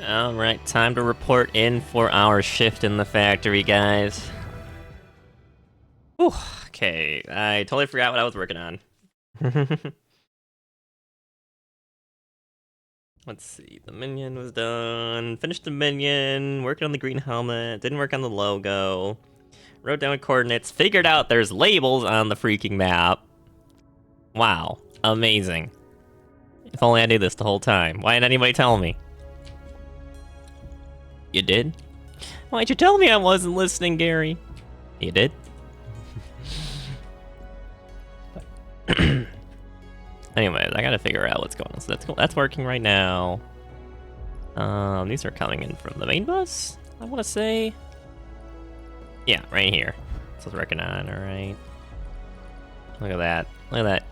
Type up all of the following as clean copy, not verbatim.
Alright, time to report in for our shift in the factory, guys. Whew, okay, I totally forgot what I was working on. Let's see, the minion was done. Finished the minion, working on the green helmet, didn't work on the logo. Wrote down coordinates, figured out there's labels on the freaking map. Wow, amazing. If only I knew this the whole time. Why didn't anybody tell me? You did? Why'd you tell me I wasn't listening, Gary? You did? Anyways, I gotta figure out what's going on. So that's working right now. These are coming in from the main bus, I want to say. Yeah, right here. So it's working on, alright. Look at that. Look at that.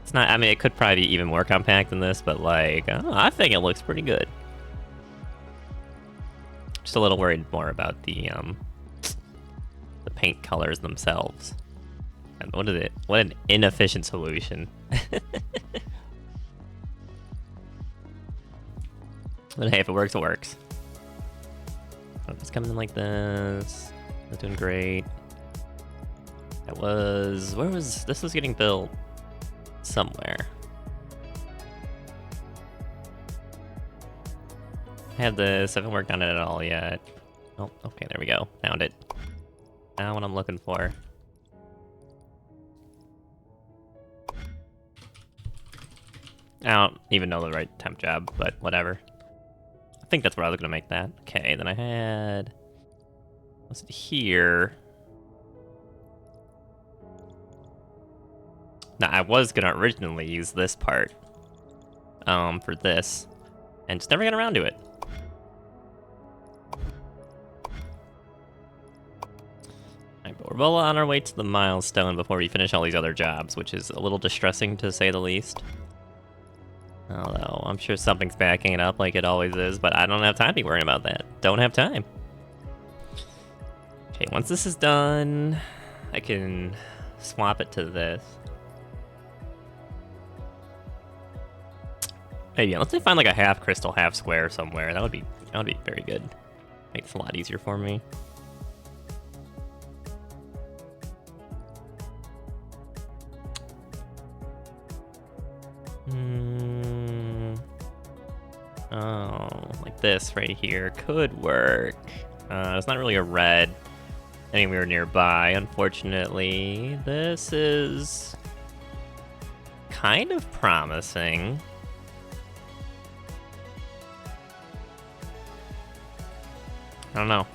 It's not, I mean, it could probably be even more compact than this, but like, I think it looks pretty good. Just a little worried more about the paint colors themselves. And what is it? What an inefficient solution. But hey, if it works, it works. Oh, it's coming in like this. It's doing great. It was... Where was... This was getting built somewhere. I have this. I haven't worked on it at all yet. Oh, okay, there we go. Found it. Now what I'm looking for. I don't even know the right temp job, but whatever. I think that's where I was gonna make that. Okay, then I had... Was it here? Now, I was gonna originally use this part. For this. And just never got around to it. Alright, but we're well on our way to the milestone before we finish all these other jobs, which is a little distressing to say the least. Although, I'm sure something's backing it up like it always is, but I don't have time to be worrying about that. Don't have time. Okay, once this is done, I can swap it to this. Maybe, let's say find like a half crystal, half square somewhere. That would be very good. Make this a lot easier for me. Oh, like this right here could work. It's not really a red anywhere nearby, unfortunately. This is kind of promising. I don't know.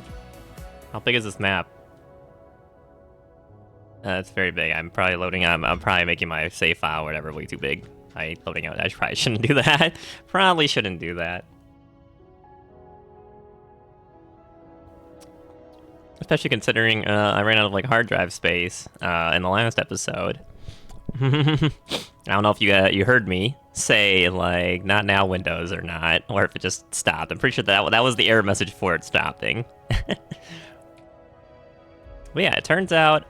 How big is this map? It's very big. I'm probably loading. I'm probably making my save file or whatever way too big. Loading out. I probably shouldn't do that. Probably shouldn't do that. Especially considering I ran out of like hard drive space in the last episode. I don't know if you heard me say like not now Windows or not, or if it just stopped. I'm pretty sure that was the error message for it stopping. But yeah, it turns out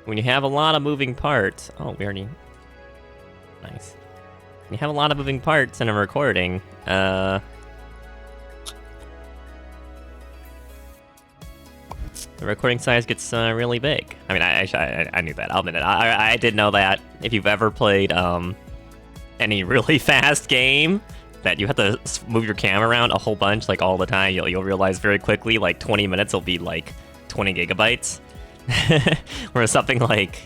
when you have a lot of moving parts... Oh, we already... Nice. When you have a lot of moving parts in a recording, the recording size gets really big. I mean, I knew that. I'll admit it. I did know that. If you've ever played any really fast game that you have to move your camera around a whole bunch, like all the time, you'll realize very quickly, like 20 minutes will be like 20 gigabytes. Whereas something like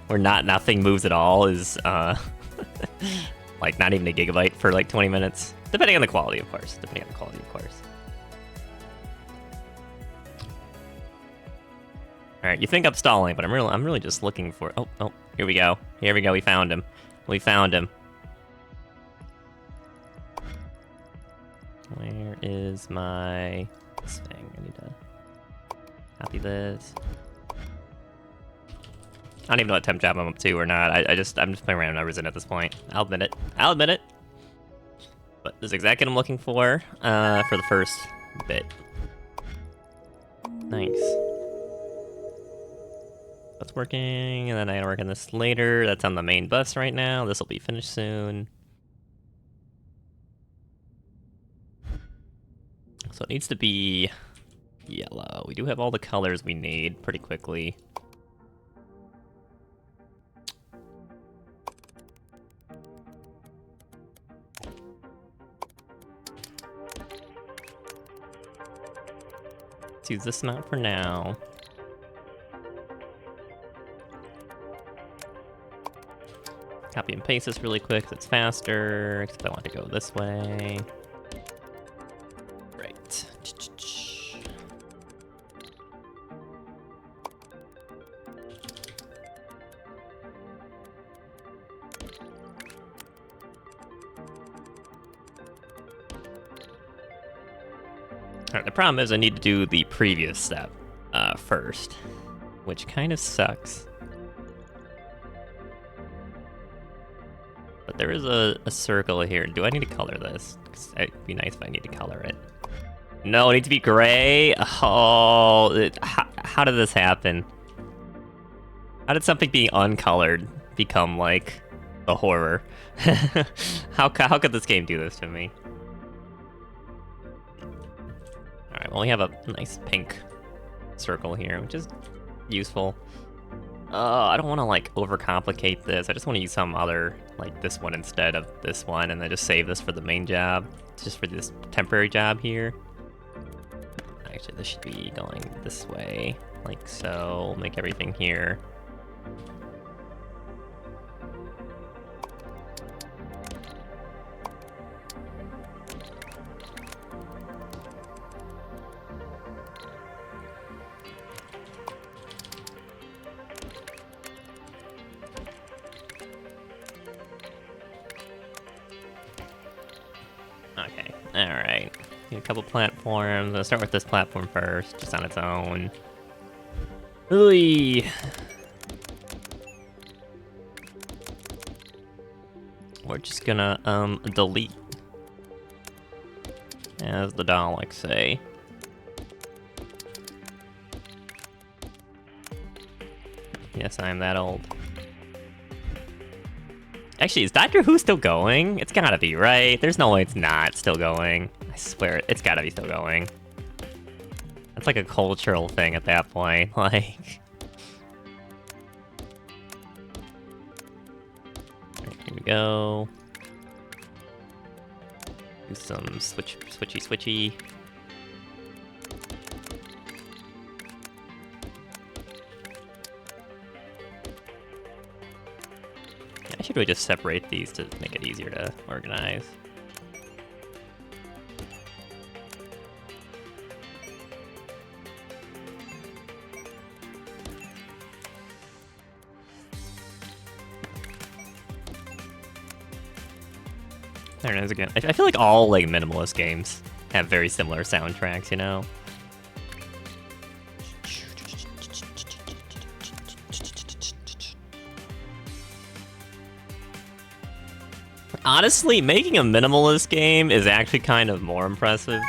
where nothing moves at all is like not even a gigabyte for like 20 minutes, depending on the quality, of course. All right, you think I'm stalling, but I'm really just looking for. Oh, here we go. We found him. Where is my this thing? I need to copy this. I don't even know what temp job I'm up to or not. I'm just playing random numbers in at this point. I'll admit it. But this is exactly what I'm looking for the first bit. Nice. That's working, and then I gotta work on this later. That's on the main bus right now. This will be finished soon. So it needs to be yellow. We do have all the colors we need pretty quickly. Let's use this map for now. Copy and paste this really quick, 'cause it's faster, except I want to go this way. Right. Alright, the problem is I need to do the previous step first, which kind of sucks. But there is a circle here. Do I need to color this? 'Cause it'd be nice if I need to color it. No, it needs to be gray? Oh, how did this happen? How did something being uncolored become, like, a horror? How could this game do this to me? Alright, well, we have a nice pink circle here, which is useful. I don't want to, like, overcomplicate this. I just want to use some other, like, this one instead of this one, and then just save this for the main job. Just for this temporary job here. Actually, this should be going this way, like so. Make everything here. Okay, alright. Need a couple platforms. I'll start with this platform first, just on its own. Ooh. We're just gonna, delete. As the Daleks say. Yes, I'm that old. Actually, is Doctor Who still going? It's gotta be, right? There's no way it's not still going. I swear, it's gotta be still going. That's like a cultural thing at that point, like... Right, here we go. Do some switchy. I should really just separate these to make it easier to organize. There it is again. I feel like all like minimalist games have very similar soundtracks, you know? Honestly, making a minimalist game is actually kind of more impressive,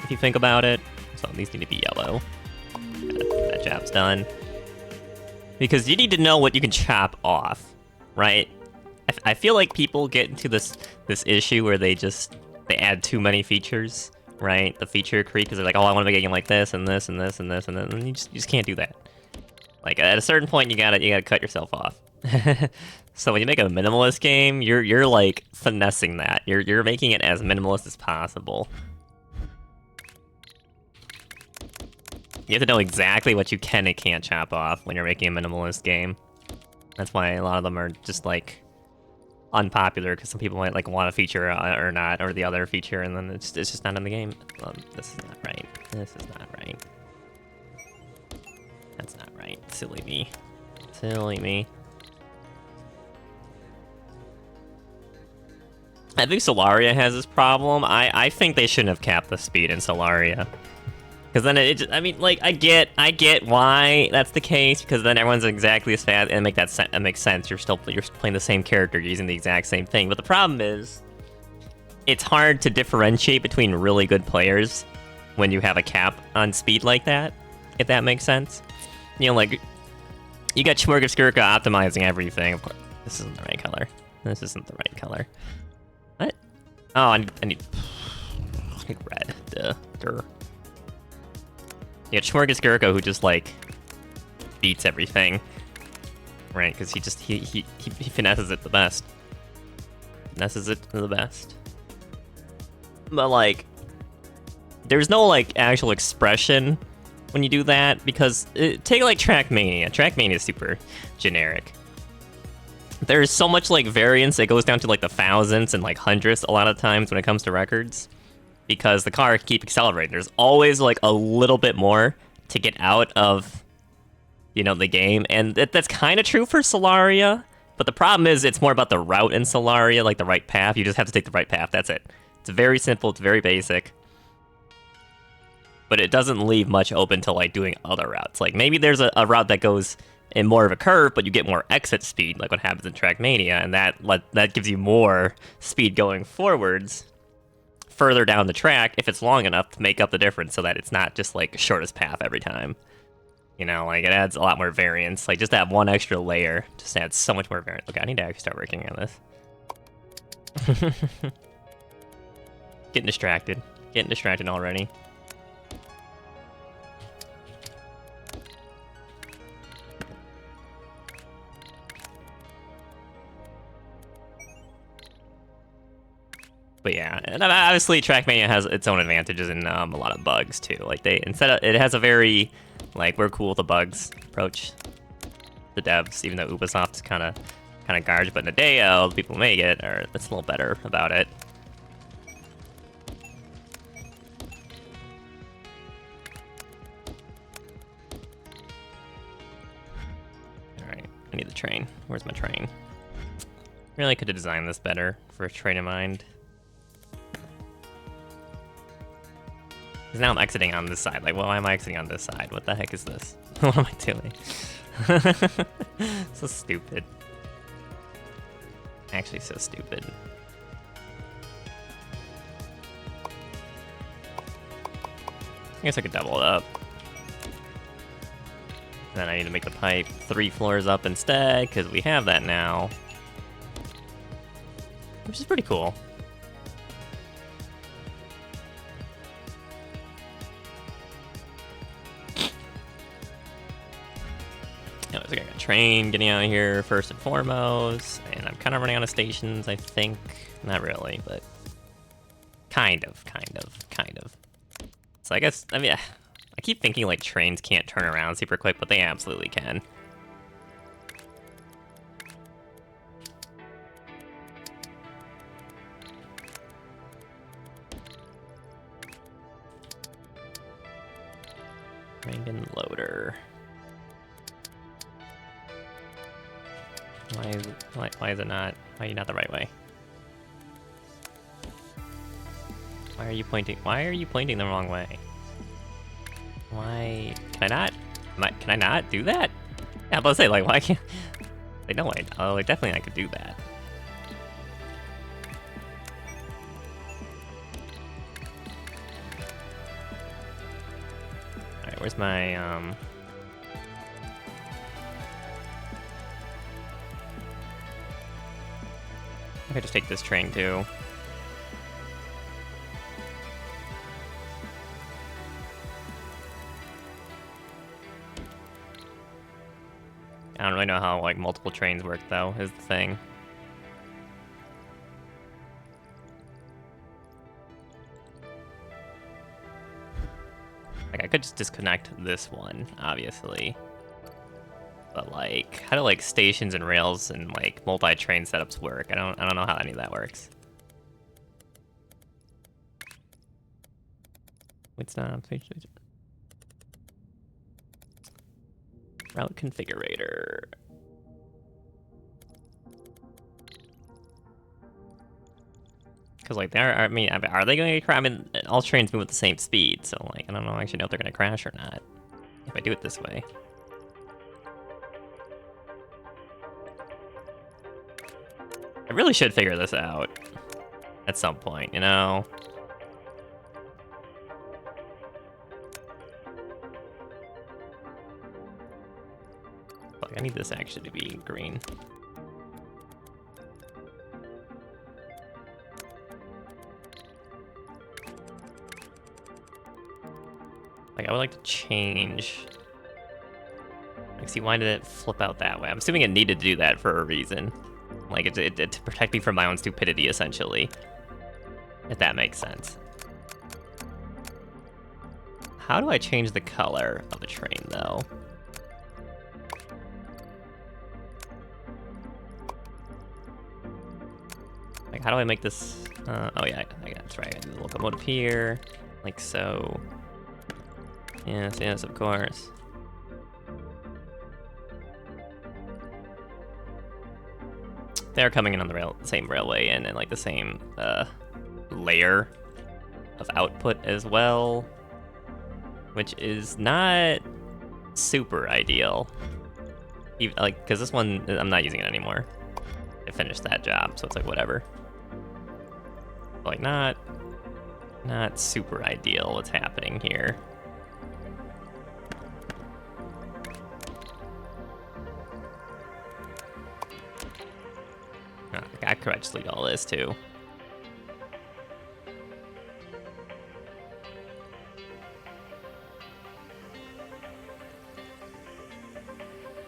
if you think about it. So these need to be yellow. That job's done. Because you need to know what you can chop off, right? I feel like people get into this issue where they add too many features, right? The feature creep, because they're like, oh, I want to make a game like this, and this, and this, and this, and then and you just can't do that. Like, at a certain point, you gotta cut yourself off. So when you make a minimalist game, you're like finessing that. You're making it as minimalist as possible. You have to know exactly what you can and can't chop off when you're making a minimalist game. That's why a lot of them are just like unpopular, because some people might like want a feature or not, or the other feature, and then it's just not in the game. This is not right. This is not right. That's not right. Silly me. Silly me. I think Solaria has this problem. I think they shouldn't have capped the speed in Solaria. Because then I mean, like, I get why that's the case, because then everyone's exactly as fast, and that makes sense. You're playing the same character, using the exact same thing. But the problem is, it's hard to differentiate between really good players when you have a cap on speed like that, if that makes sense. You know, like, you got Smorgasgurka optimizing everything. Of course, this isn't the right color. This isn't the right color. What? Oh, I need red. Duh. faster. Yeah, Schmorgus Gurko, who just like beats everything, right? Because he finesses it the best. Finesses it the best. But like, there's no like actual expression when you do that, because take like Trackmania. Trackmania is super generic. There's so much like variance, it goes down to like the thousands and like hundredths a lot of times when it comes to records, because the car can keep accelerating. There's always like a little bit more to get out of, you know, the game, and that's kind of true for Solaria. But the problem is it's more about the route in Solaria, like the right path. You just have to take the right path. That's it. It's very simple. It's very basic. But it doesn't leave much open to like doing other routes. Like maybe there's a route that goes in more of a curve, but you get more exit speed, like what happens in Trackmania, and that gives you more speed going forwards, further down the track, if it's long enough to make up the difference, so that it's not just like shortest path every time. You know, like it adds a lot more variance. Like just to have one extra layer just adds so much more variance. Okay, I need to actually start working on this. Getting distracted. Getting distracted already. But yeah, and obviously Trackmania has its own advantages and a lot of bugs too. Like it has a very like we're cool with the bugs approach. The devs, even though Ubisoft's kind of garbage, but Nadeo, the people who make it, it's a little better about it. All right, I need the train. Where's my train? Really could have designed this better for a train in mind. Because now I'm exiting on this side. Like, well, why am I exiting on this side? What the heck is this? What am I doing? So stupid. Actually, so stupid. I guess I could double it up. Then I need to make the pipe 3 floors up instead, because we have that now. Which is pretty cool. Looks like I got a train getting out of here first and foremost, and I'm kind of running out of stations, I think. Not really, but kind of. So I guess, I mean, I keep thinking like trains can't turn around super quick, but they absolutely can. Reagan loader. Why is it not? Why are you not the right way? Why are you pointing? Why are you pointing the wrong way? Why can I not? Can I not do that? Yeah, I'm about to say like why can't? Like no way. Oh, like definitely I could do that. All right, where's my I could just take this train too. I don't really know how like multiple trains work though, is the thing. Like I could just disconnect this one, obviously. But like, how do like stations and rails and like multi-train setups work? I don't know how any of that works. It's not route configurator. Because like are they going to crash? I mean, all trains move at the same speed, so like I don't actually know if they're going to crash or not if I do it this way. I really should figure this out at some point, you know? Like, I need this actually to be green. Like, I would like to change. Like, see, why did it flip out that way? I'm assuming it needed to do that for a reason. Like, it to protect me from my own stupidity, essentially. If that makes sense. How do I change the color of the train, though? Like, how do I make this... oh, yeah, that's right. I do the locomotive here. Like so. Yes, of course. They're coming in on the same railway and like the same layer of output as well, which is not super ideal. Even, like, because this one, I'm not using it anymore. I finished that job, so it's like whatever. But, like, not super ideal what's happening here. I could just delete all this too.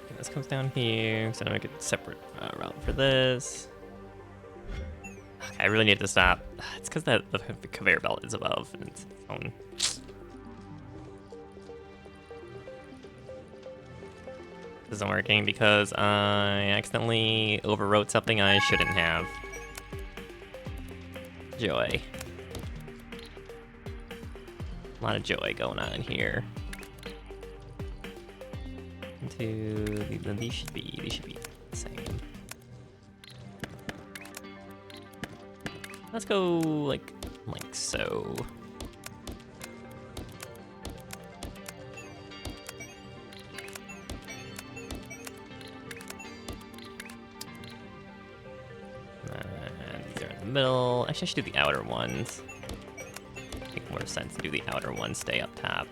And this comes down here, so I'm gonna make a separate route for this. Okay, I really need to stop. It's because the conveyor belt is above and its own. This isn't working because I accidentally overwrote something I shouldn't have. Joy. A lot of joy going on here. These should be the same. Let's go like so. These are in the middle. Actually, I should do the outer ones. Make more sense to do the outer ones stay up top.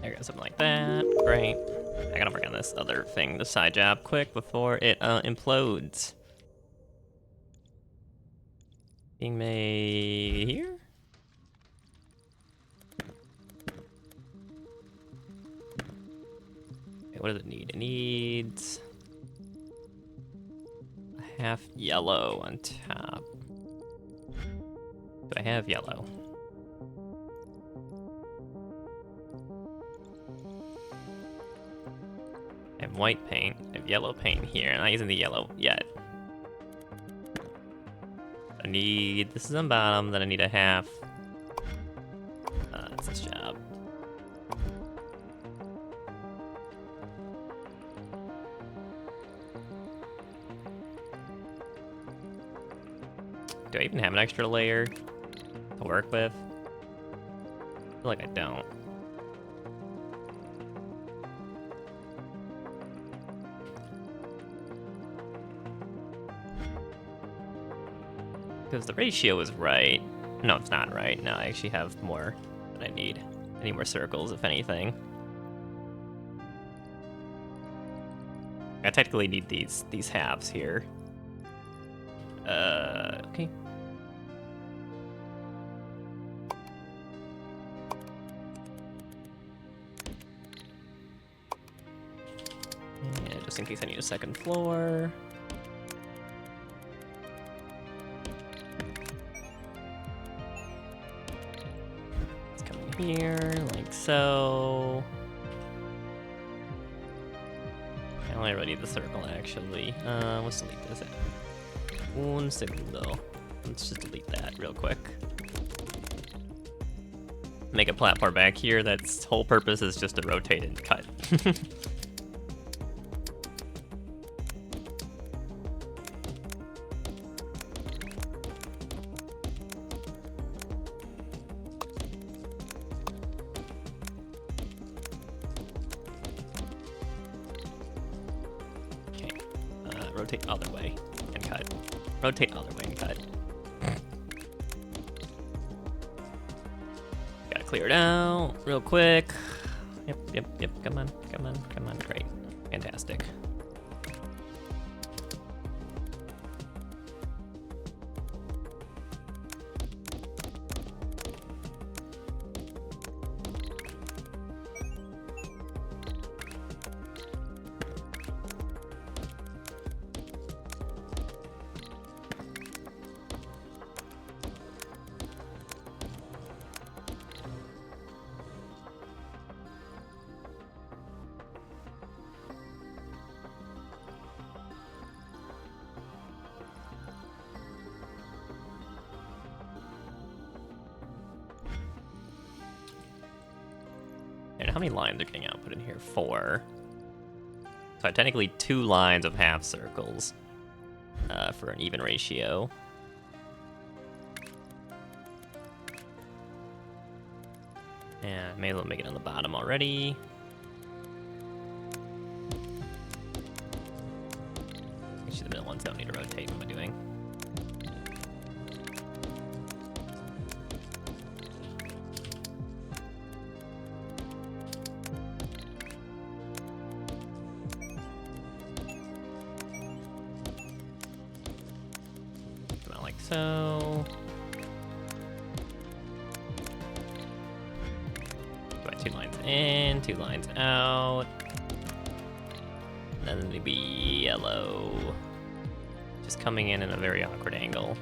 There goes something like that. Great. I gotta work on this other thing, the side job, quick before it implodes. Being made here? Okay, what does it need? It needs a half yellow on top. Do I have yellow? I have white paint, I have yellow paint here. I'm not using the yellow yet. I need, this is on bottom, then I need a half. That's this job. Do I even have an extra layer to work with? I feel like I don't. Because the ratio is right. No, it's not right. No, I actually have more than I need. I need more circles, if anything. I technically need these halves here. Okay. Yeah, just in case I need a second floor. Here, like so. I only really need the circle, actually. Let's delete this. Un segundo. Let's just delete that real quick. make a platform back here that's whole purpose is just to rotate and cut. Okay, rotate other way and cut. Rotate other way and cut. Gotta clear it out real quick. Yep. Come on. Great. Fantastic. And how many lines are getting output in here? 4. So technically 2 lines of half circles for an even ratio. And may as well make it on the bottom already. Actually, the middle ones don't need to rotate. What am I doing? So, do 2 lines in, 2 lines out, and then it'd be yellow, just coming in a very awkward angle.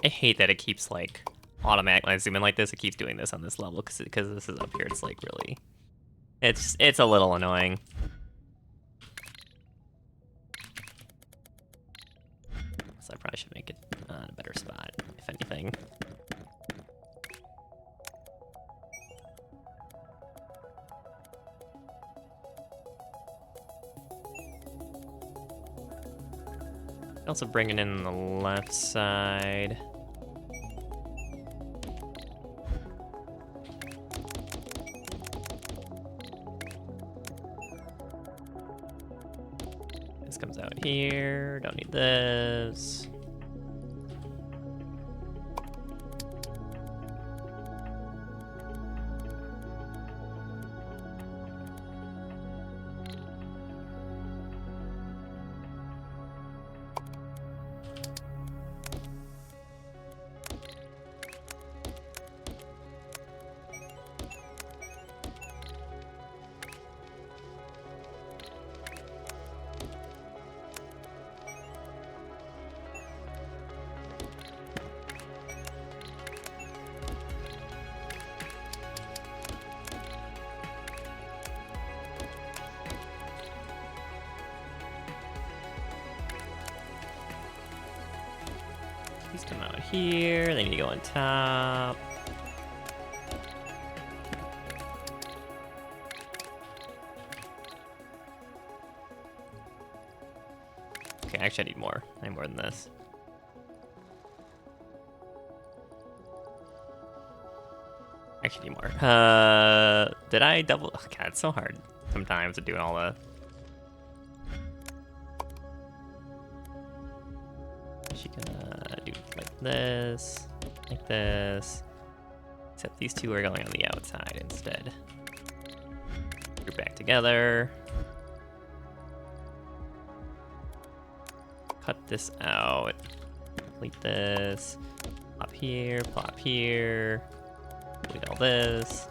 I hate that it keeps like automatically, when I zoom in like this, it keeps doing this on this level because this is up here. It's like really, it's a little annoying. So I probably should make it in a better spot, if anything. Also bring it in the left side. This comes out here, don't need this. These come out here, they need to go on top. Okay, actually I need more. I need more than this. Actually need more. Did I double? Oh, God, it's so hard sometimes to do all the... She gonna do like this, except these two are going on the outside instead. Group back together. Cut this out. Complete this. Plop here, delete all this.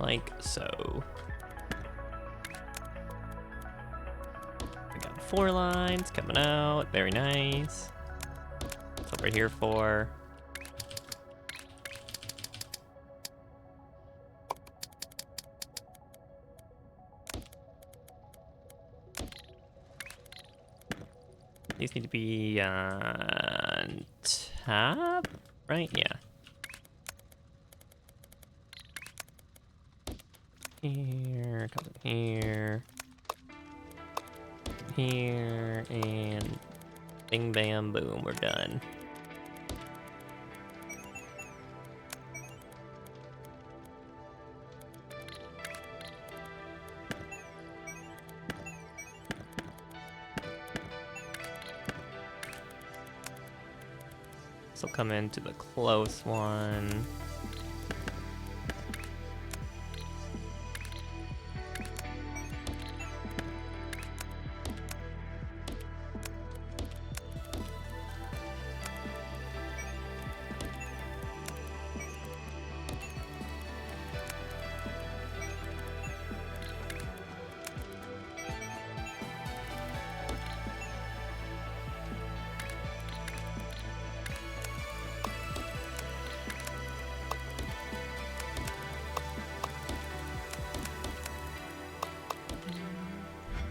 like so. We got 4 lines coming out, very nice. What's over here for? These need to be on top, right? Yeah. Here, come here, here, and bing, bam, boom, we're done. So come into the close one.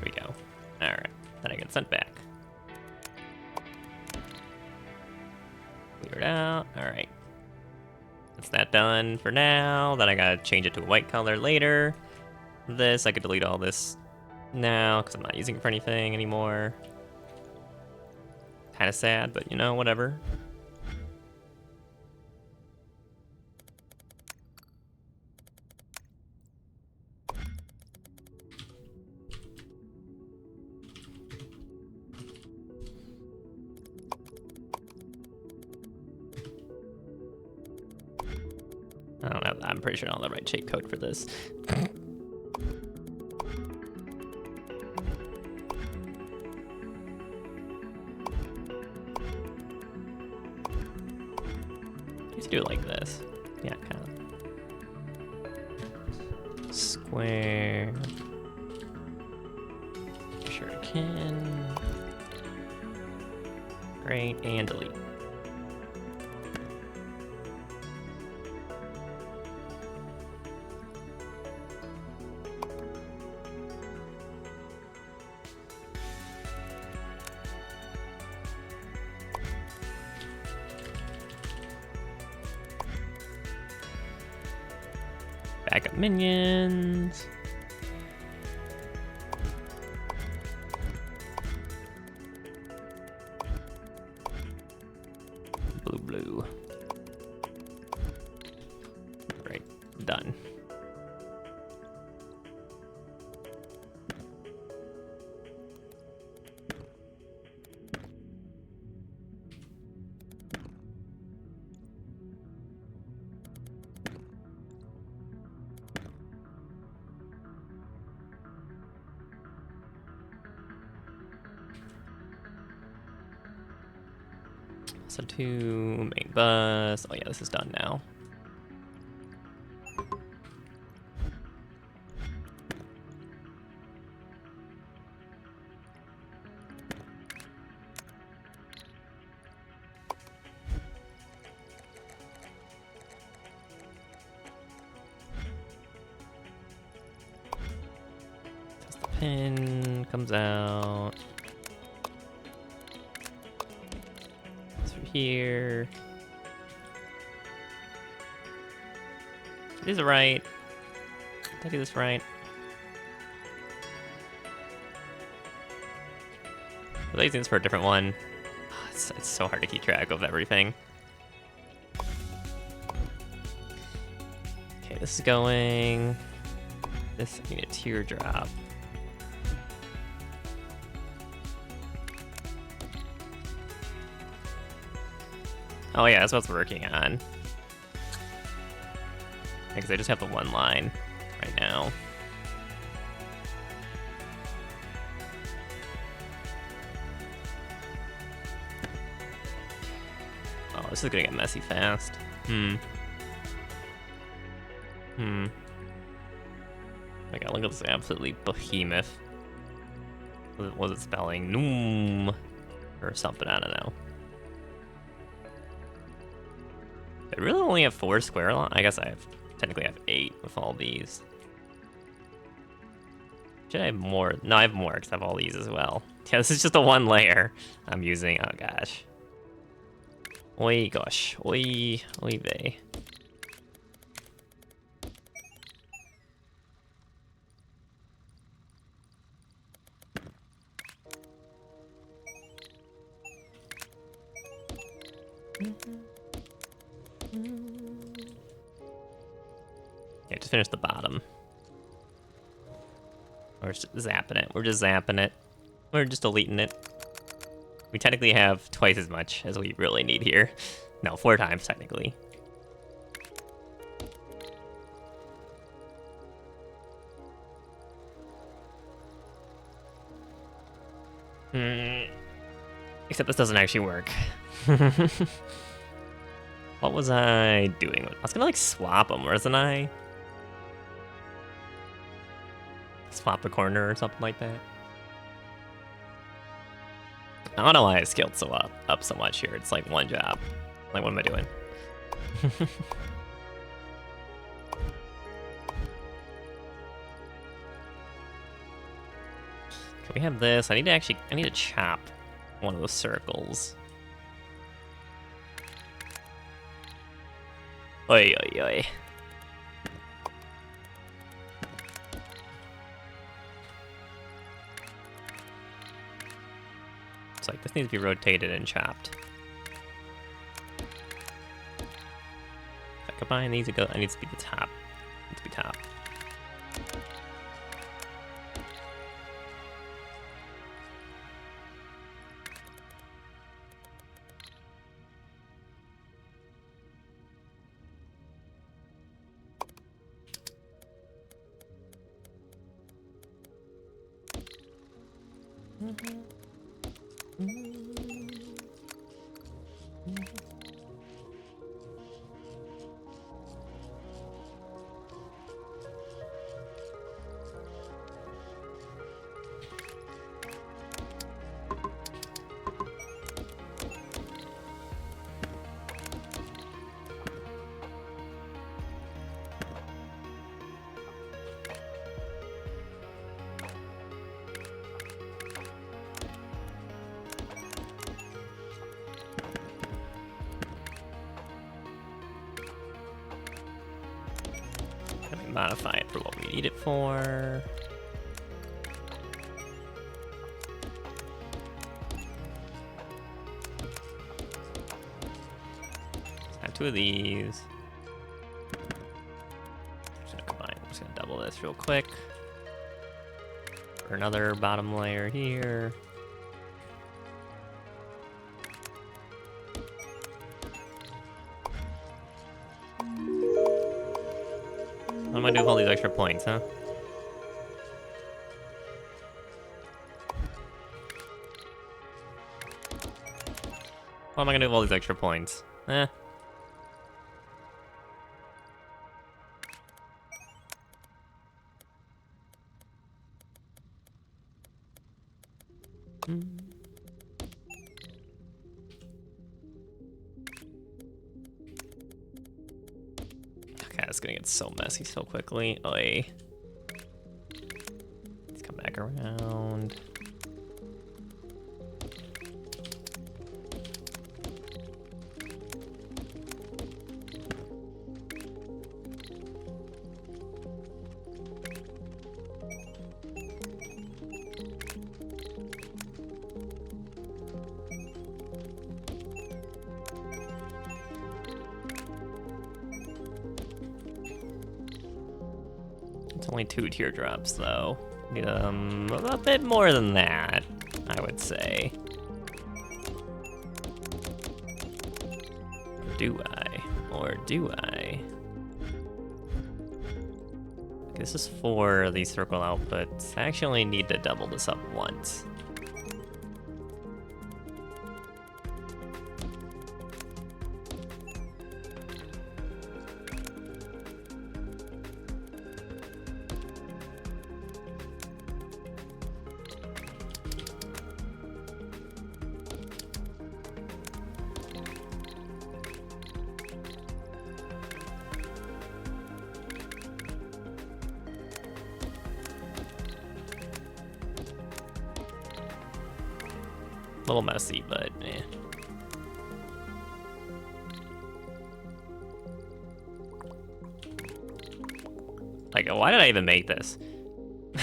There we go. Alright, then I get sent back. Clear it out. Alright. That's that done for now. Then I gotta change it to a white color later. This, I could delete all this now because I'm not using it for anything anymore. Kind of sad, but you know, whatever. I don't know. I'm pretty sure I don't have the right shape code for this. Let's do it like this. Yeah, kind of. Square. Sure I can. Great, and delete. Backup minions. Blue. Right, done. So to main bus. Oh yeah, this is done now. As the pin comes out. Here. Is it right? Did I do this right? Was I using this for a different one? Oh, it's so hard to keep track of everything. Okay, this is going. This, I need a teardrop. Oh yeah, that's what I was working on. Because I just have the one line right now. Oh, this is gonna get messy fast. my god, look at this absolutely behemoth. What was it spelling? Noom. Or something, I don't know. I really only have 4 square lines? I guess I technically have 8 with all these. Should I have more? No, I have more because I have all these as well. Yeah, this is just a 1 layer I'm using. Oh gosh. Oi gosh. Oi vey. Yeah, just finish the bottom. We're just zapping it. We're just zapping it. We're just deleting it. We technically have twice as much as we really need here. No, 4 times technically. Except this doesn't actually work. What was I doing? I was gonna like swap them, wasn't I? Swap a corner or something like that. I don't know why I scaled so up so much here. It's like 1 job. Like, what am I doing? Can we have this? I need to chop one of the circles. Oi, oi, oi. It's like, this needs to be rotated and chopped. If I combine these, it needs to be the top. It needs to be top. Modify it for what we need it for. Let's have 2 of these. Just gonna combine. I'm just gonna double this real quick. For another bottom layer here. What am I doing with all these extra points, huh? What am I gonna do with all these extra points? Eh. Okay, it's gonna get so messy so quickly. Oi. Let's come back around. It's only 2 teardrops, though. Need a bit more than that, I would say. Or do I? Or do I? This is for these circle outputs. I actually need to double this up once. A little messy, but eh. Like, why did I even make this?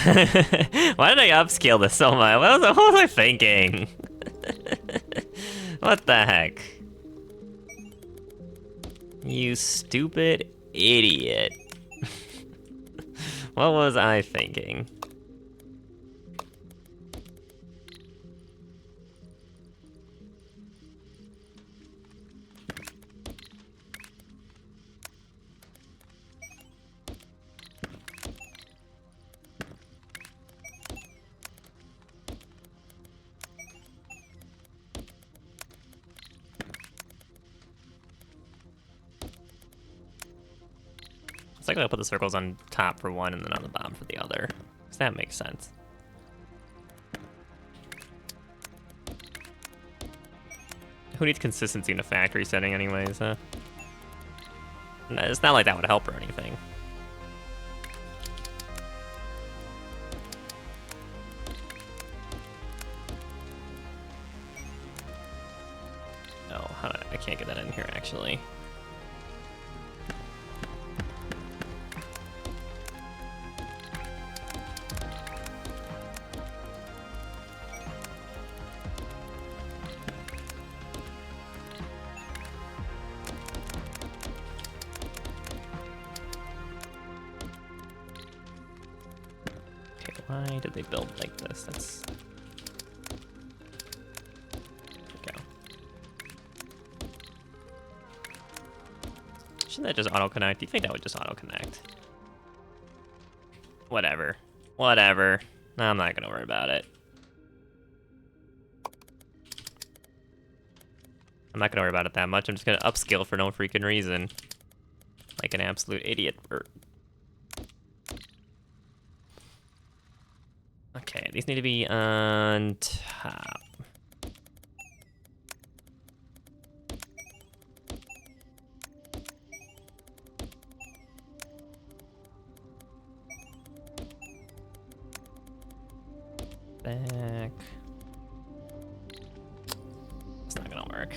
Why did I upscale this so much? What was I thinking? What the heck? You stupid idiot. What was I thinking? It's like I put the circles on top for one and then on the bottom for the other. Because that makes sense. Who needs consistency in a factory setting anyways, huh? It's not like that would help or anything. Oh, I can't get that in here actually. Why did they build like this? That's... There we go. Shouldn't that just auto-connect? Do you think that would just auto-connect? Whatever. Whatever. I'm not gonna worry about it. I'm not gonna worry about it that much. I'm just gonna upscale for no freaking reason. Like an absolute idiot. Okay, these need to be on top. Back. It's not gonna work.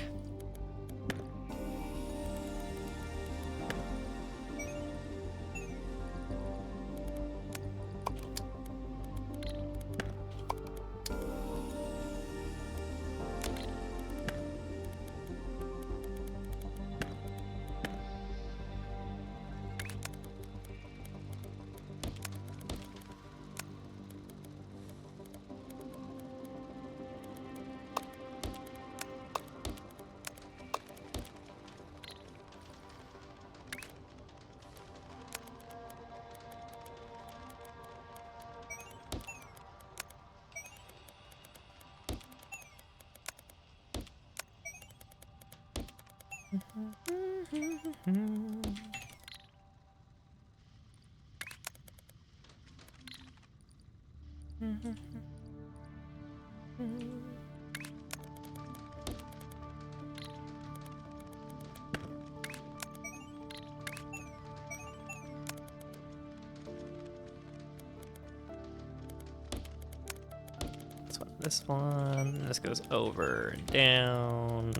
This goes over and down.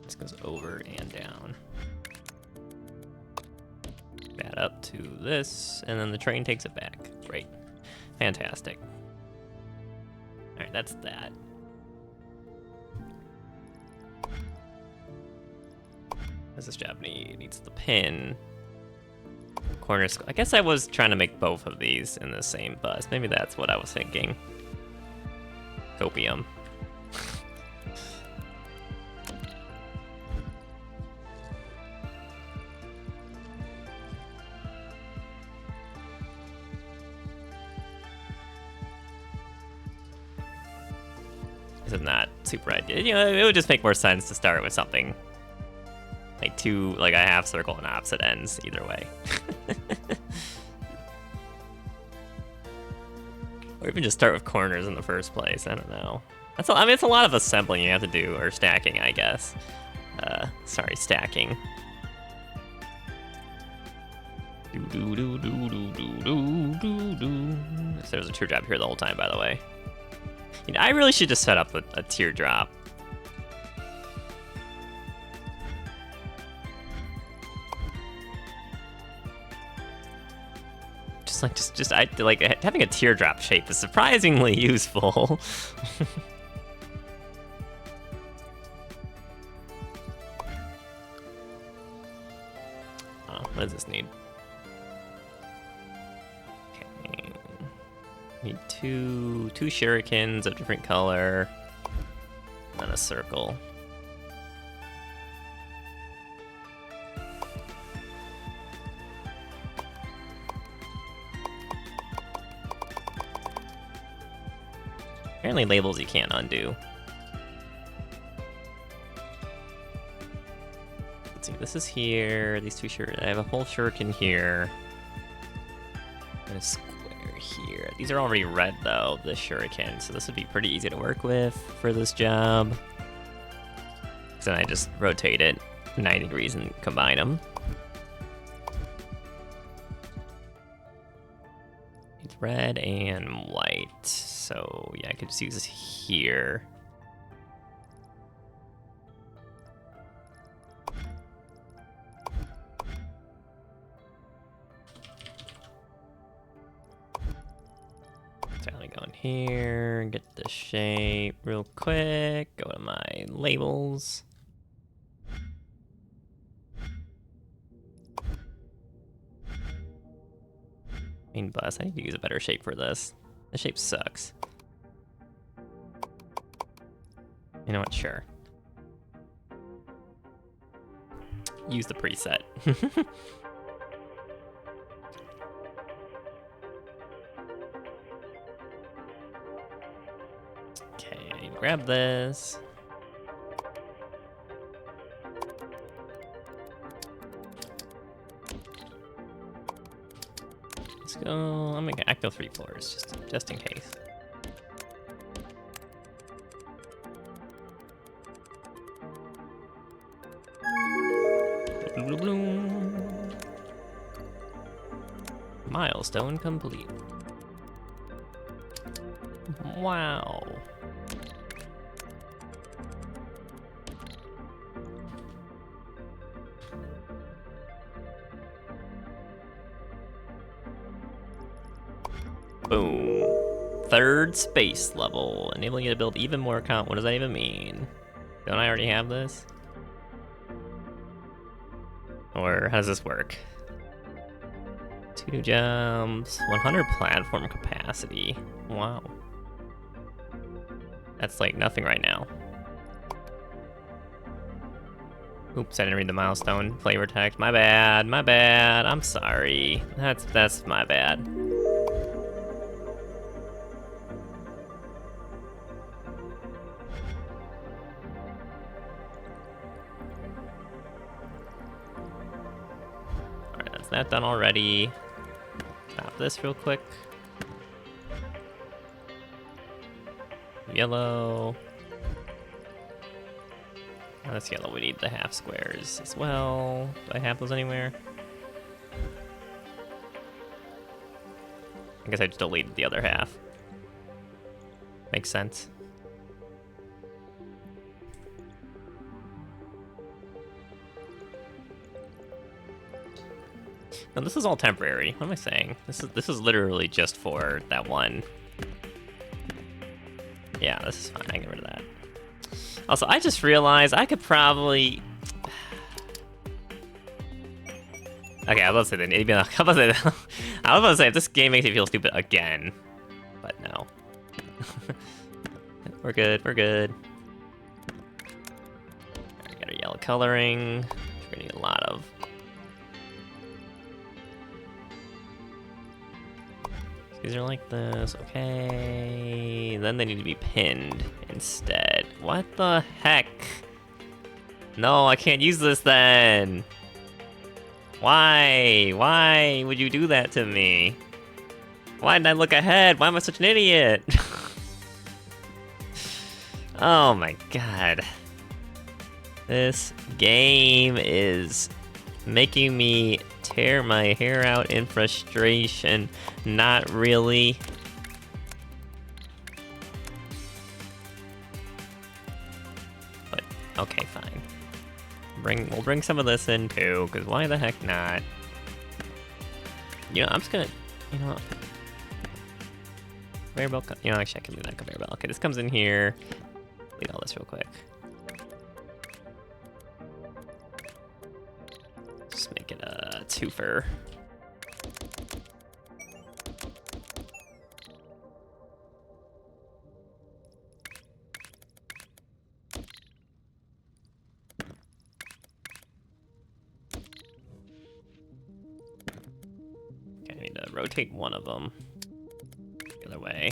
This goes over and down. That up to this, and then the train takes it back. Great. Fantastic. Alright, that's that. What's this job need? It needs the pin. Corners. I guess I was trying to make both of these in the same bus. Maybe that's what I was thinking. Copium. This is not super ideal. You know, it would just make more sense to start with something like like a half circle and opposite ends either way. Or even just start with corners in the first place. I don't know. I mean, it's a lot of assembling you have to do, or stacking, I guess. Sorry, stacking. So there was a true job here the whole time, by the way. You know, I really should just set up a teardrop. I like having a teardrop shape is surprisingly useful. Oh, what does this need? Okay. Need two shurikens of different color, and a circle. Apparently labels you can't undo. Let's see, this is here, these two shurikens. I have a whole shuriken here. And a square here. These are already red though, the shuriken, so this would be pretty easy to work with for this job. So then I just rotate it 90 degrees and combine them. It's red and white. So yeah, I could just use this here. So let me go in here, get the shape real quick, go to my labels. Main bus, I need to use a better shape for this. The shape sucks. You know what, sure. Use the preset. Okay, grab this. Let's go, I'm gonna active 3 floors, just in case. Milestone complete. Wow. Boom. 3rd space level, enabling you to build even more account. What does that even mean? Don't I already have this? Or how does this work? 2 jumps, 100 platform capacity. Wow. That's like nothing right now. Oops, I didn't read the milestone flavor text. My bad, I'm sorry. That's my bad. Alright, that's that done already. Stop this real quick. Yellow. Oh, that's yellow. We need the half squares as well. Do I have those anywhere? I guess I just deleted the other half. Makes sense. No, this is all temporary. What am I saying? This is literally just for that one. Yeah, this is fine. I can get rid of that. Also, I just realized I could probably. Okay, I was about to say if this game makes me feel stupid again, but no. We're good. We're good. Right, got our yellow coloring. We're gonna need a lot of. These are like this, okay. Then they need to be pinned instead. What the heck? No, I can't use this then. Why? Why would you do that to me? Why didn't I look ahead? Why am I such an idiot? Oh my god. This game is making me tear my hair out in frustration. Not really. We'll bring some of this in too, because why the heck not? You know, I'm just gonna, you know, conveyor belt. You know, actually, I can do that conveyor belt. Okay, this comes in here. Delete all this real quick. Just make it a twofer. Okay, I need to rotate one of them the other way.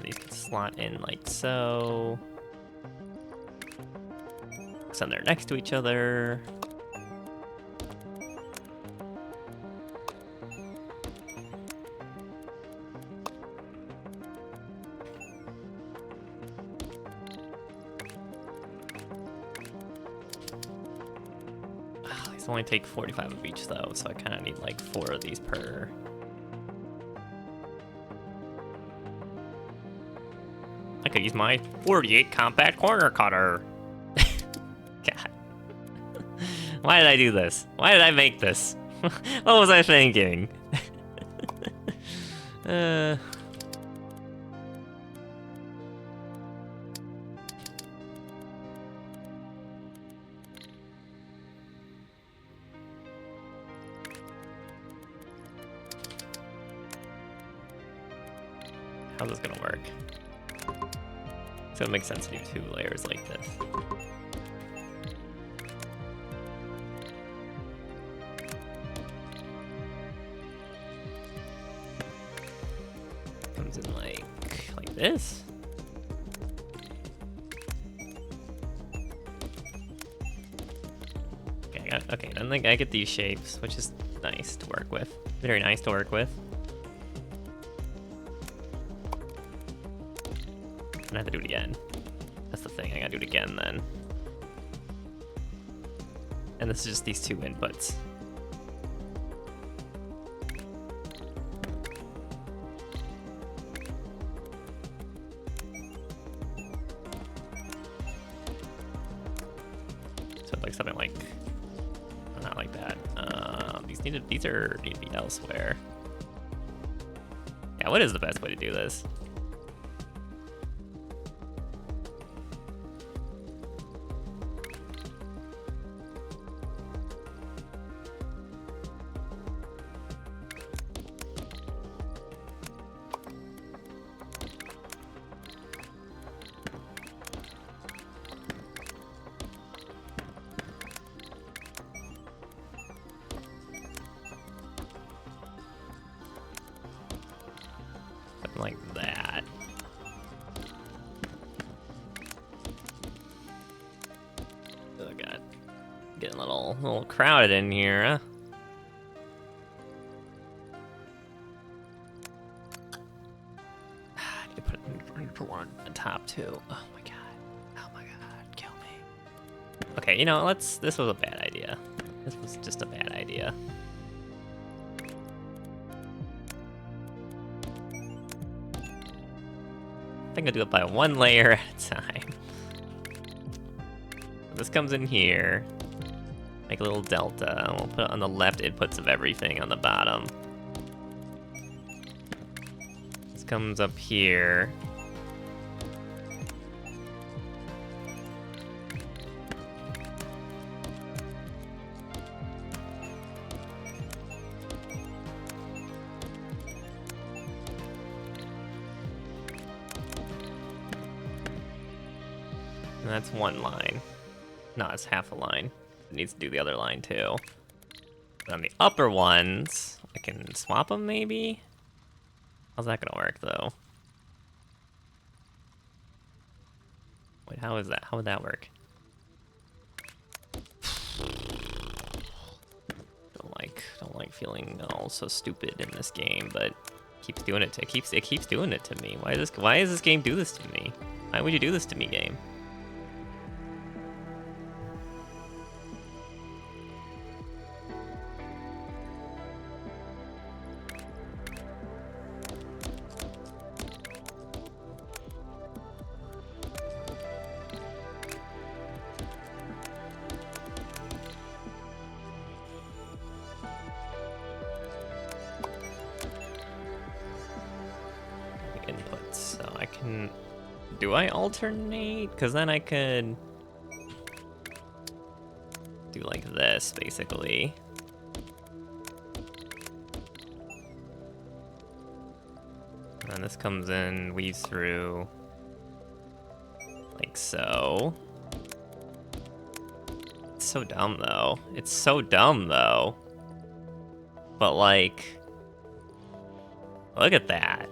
These can slot in like so. So they're next to each other. These only take 45 of each though, so I kind of need like 4 of these per. I could use my 48 compact corner cutter. God. Why did I do this? Why did I make this? What was I thinking? How's this gonna work? It's gonna make sense to do 2 layers like this. Comes in like this. Okay, then I get these shapes, which is nice to work with. Very nice to work with. I have to do it again. That's the thing, I gotta do it again then. And this is just these 2 inputs. So like something like, not like that. These need to be elsewhere. Yeah, what is the best way to do this? Like that. Oh god. Getting a little crowded in here, huh? I need to put one on the top too. Oh my god. Oh my god. Kill me. Okay, you know, this was a bad idea. This was just a bad idea. I think I'll do it by 1 layer at a time. This comes in here. Make a little delta. We'll put it on the left inputs of everything on the bottom. This comes up here. And that's 1 line. No, it's half a line. It needs to do the other line too. But on the upper ones, I can swap them maybe? How's that gonna work though? Wait, how is that? How would that work? Don't like feeling all so stupid in this game, but Keeps doing it. It keeps doing it to me. Why does this game do this to me? Why would you do this to me, game? Inputs, so I can. Do I alternate? Because then I could do like this, basically. And then this comes in, weaves through, like so. It's so dumb, though. It's so dumb, though. But, like, look at that.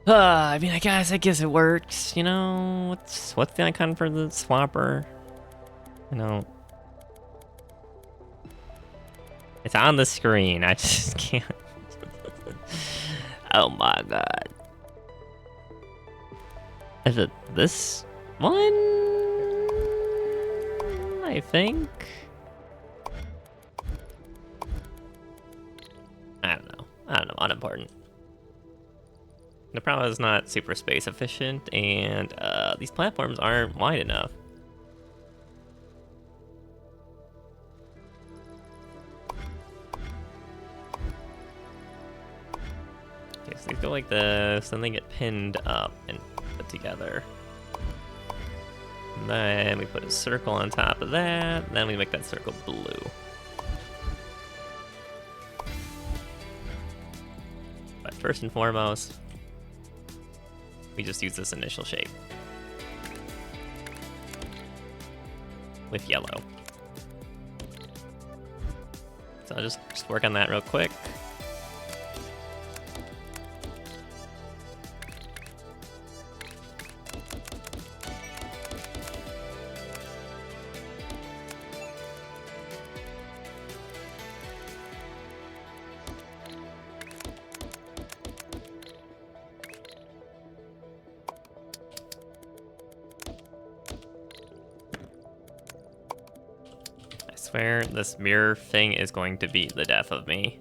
I mean, I guess it works. You know, what's the icon for the swapper? You know, it's on the screen. I just can't. Oh my god. Is it this one? I think. I don't know. Unimportant. The problem is not super space efficient, and these platforms aren't wide enough. Okay, so these go like this, then they get pinned up and put together. And then we put a circle on top of that, then we make that circle blue. But first and foremost, we just use this initial shape with yellow. So I'll just work on that real quick. I swear this mirror thing is going to be the death of me.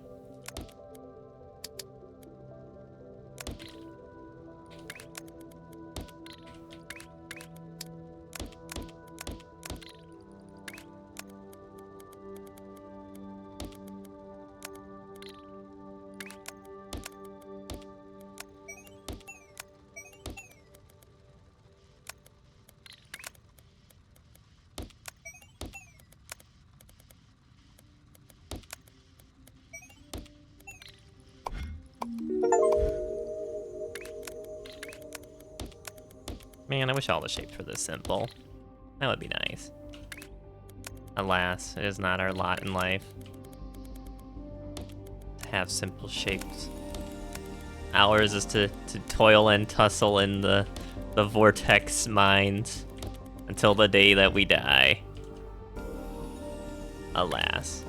Man, I wish all the shapes were this simple. That would be nice. Alas, it is not our lot in life to have simple shapes. Ours is to toil and tussle in the vortex mines until the day that we die. Alas.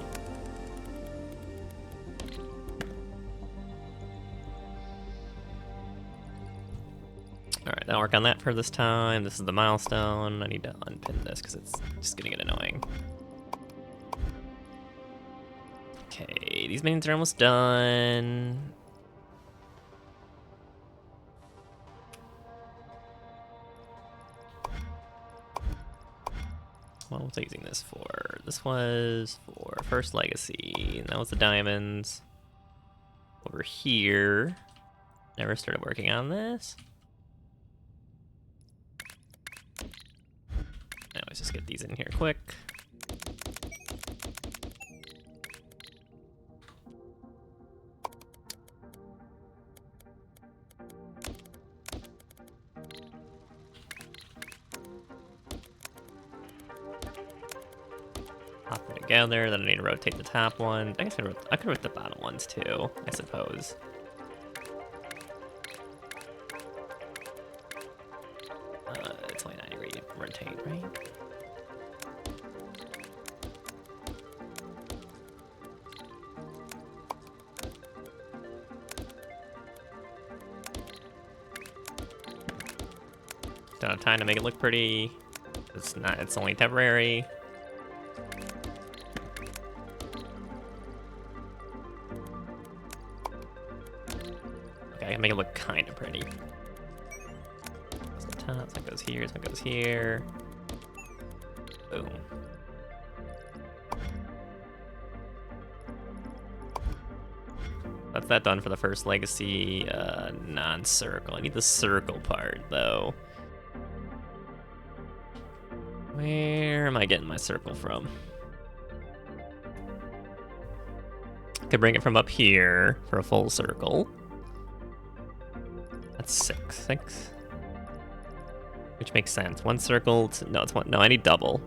Alright, that'll work on that for this time. This is the milestone. I need to unpin this because it's just gonna get annoying. Okay, these minions are almost done. What was I using this for? This was for First Legacy, and that was the diamonds. Over here. Never started working on this. Now let's just get these in here quick. Pop them together, then I need to rotate the top one. I guess I could rotate the bottom ones too, I suppose. Don't have time to make it look pretty. It's not. It's only temporary. Okay, I can make it look kind of pretty. So that goes here. So goes here. Boom. That's that done for the first legacy non-circle. I need the circle part though. Where am I getting my circle from? Could bring it from up here for a full circle. That's 6. Which makes sense. One circle. No, it's one. No, I need double.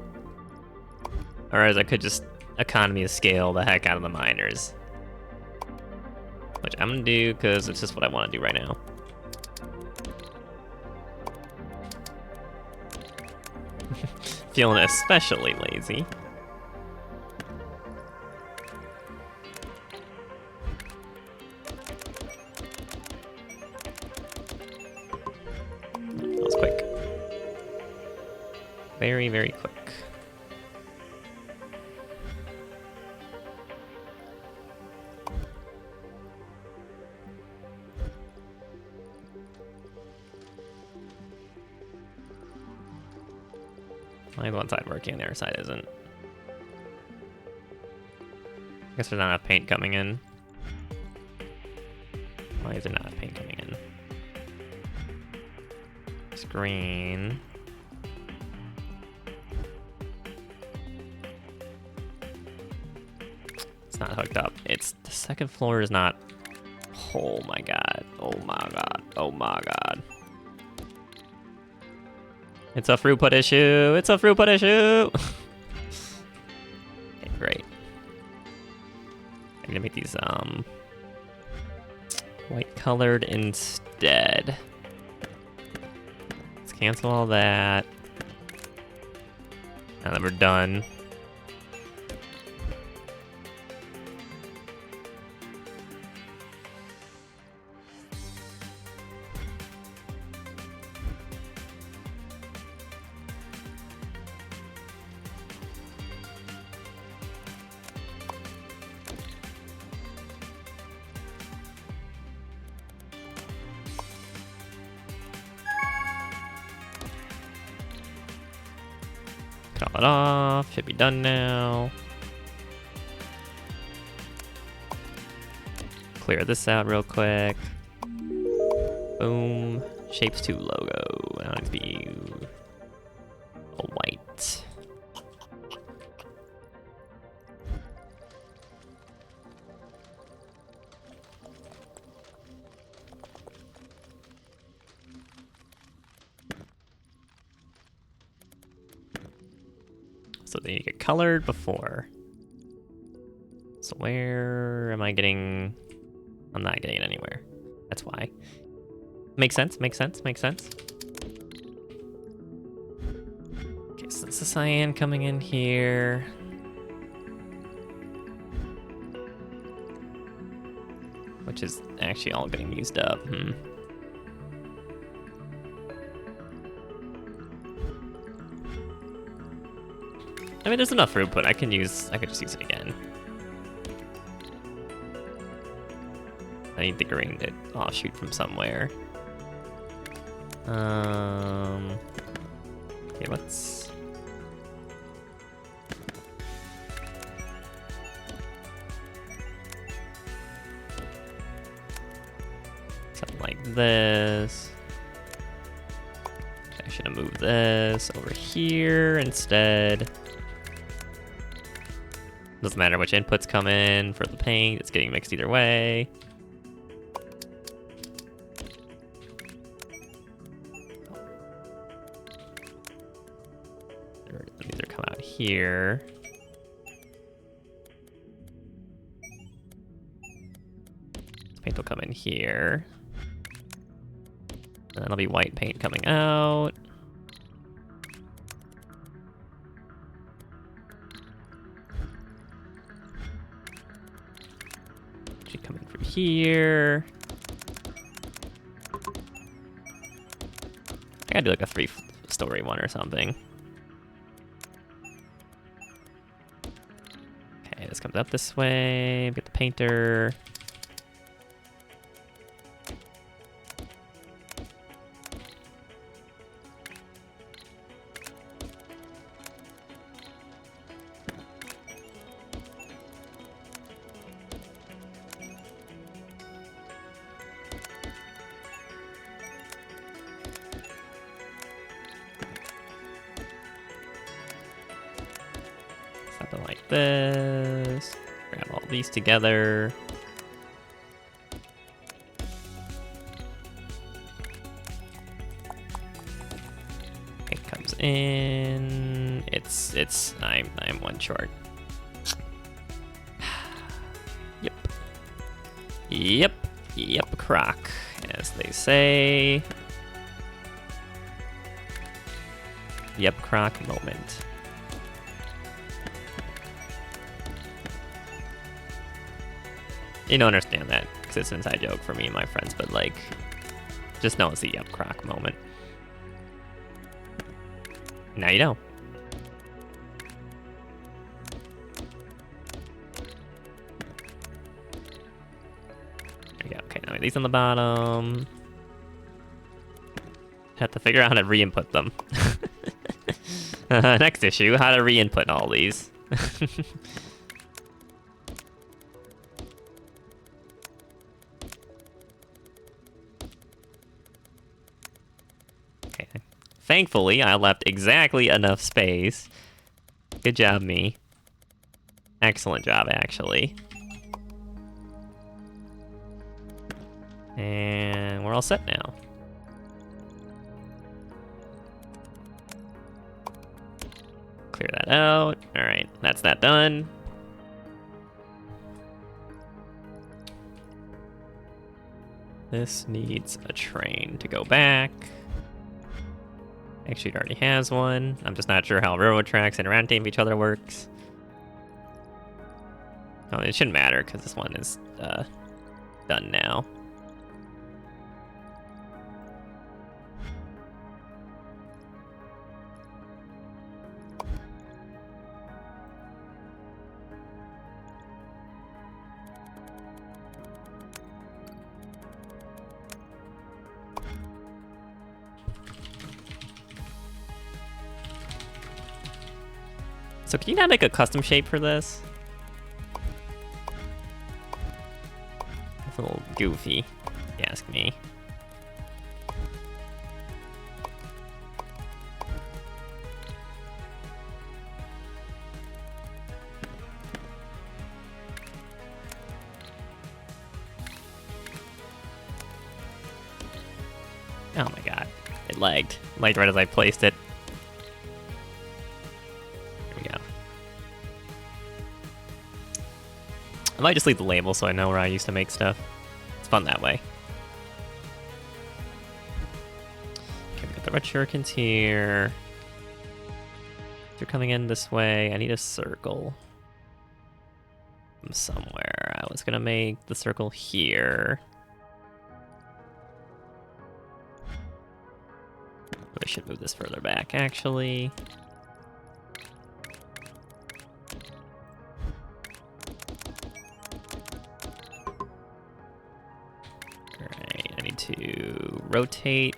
Or as I could just economy of scale the heck out of the miners. Which I'm gonna do because it's just what I want to do right now. Feeling especially lazy. That was quick. Very, very quick. Only one side working, the other side isn't. I guess there's not enough paint coming in. Why is there not enough paint coming in? Screen. It's not hooked up. It's the second floor is not. Oh my god. Oh my god. Oh my god. It's a throughput issue. It's a throughput issue. Okay, great. I'm gonna make these white colored instead. Let's cancel all that. Now that we're done. Call it off. Should be done now. Clear this out real quick. Boom. Shapes 2 logo. Now it needs to be a white. So they need to get colored before. So where am I getting? I'm not getting it anywhere. That's why. Makes sense, makes sense, makes sense. Okay, so it's the cyan coming in here. Which is actually all getting used up. I mean, there's enough throughput. I could just use it again. I need the green to offshoot from somewhere. Okay, let's. Something like this. I should have moved this over here instead. Doesn't matter which inputs come in for the paint, it's getting mixed either way. These are come out here. This paint will come in here. And that'll be white paint coming out. Coming from here. I gotta do like a 3-story one or something. Okay, this comes up this way. Get the painter. Something like this. Grab all these together. It comes in. I'm one short. Yep, croc, as they say. Yep, croc moment. You don't understand that, because it's an inside joke for me and my friends, but like, just know it's the yep croc moment. Now you know. There we go. Okay, now these on the bottom. Have to figure out how to re-input them. Next issue, how to re-input all these. Okay. Thankfully, I left exactly enough space. Good job, me. Excellent job, actually. And we're all set now. Clear that out. All right, that's that done. This needs a train to go back. Actually, it already has one. I'm just not sure how railroad tracks interacting with each other works. Oh, it shouldn't matter because this one is done now. So can you not make a custom shape for this? It's a little goofy, if you ask me. Oh my god, it lagged. Lagged right as I placed it. I might just leave the label so I know where I used to make stuff. It's fun that way. Okay, we got the red shurikens here. They're coming in this way. I need a circle from somewhere. I was gonna make the circle here. I should move this further back, actually. To rotate.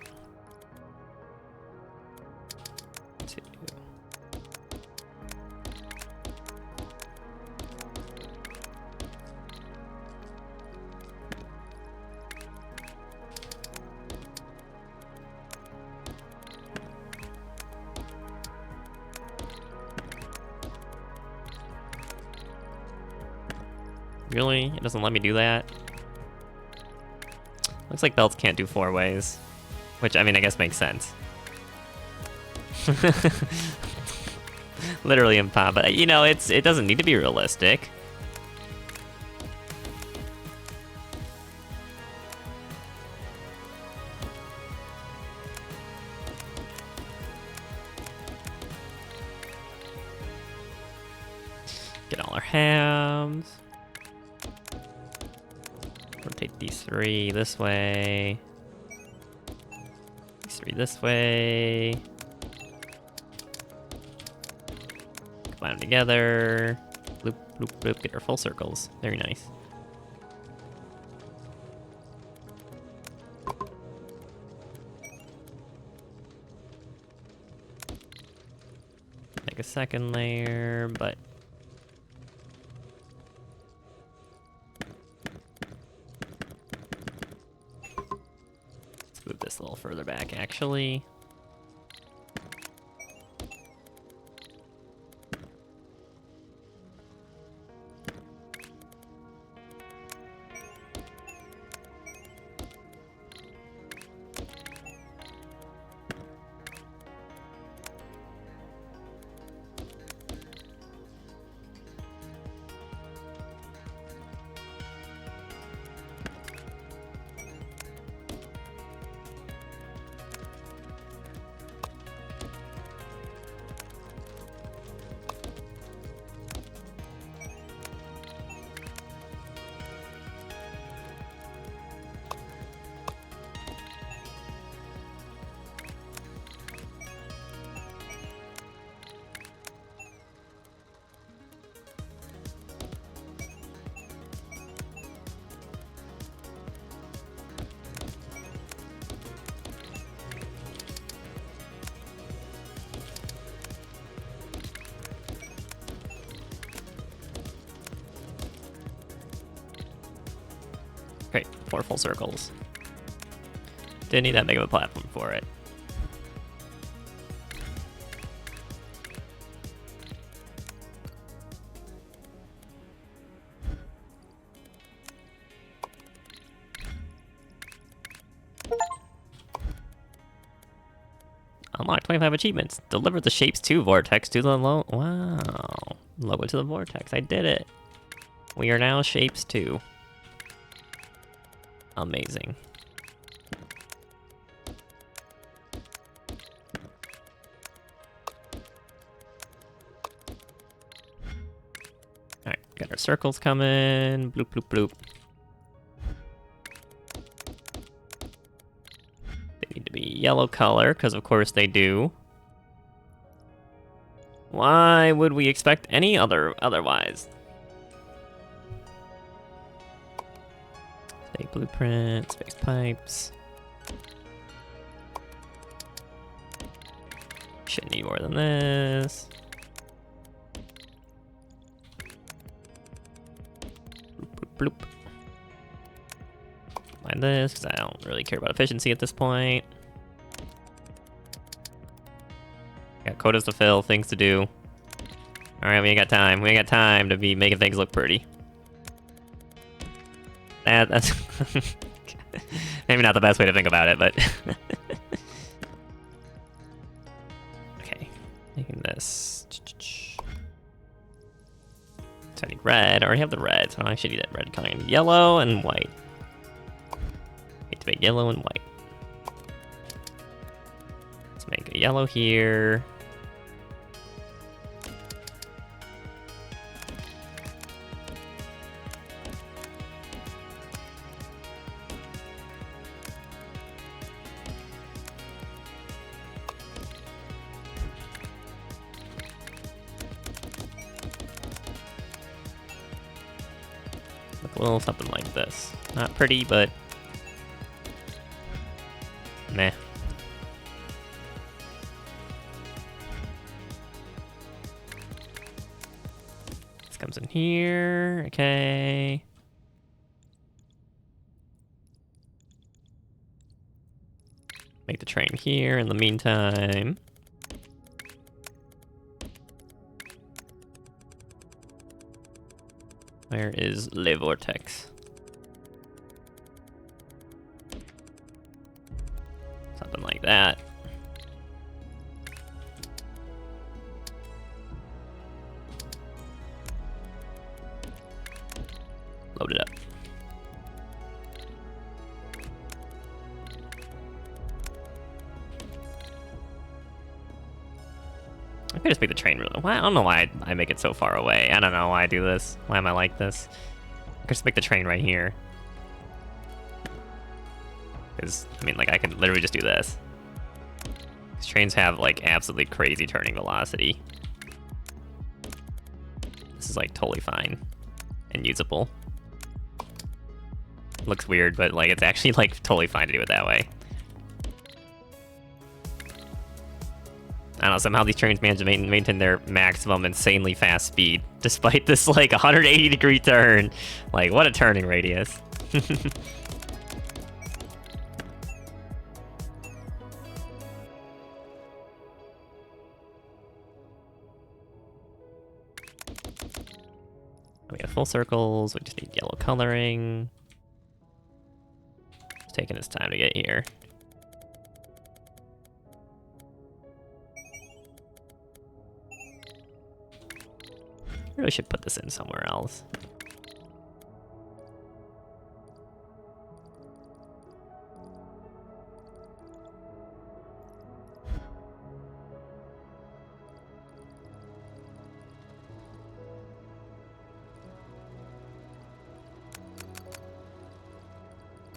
Really? It doesn't let me do that? Looks like belts can't do 4 ways. Which, I mean, I guess makes sense. Literally impossible. But, you know, it doesn't need to be realistic. Get all our halves. Rotate these 3 this way. These 3 this way. Combine them together. Bloop, bloop, bloop. Get our full circles. Very nice. Make a second layer, but let's move this a little further back, actually. Great, 4 full circles. Didn't need that big of a platform for it. Unlock 25 achievements. Deliver the Shapes 2 vortex to the low. Wow. Logo to the vortex. I did it. We are now Shapes 2. Amazing. Alright, got our circles coming. Bloop, bloop, bloop. They need to be yellow color, because of course they do. Why would we expect any otherwise? Say blueprint, space pipes. Shouldn't need more than this. Bloop, bloop, bloop. Mind this, because I don't really care about efficiency at this point. Got quotas to fill, things to do. Alright, we ain't got time. We ain't got time to be making things look pretty. That's maybe not the best way to think about it, but okay, making this. So I need red. I already have the red, so I actually need that red color. I need yellow and white. Need to make yellow and white. Let's make a yellow here. A little something like this. Not pretty, but meh. This comes in here. Okay. Make the train here in the meantime. Where is Le Vortex? Something like that. Load it up. I could just make the train really. Why? I don't know why I make it so far away. I don't know why I do this. Why am I like this? I could just make the train right here. Because, I mean, like, I could literally just do this. These trains have like absolutely crazy turning velocity. This is like totally fine and usable. Looks weird, but like it's actually like totally fine to do it that way. I don't know, somehow these trains manage to maintain their maximum insanely fast speed, despite this like 180-degree turn. Like, what a turning radius. We have full circles, we just need yellow coloring. It's taking its time to get here. Really should put this in somewhere else.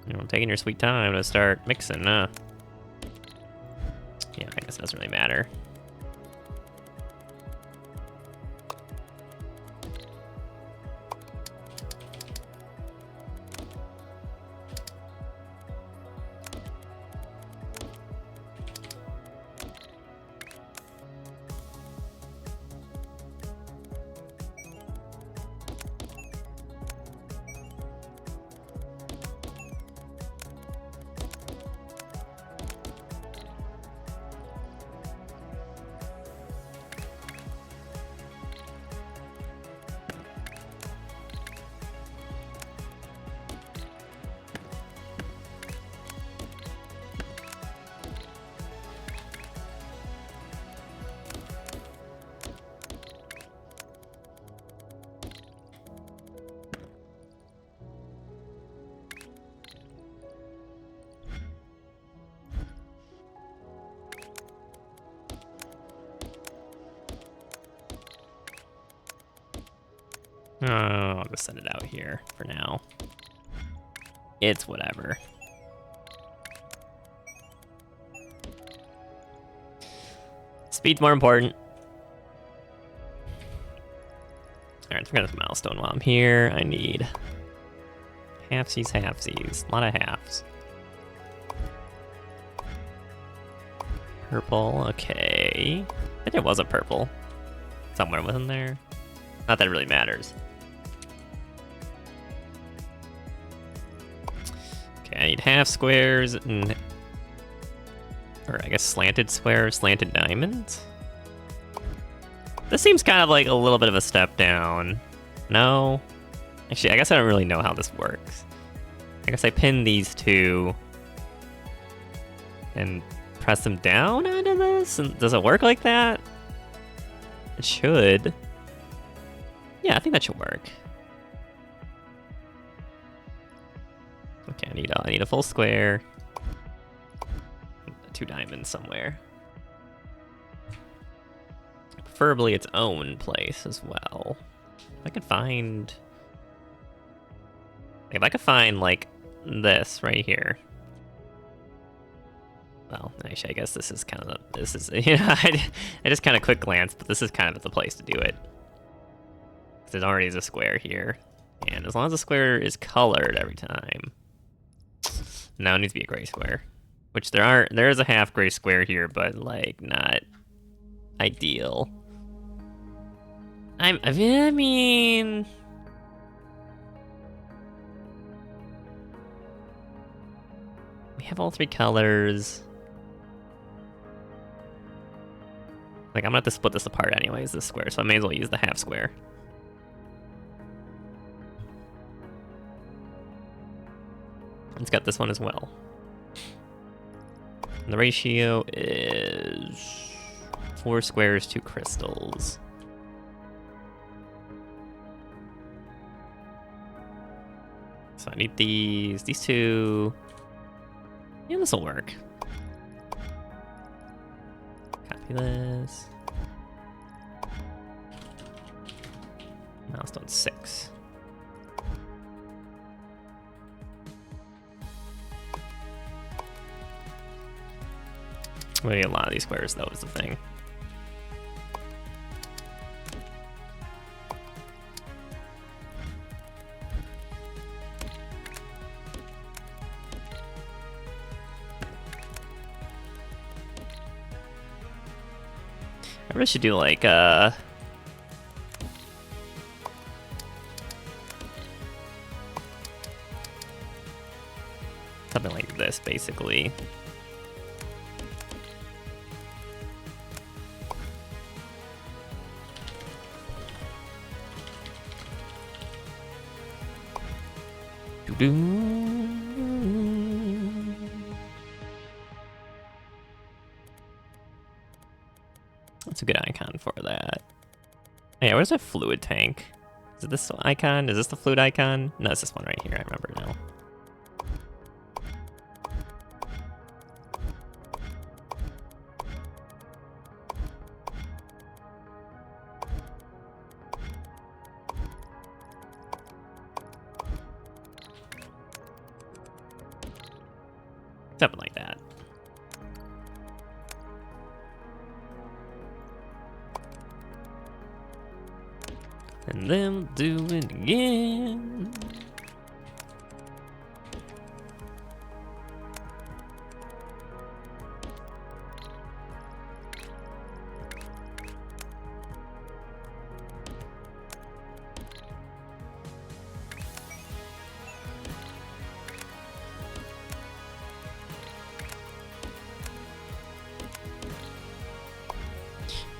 You're taking your sweet time to start mixing, huh? Yeah, I guess it doesn't really matter. Oh, I'll just send it out here for now. It's whatever. Speed's more important. Alright, let's forget the milestone while I'm here. I need halfsies, halfsies. A lot of halves. Purple, okay. I think there was a purple somewhere, wasn't there? Not that it really matters. Okay, I need half squares and, or I guess slanted squares, slanted diamonds. This seems kind of like a little bit of a step down. No? Actually, I guess I don't really know how this works. I guess I pin these two and press them down onto this? And does it work like that? It should. Yeah, I think that should work. Okay, I need a full square. 2 diamonds somewhere. Preferably its own place as well. If I could find... If I could find, like, this right here. Well, actually, I guess this is kind of the... This is... You know, I just kind of quick glance, but this is kind of the place to do it. There already is a square here. And as long as the square is colored every time. Now it needs to be a gray square. Which there is a half gray square here, but like not ideal. I mean we have all 3 colors. Like I'm gonna have to split this apart anyways, this square, so I may as well use the half square. It's got this one as well. And the ratio is 4 squares to crystals. So I need these 2. Yeah, this will work. Copy this. Milestone 6. Maybe a lot of these squares, though, is the thing. I really should do like something like this, basically. That's a good icon for that. Yeah, where's the fluid tank? Is it this icon? Is this the fluid icon? No, it's this one right here. I remember now. Something like that. And then do it again.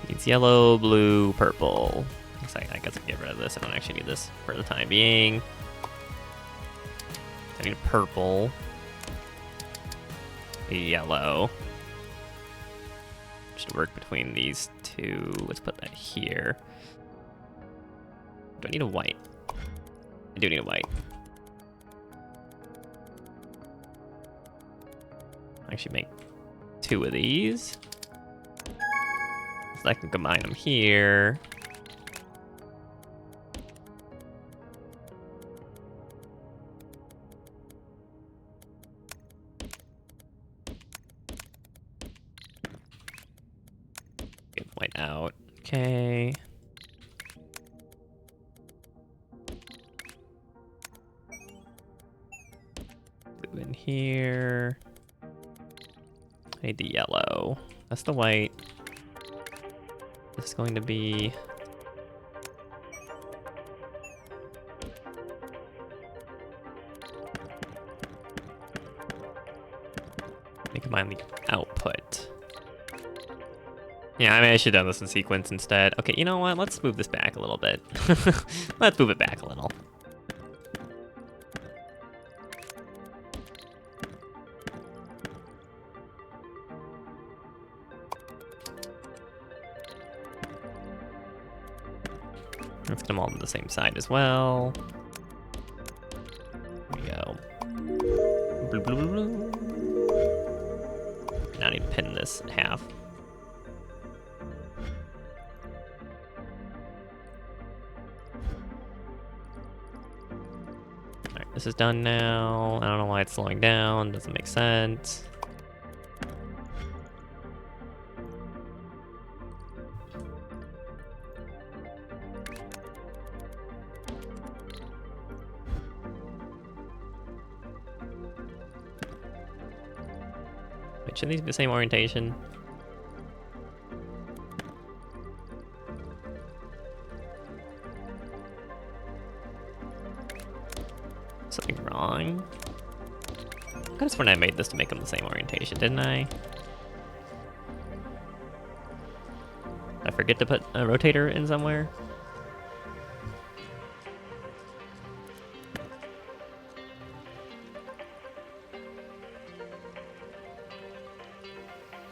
It's yellow, blue, purple. I guess I can get rid of this. I don't actually need this for the time being. I need a purple. A yellow. Just work between these two. Let's put that here. Do I need a white? I do need a white. Actually make two of these. So I can combine them here. Get white out. Okay. Blue in here. I need the yellow. That's the white. This is going to be... Let me combine the output. Yeah, I mean, I should have done this in sequence instead. Okay, you know what? Let's move this back a little bit. Let's move it back a little. Let's get them all on the same side as well. There we go. Blue, blue, blue, blue. Now I need to pin this half. Alright, this is done now. I don't know why it's slowing down. Doesn't make sense. Should these be the same orientation? Something wrong? I could have sworn I made this to make them the same orientation, didn't I? Did I forget to put a rotator in somewhere?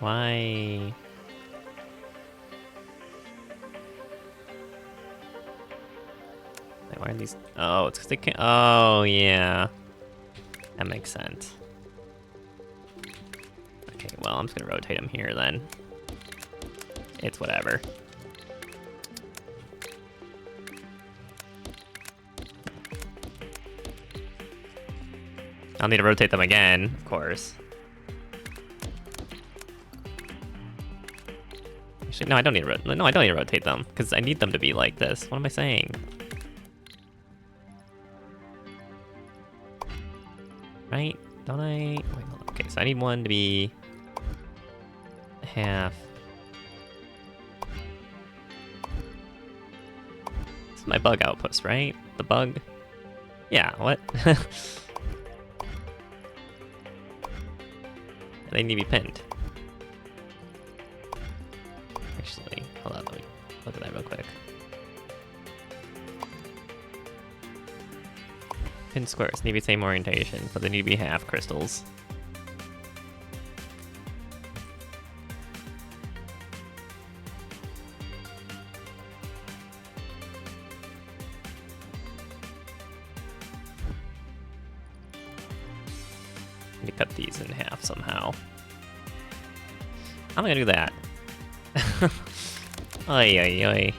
Why? Why are these? Oh, it's because they can't. Oh, yeah. That makes sense. Okay, well, I'm just gonna rotate them here then. It's whatever. I'll need to rotate them again, of course. Actually, no, I don't need to. No, I don't need to rotate them because I need them to be like this. What am I saying? Right? Don't I? Wait, hold on. Okay, so I need one to be half. This is my bug outpost, right? The bug. Yeah. What? They need to be pinned. Actually, hold on, let me look at that real quick. Pin squares need to be the same orientation, but they need to be half crystals. Need to cut these in half somehow. I'm gonna do that. Oi, oi, oi.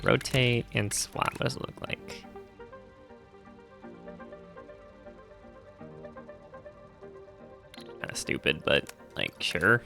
Rotate and swap. What does it look like? Kind of stupid, but like, sure.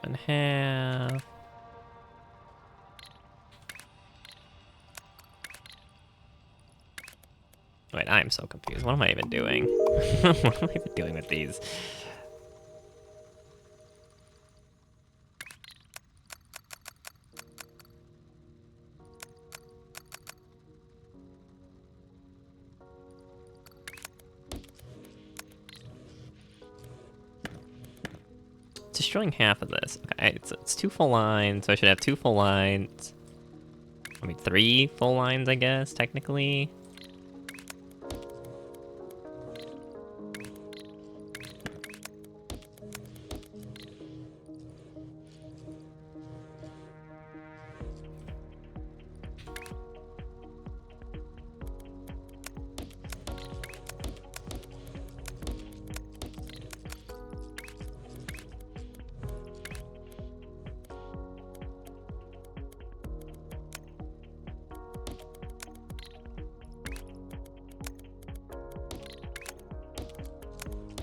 In half. Wait, I'm so confused. What am I even doing? What am I even doing with these? Destroying half of this. Okay, it's 2 full lines, so I should have 2 full lines. I mean, 3 full lines, I guess, technically.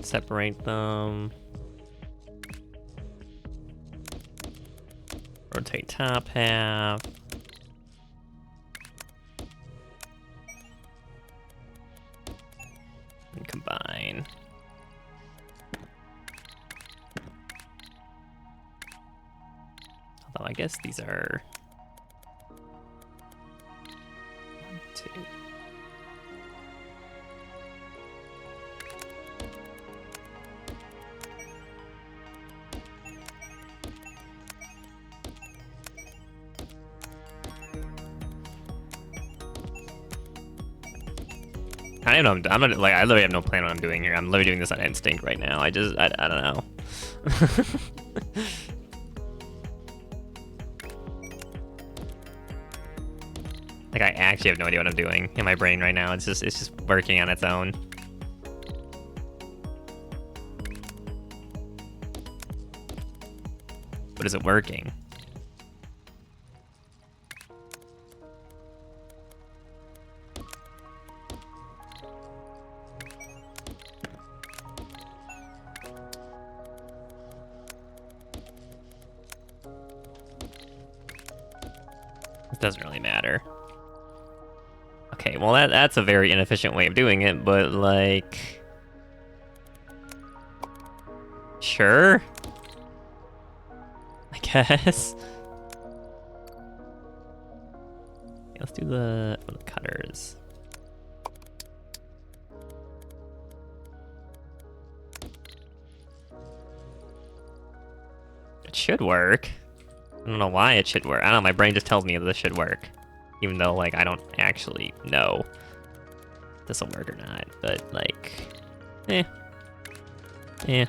Separate them. Rotate top half. And combine. Although I guess these are 1, 2. I don't know. I'm not like I literally have no plan what I'm doing here. I'm literally doing this on instinct right now. I don't know. Like I actually have no idea what I'm doing in my brain right now. It's just working on its own. But is it working? It doesn't really matter. Okay, well that's a very inefficient way of doing it, but like... Sure? I guess. Okay, let's do the cutters. It should work. I don't know why it should work. I don't know, my brain just tells me this should work. Even though, like, I don't actually know if this will work or not. But, like, eh. Eh.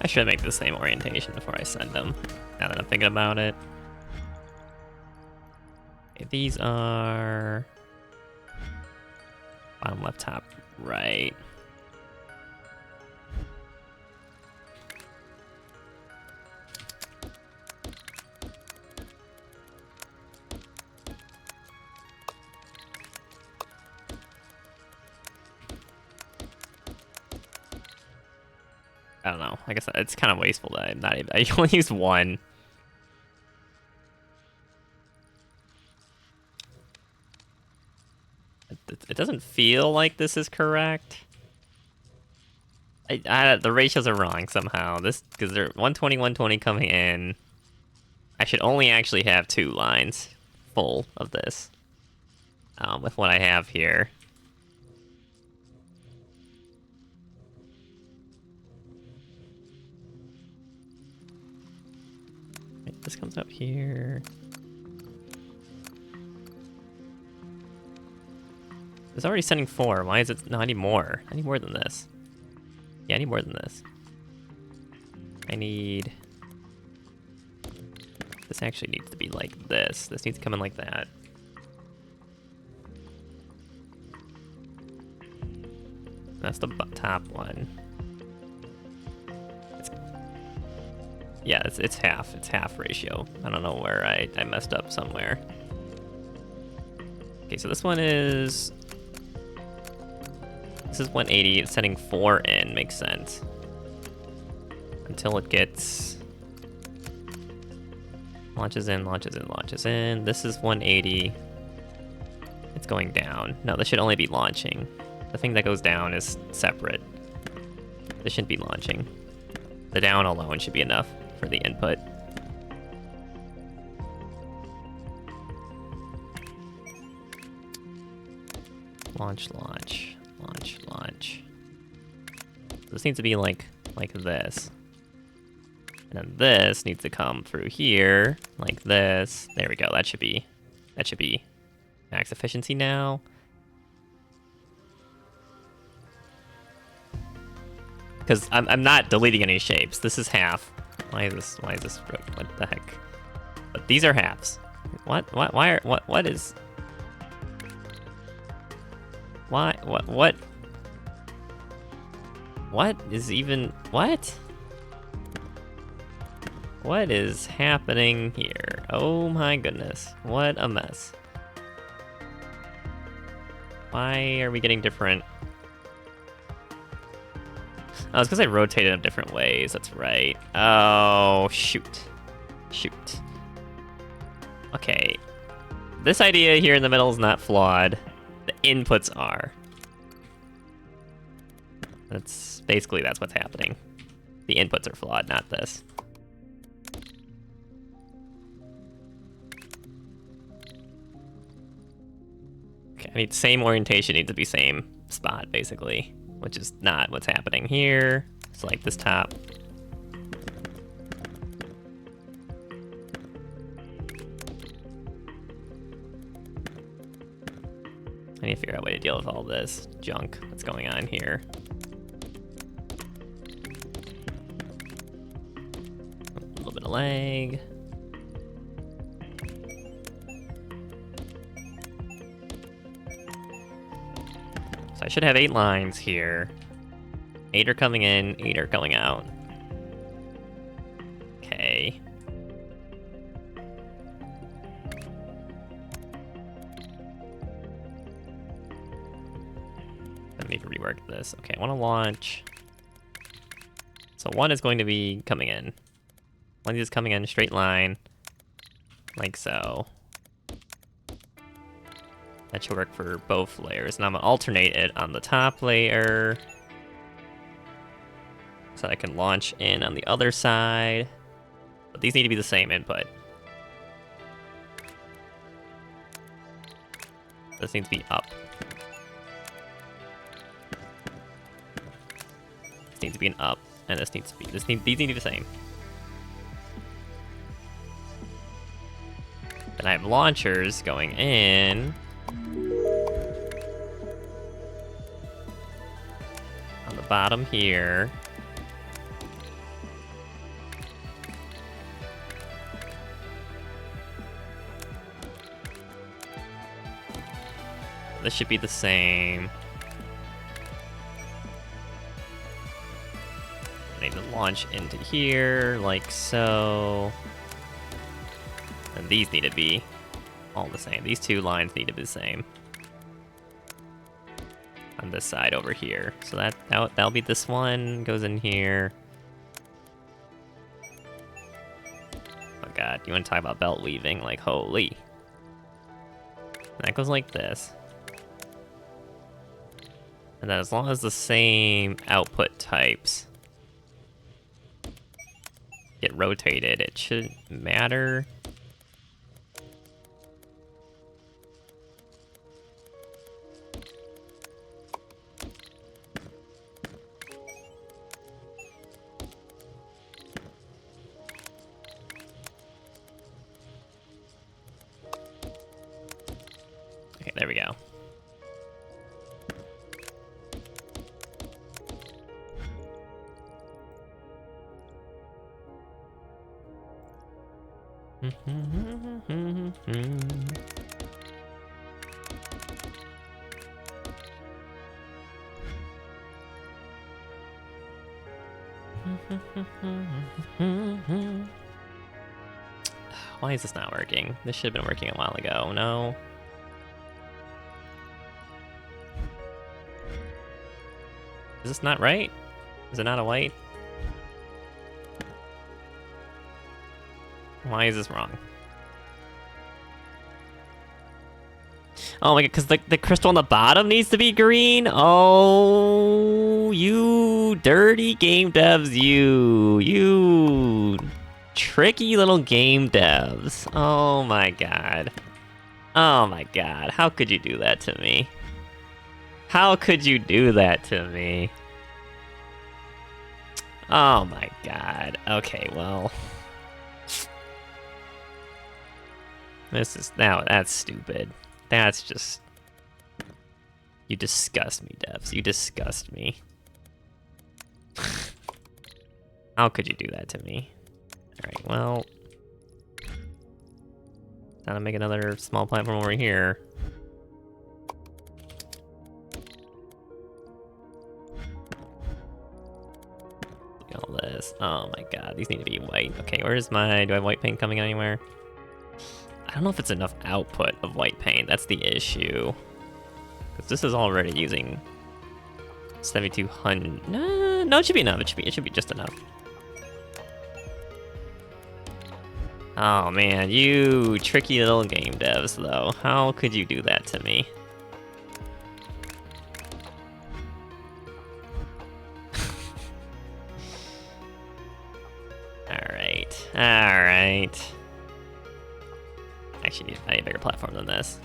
I should make the same orientation before I send them, now that I'm thinking about it. Okay, these are... bottom left, top right. I don't know. I guess it's kind of wasteful that I'm not even... I only used one. It doesn't feel like this is correct. The ratios are wrong somehow. This, because they're 120, 120 coming in. I should only actually have 2 lines full of this. With what I have here. This comes up here. It's already sending 4. Why is it? No, I need more. I need more than this. Yeah, I need more than this. I need... This actually needs to be like this. This needs to come in like that. That's the top one. Yeah, it's half. It's half ratio. I don't know where I messed up somewhere. Okay, so this one is... This is 180. It's sending 4 in. Makes sense. Until it gets... Launches in, launches in, launches in. This is 180. It's going down. No, this should only be launching. The thing that goes down is separate. This shouldn't be launching. The down alone should be enough for the input. Launch, launch, launch, launch. This needs to be like this. And then this needs to come through here, like this. There we go, that should be max efficiency now. Because I'm not deleting any shapes. This is half. Why is this what the heck? But these are halves. What is... Why, what is even, what? What is happening here? Oh my goodness, what a mess. Why are we getting different? Oh, it's because I rotated them different ways, that's right. Oh, shoot. Shoot. Okay. This idea here in the middle is not flawed. The inputs are. That's basically that's what's happening. The inputs are flawed, not this. Okay, I need same orientation, needs to be same spot, basically. Which is not what's happening here. It's like this top. I need to figure out a way to deal with all this junk that's going on here. A little bit of lag. So I should have 8 lines here. 8 are coming in, 8 are going out. Okay. I need to rework this. Okay, I want to launch. So 1 is going to be coming in. 1 is coming in straight line. Like so. That should work for both layers. And I'm gonna alternate it on the top layer. So I can launch in on the other side. But these need to be the same input. This needs to be up. This needs to be an up. And this needs to be, these need to be the same. Then I have launchers going in. On the bottom here. This should be the same. I need to launch into here, like so. And these need to be all the same. These 2 lines need to be the same. On this side over here. So that'll be this one, goes in here. Oh god, you want to talk about belt weaving? Like, holy. That goes like this. And then as long as the same output types get rotated, it shouldn't matter. Okay, there we go. Why is this not working? This should have been working a while ago. No. Is this not right? Is it not a white? Why is this wrong? Oh my god, because the crystal on the bottom needs to be green? Oh, you dirty game devs, you tricky little game devs. Oh my god. Oh my god, how could you do that to me? How could you do that to me? Oh my god. Okay, well. This is, now that's stupid. That's just... You disgust me, devs. You disgust me. How could you do that to me? Alright, well... Time to make another small platform over here. Look at all this. Oh my god, these need to be white. Okay, where's my... Do I have white paint coming anywhere? I don't know if it's enough output of white paint. That's the issue. Because this is already using 7,200. No, it should be enough. It should be just enough. Oh man, you tricky little game devs, though. How could you do that to me? Alright. Alright. Actually, I need a bigger platform than this.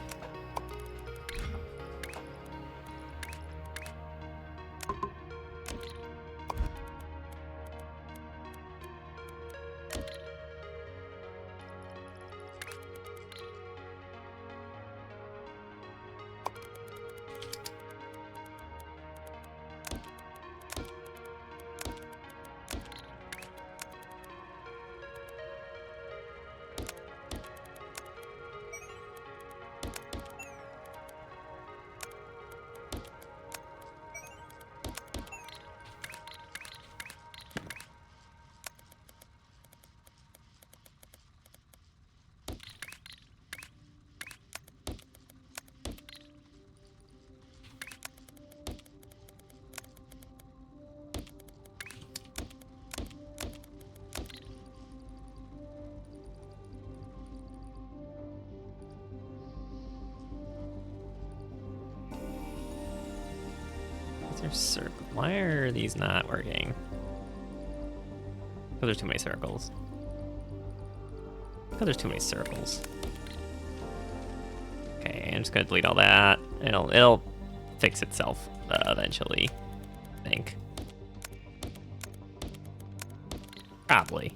There's circle. Why are these not working? Because there's too many circles. Because there's too many circles. Okay, I'm just gonna delete all that. It'll fix itself eventually, I think. Probably.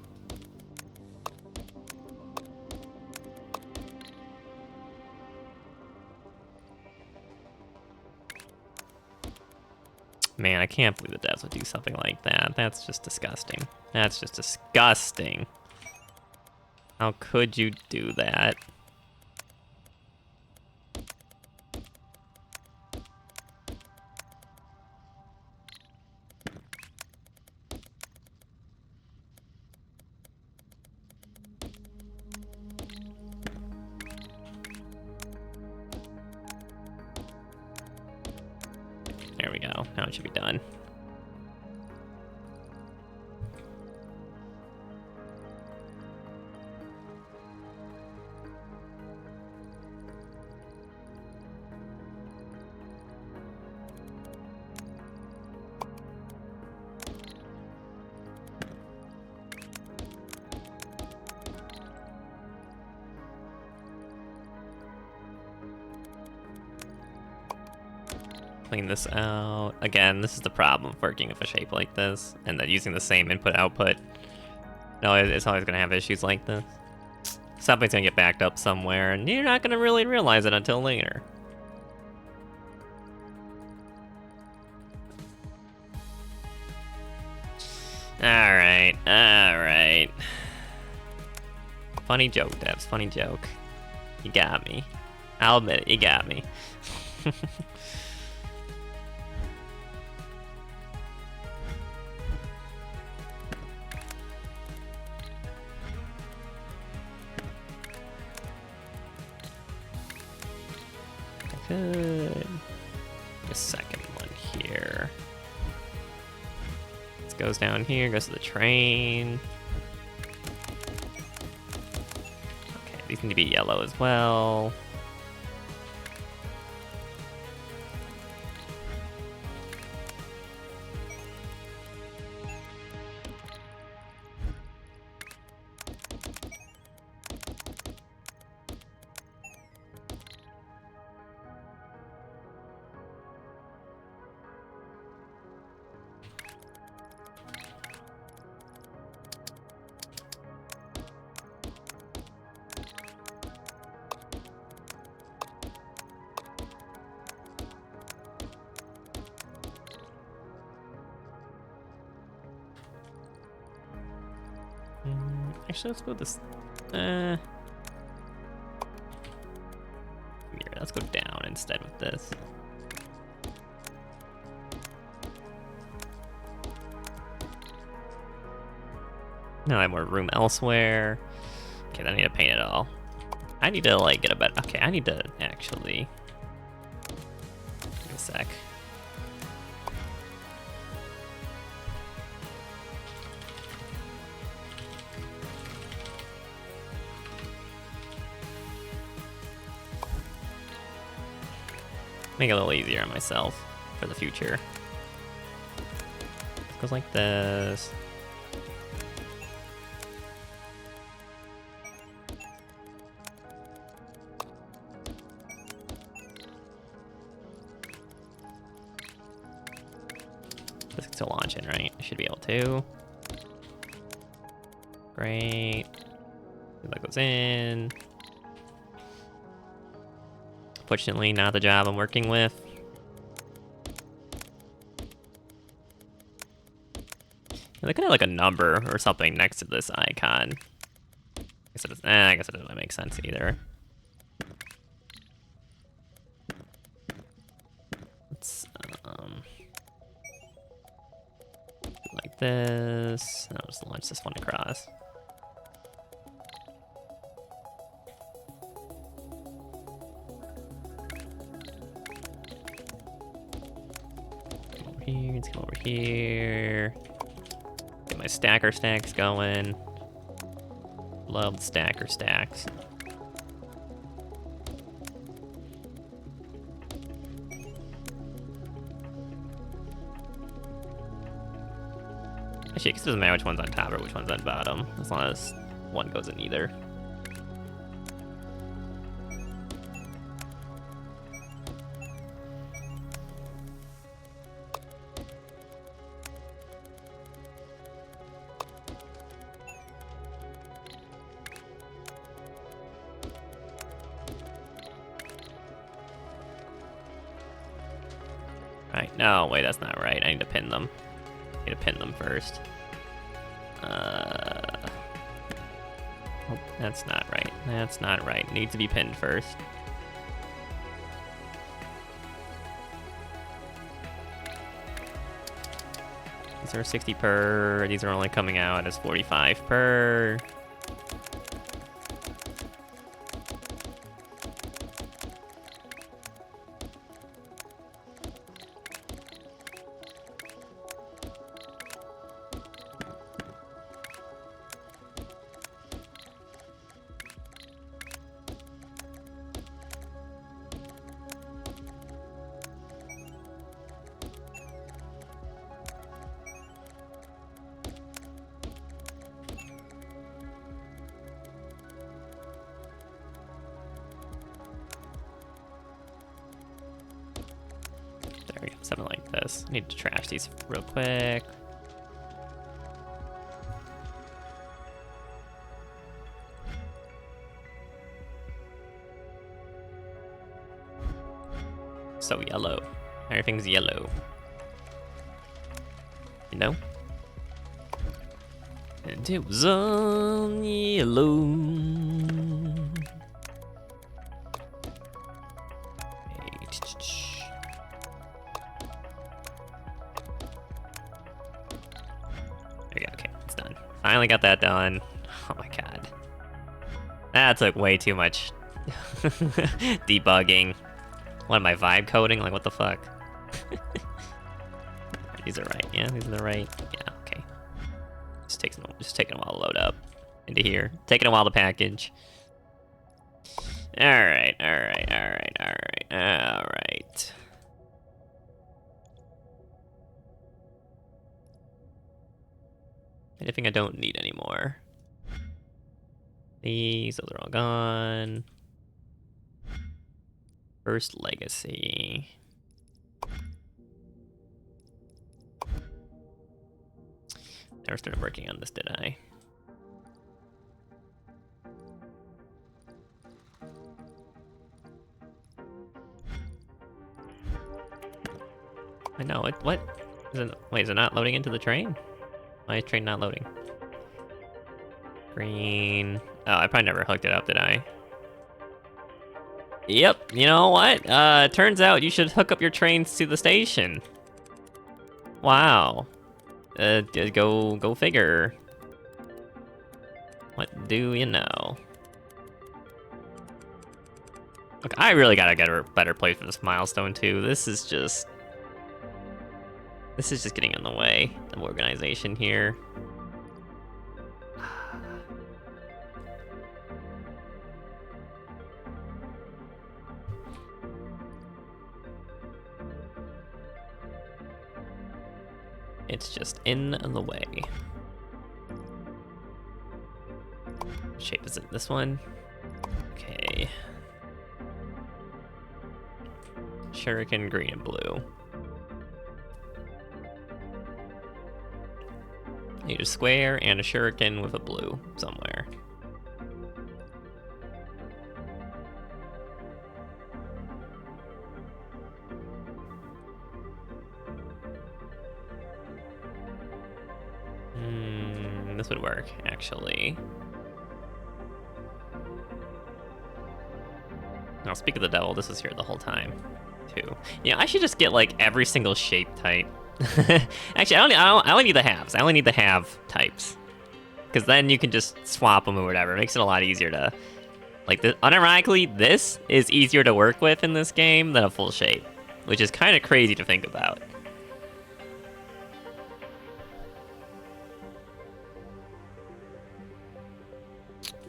Man, I can't believe the devs would do something like that. That's just disgusting. That's just disgusting. How could you do that? There we go. Now it should be done. Clean this out. Again, this is the problem of working with a shape like this, and then using the same input-output. No, it's always gonna have issues like this. Something's gonna get backed up somewhere, and you're not gonna really realize it until later. Alright, alright. Funny joke, devs, funny joke. You got me. I'll admit it, you got me. Good. The second one here. This goes down here, goes to the train. Okay, these need to be yellow as well. Actually, let's go with this. Here, let's go down instead with this. Now I have more room elsewhere. Okay, then I need to paint it all. I need to like get a better. Okay, I need to actually. Give me a sec. Make it a little easier on myself for the future. It goes like this. This can still launch in, right? I should be able to. Great. That goes in. Fortunately, not the job I'm working with. They could have like a number or something next to this icon. I guess it doesn't make sense either. Let's like this. I'll just launch this one across. Let's come over here. Get my stacker stacks going. Love the stacker stacks. Actually, I guess it doesn't matter which one's on top or which one's on bottom, as long as one goes in either. Right, no, wait, that's not right. I need to pin them. I need to pin them first. Oh, that's not right. That's not right. It needs to be pinned first. These are 60 per. These are only coming out as 45 per. There we go, something like this. I need to trash these real quick. So yellow. Everything's yellow. You know? And it was on yellow. There we go, okay, it's done. Finally got that done. Oh my god. That took way too much debugging. What am I, vibe coding? Like, what the fuck? These are right. Yeah, these are the right. Yeah, okay. Just taking a while to load up into here. Taking a while to package. Alright, alright, alright, alright, alright. Anything I don't need anymore. Those are all gone. First legacy. Never started working on this, did I? I know it. What? Wait, is it not loading into the train? Why is train not loading? Green. Oh, I probably never hooked it up, did I? Yep, you know what? Turns out you should hook up your trains to the station. Wow. Go figure. What do you know? Look, I really gotta get a better place for this milestone too. This is just getting in the way of organization here. It's just in the way. What shape is it? This one? Okay. Shuriken, green and blue. Need a square and a shuriken with a blue somewhere. This would work, actually. Now, speak of the devil, this was here the whole time, too. Yeah, I should just get, like, every single shape type. Actually, I only need the halves. I only need the half types. Because then you can just swap them or whatever. It makes it a lot easier to... Like, unironically, this is easier to work with in this game than a full shape. Which is kind of crazy to think about.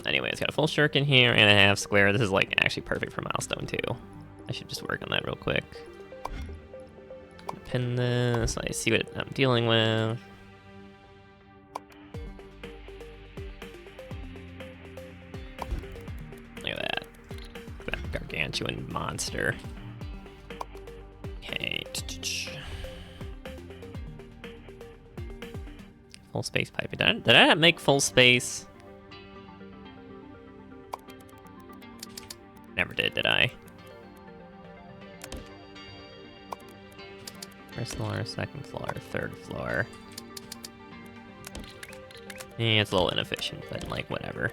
Anyway, it's got a full shuriken here and a half square. This is like actually perfect for milestone too. I should just work on that real quick. Pin this. I see what I'm dealing with. gargantuan monster. Okay. Full space pipe. Did I not make full space? Never did I? First floor, second floor, third floor. Yeah, it's a little inefficient, but like whatever.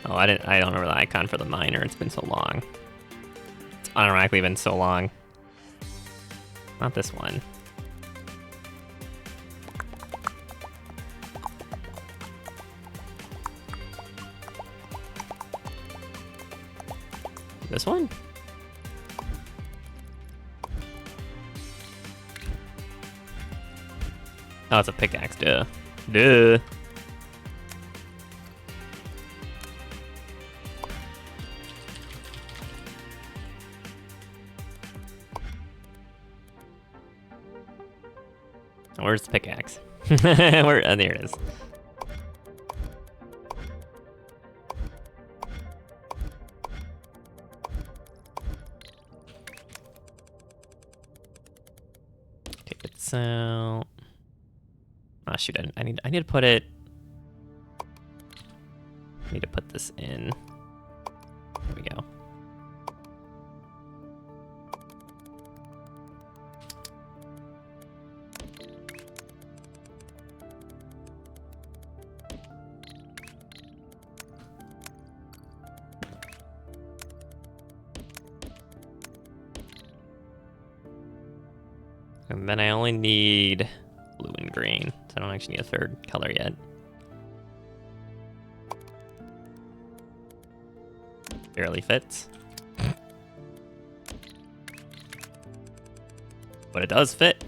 Oh, I don't remember the icon for the miner. It's been so long. It's unironically been so long. Not this one. This one? Oh, it's a pickaxe, duh. Duh. Where's the pickaxe? Where? Oh, there it is. Take it out. Oh shoot! I need to put it. I need to put this in. There we go. And then I only need blue and green, so I don't actually need a third color yet. Barely fits. But it does fit.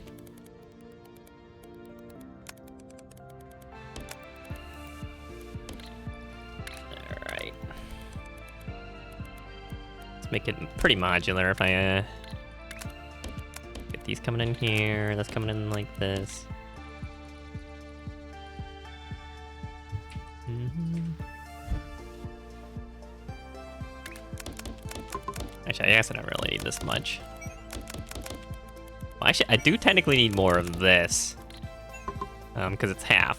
Alright. Let's make it pretty modular if I get these coming in here, that's coming in like this. Actually, I guess I don't really need this much. Well, actually, I do technically need more of this. Because it's half,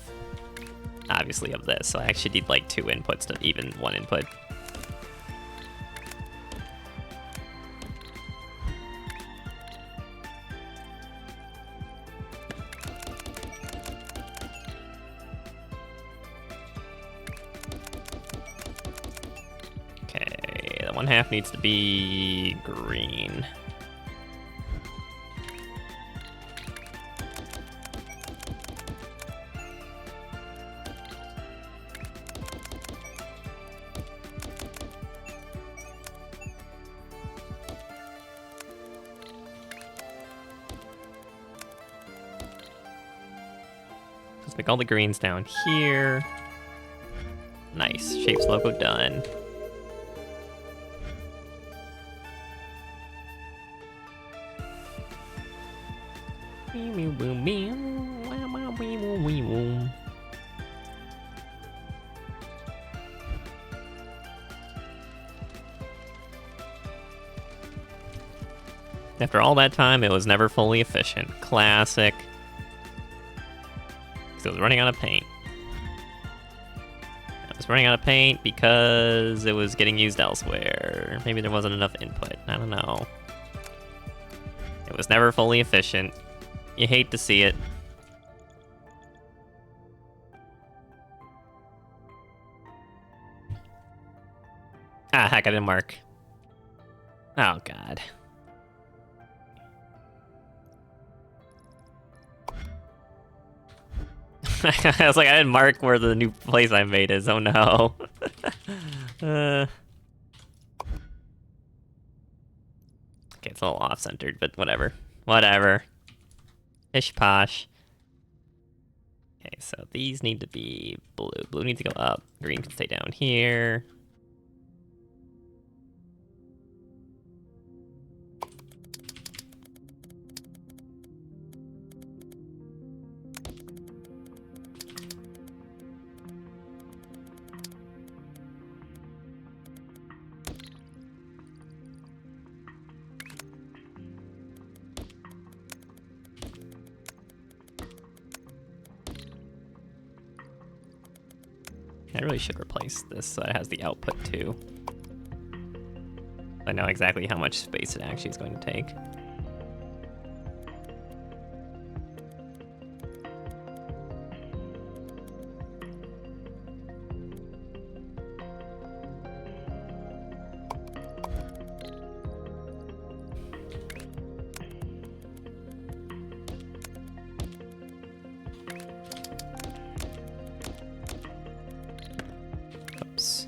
obviously, of this. So I actually need like 2 inputs to even 1 input. Okay, the 1/2 needs to be green. Let's make all the greens down here. Nice. Shapes logo done. After all that time, it was never fully efficient. Classic. Because it was running out of paint. It was running out of paint because it was getting used elsewhere. Maybe there wasn't enough input. I don't know. It was never fully efficient. You hate to see it. Ah, heck, I didn't mark. Oh, God. I was like, I didn't mark where the new place I made is. Oh, no. Okay, it's a little off-centered, but whatever. Whatever. Ish posh. Okay, so these need to be blue. Blue needs to go up. Green can stay down here. I really should replace this so it has the output too. I know exactly how much space it actually is going to take. Oops.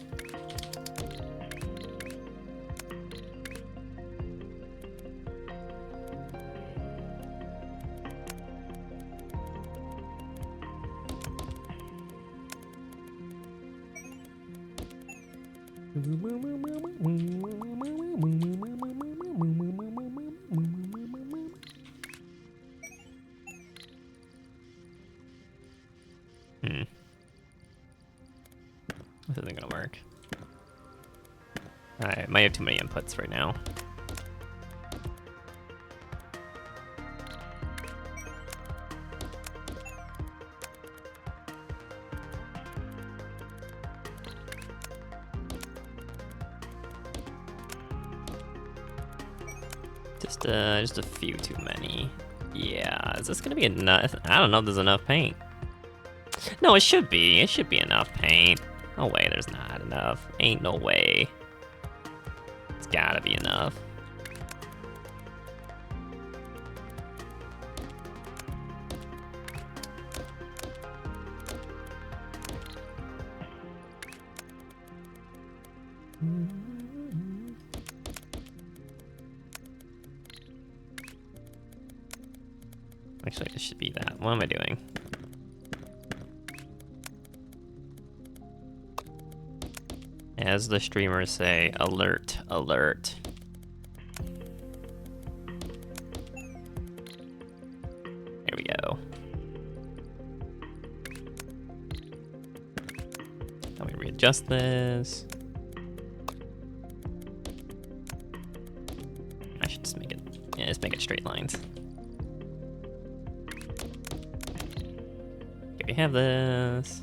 This isn't gonna work. I might have too many inputs right now. Just a few too many. Yeah, is this gonna be enough? I don't know if there's enough paint. No, it should be. It should be enough paint. No way there's not enough. Ain't no way. It's gotta be enough. Actually, this should be that. What am I doing? As the streamers say, alert, alert. There we go. Let me readjust this. I should just make it, yeah, just make it straight lines. Okay, we have this.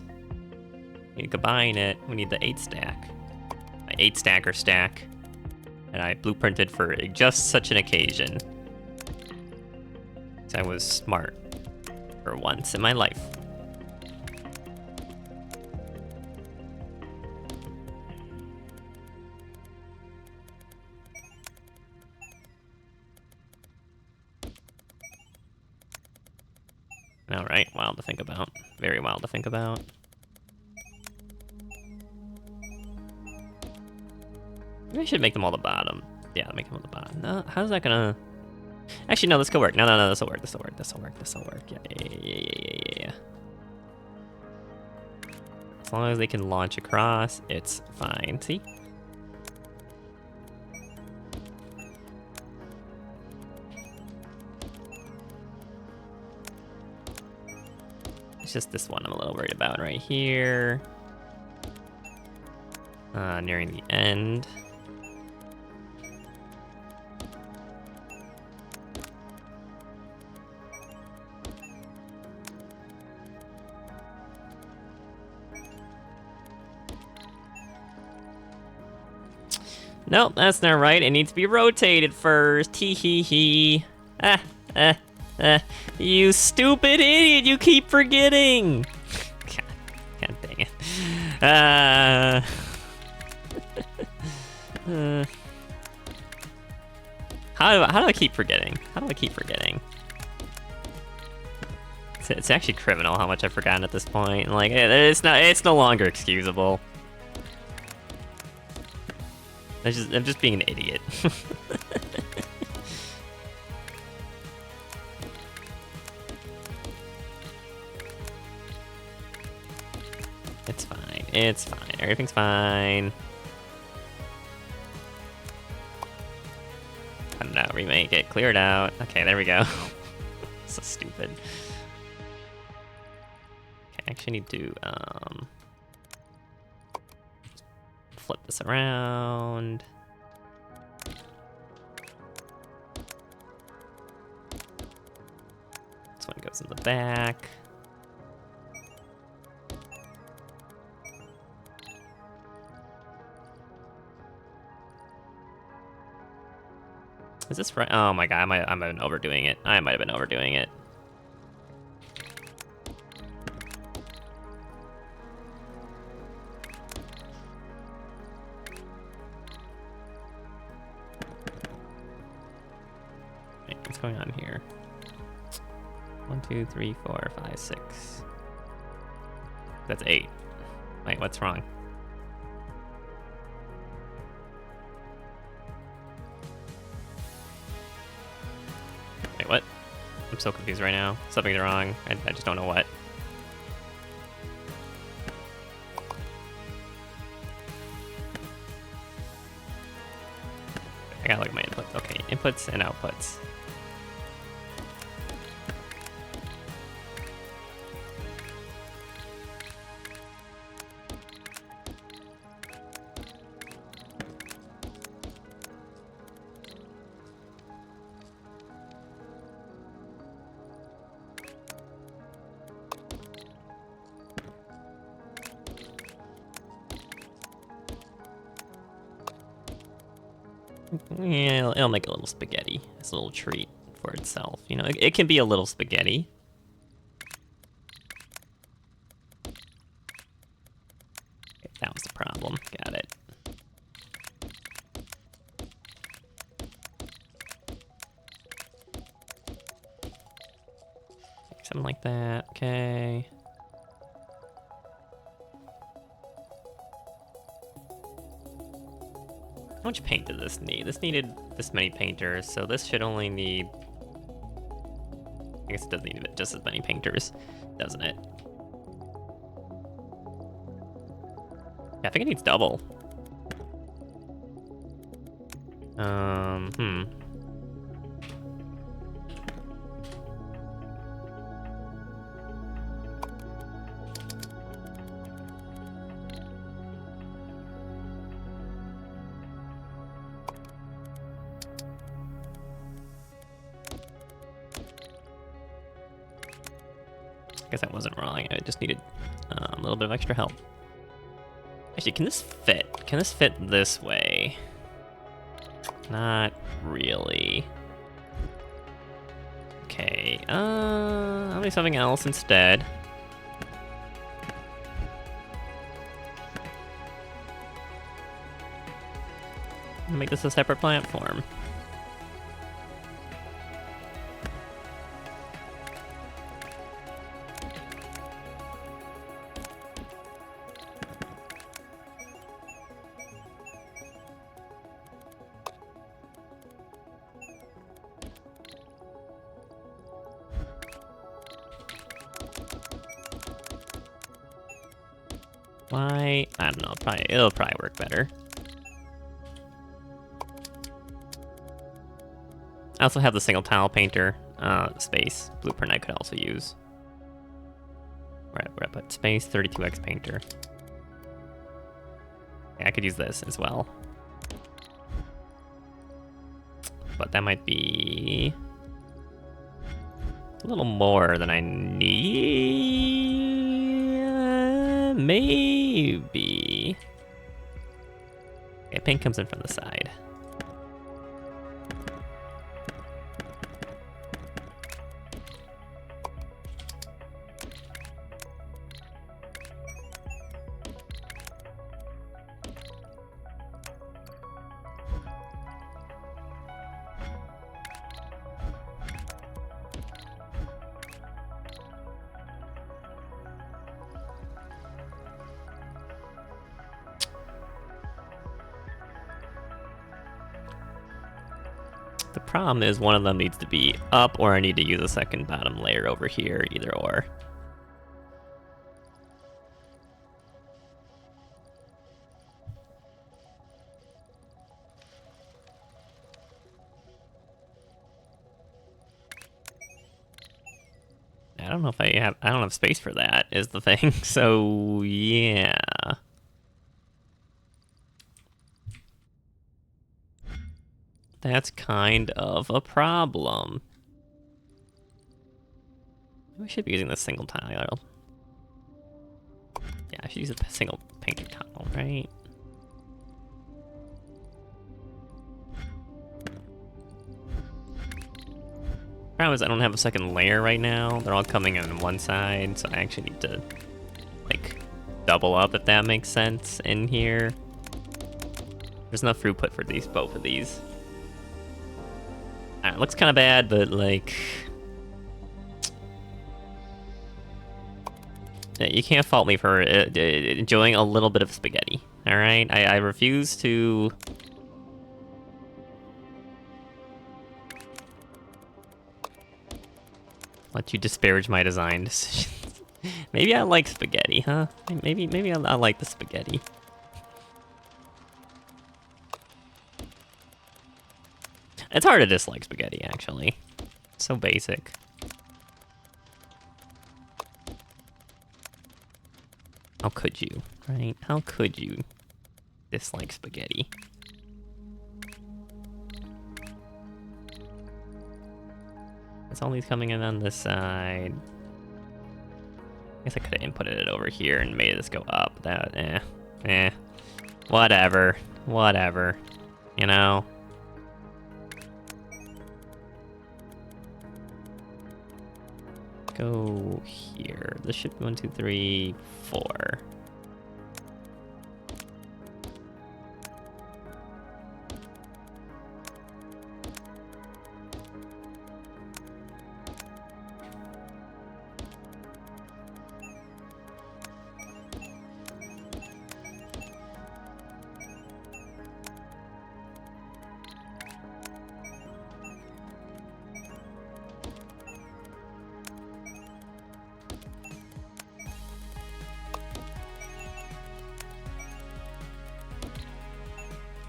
We need to combine it. We need the 8 stack. My 8 stacker stack. And I blueprinted for just such an occasion. I was smart for once in my life. All right, wild to think about. Very wild to think about. Maybe I should make them all the bottom. Yeah, make them all the bottom. No, how's that gonna... Actually, no, this could work. No, this will work. This will work. This will work. This will work. Yeah. As long as they can launch across, it's fine. See? It's just this one I'm a little worried about right here. Nearing the end. Nope, that's not right. It needs to be rotated first. Hee hee hee. You stupid idiot, you keep forgetting. God dang it. How do I keep forgetting? How do I keep forgetting? It's actually criminal how much I've forgotten at this point. Like, it's no longer excusable. I'm just being an idiot. It's fine. It's fine. Everything's fine. I don't know. Remake it. Clear it out. Okay, there we go. So stupid. Okay, I actually need to flip this around. This one goes in the back. Is this right? Oh my god, I might have been overdoing it. I might have been overdoing it. Wait, what's going on here? 1, 2, 3, 4, 5, 6. That's 8. Wait, what's wrong? Wait, what? I'm so confused right now. Something's wrong. I just don't know what. I gotta look at my inputs. Okay, inputs and outputs. Yeah, it'll make a little spaghetti. It's a little treat for itself. You know, it can be a little spaghetti. Okay, that was the problem. Got it. Something like that. Okay. How much paint does this need? This needed this many painters, so this should only need... I guess it doesn't need just as many painters, doesn't it? Yeah, I think it needs double. I guess I wasn't wrong. I just needed a little bit of extra help. Actually, can this fit? Can this fit this way? Not really. Okay, I'll do something else instead. Make this a separate platform. Why? I don't know. It'll probably work better. I also have the single tile painter space blueprint I could also use. Where I put space 32x painter. Yeah, I could use this as well. But that might be a little more than I need. Maybe. Okay, paint comes in from the side. The problem is one of them needs to be up, or I need to use a second bottom layer over here, either or. I don't know if I don't have space for that, is the thing. So, yeah. That's kind of a problem. We should be using this single tile. Yeah, I should use a single painter tile, right? Problem is I don't have a second layer right now. They're all coming in on one side, so I actually need to, like, double up, if that makes sense, in here. There's enough throughput for both of these. Alright, looks kind of bad, but, like... You can't fault me for enjoying a little bit of spaghetti, alright? I refuse to... let you disparage my design decisions. Maybe I like spaghetti, huh? Maybe I like the spaghetti. It's hard to dislike spaghetti, actually. It's so basic. How could you, right? How could you dislike spaghetti? It's all these coming in on this side. I guess I could have inputted it over here and made this go up. That, whatever. Whatever. You know? Go here. This should be 1, 2, 3, 4.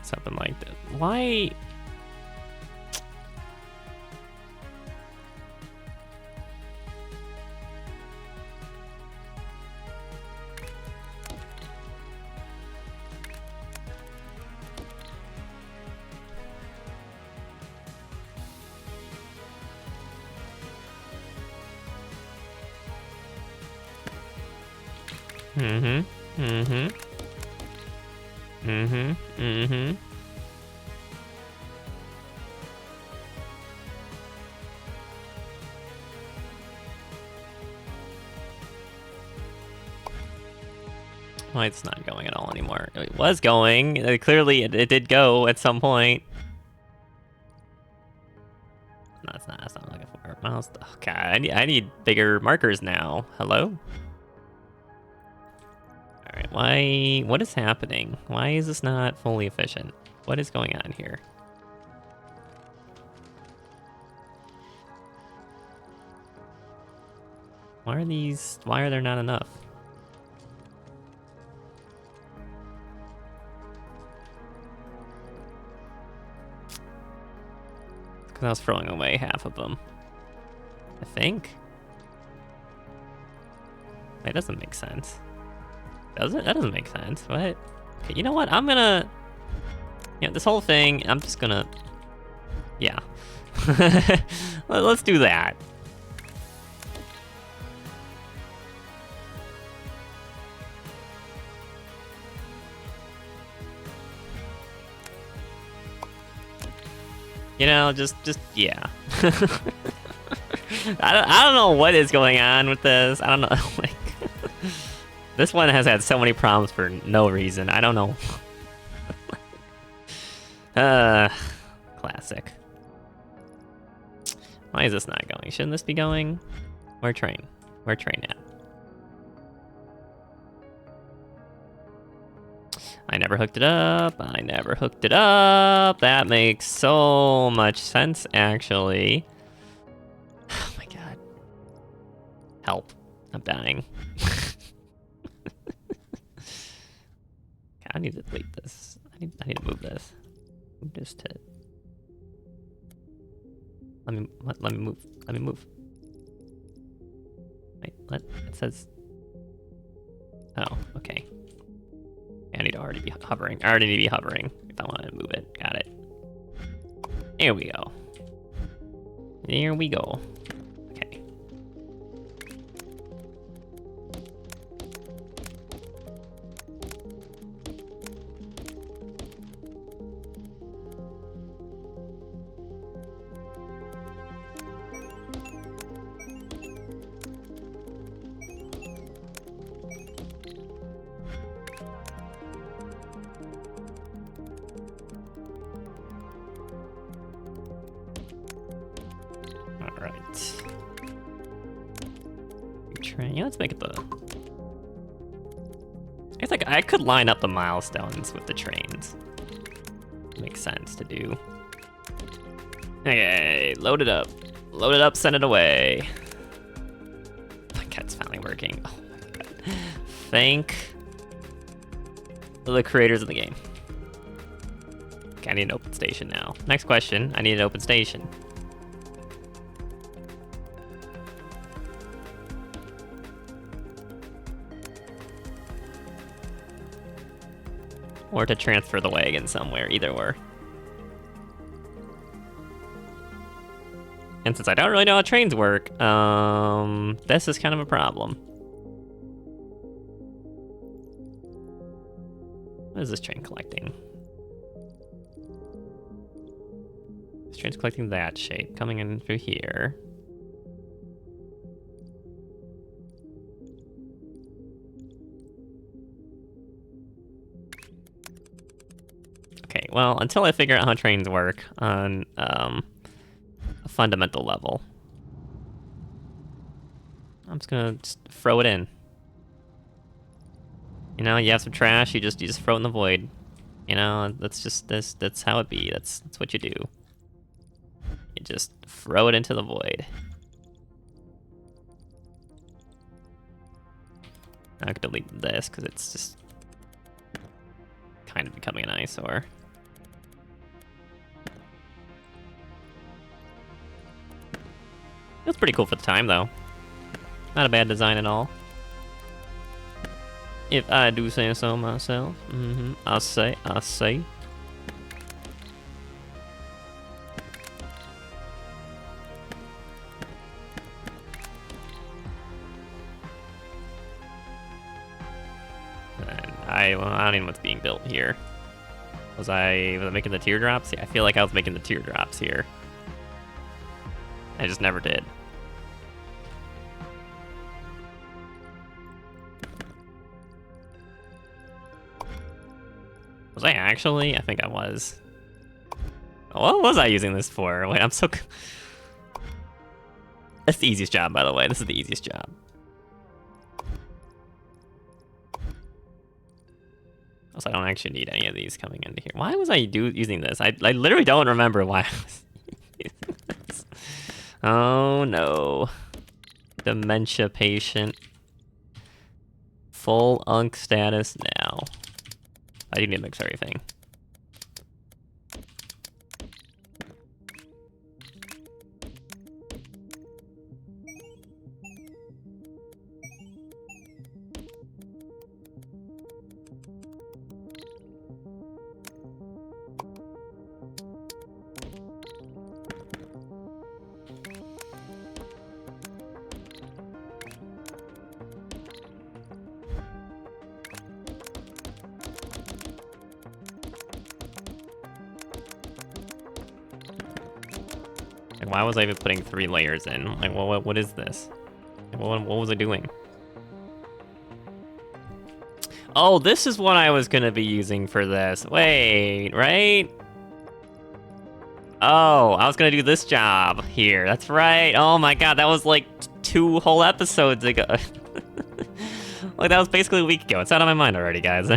Something like that. Why? Why it's not going at all anymore? It was going. Clearly, it did go at some point. No, it's not. That's not what I'm looking for. Mouse. Oh, God, I need bigger markers now. Hello? Alright, why... what is happening? Why is this not fully efficient? What is going on here? Why are these... why are there not enough? Because I was throwing away half of them. I think. That doesn't make sense. Does it? That doesn't make sense. What? Okay, you know what? I'm gonna... yeah, this whole thing, I'm just gonna... yeah. Let's do that. You know, just yeah. I don't know what is going on with this. I don't know. Like, this one has had so many problems for no reason. I don't know. Classic. Why is this not going? Shouldn't this be going? Where train? Where train at? I never hooked it up. I never hooked it up. That makes so much sense, actually. Oh my god. Help. I'm dying. I need to delete this. I need to move this. Move this to... let me move. Let me move. Wait, what? It says... oh, okay. I need to already be hovering. I already need to be hovering if I want to move it. Got it. There we go. There we go. Okay. Train. Yeah, let's make it the. I guess I could line up the milestones with the trains. Makes sense to do. Okay, load it up. Load it up, send it away. My cat's finally working. Oh my god. Thank the creators of the game. Okay, I need an open station now. Next question, I need an open station. Or to transfer the wagon somewhere, either or. And since I don't really know how trains work, this is kind of a problem. What is this train collecting? This train's collecting that shape, coming in through here. Okay, well, until I figure out how trains work on a fundamental level, I'm just gonna throw it in. You know, you have some trash, you just throw it in the void. You know, that's how it be. That's what you do. You just throw it into the void. I could delete this because it's just kind of becoming an eyesore. It was pretty cool for the time, though. Not a bad design at all. If I do say so myself. I say. I don't even know what's being built here. Was I making the teardrops? Yeah, I feel like I was making the teardrops here. I just never did. Was I actually? I think I was. What was I using this for? Wait, I'm so... That's the easiest job, by the way. This is the easiest job. Also, I don't actually need any of these coming into here. Why was I using this? I literally don't remember why I was using this. Oh, no. Dementia patient. Full unk status now. I do need to mix everything. Like, why was I even putting 3 layers in? Like, what is this? Like, what was I doing? Oh, this is what I was gonna be using for this. Wait, right? Oh, I was gonna do this job here. That's right. Oh my god, that was like 2 whole episodes ago. Like, that was basically a week ago. It's out of my mind already, guys.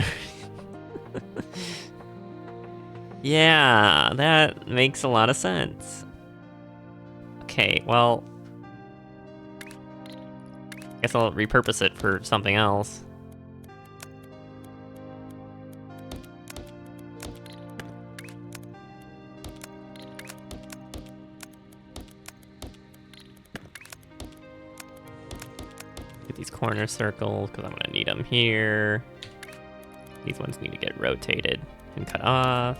Yeah, that makes a lot of sense. Okay, well, I guess I'll repurpose it for something else. Get these corner circles, because I'm gonna need them here. These ones need to get rotated and cut off.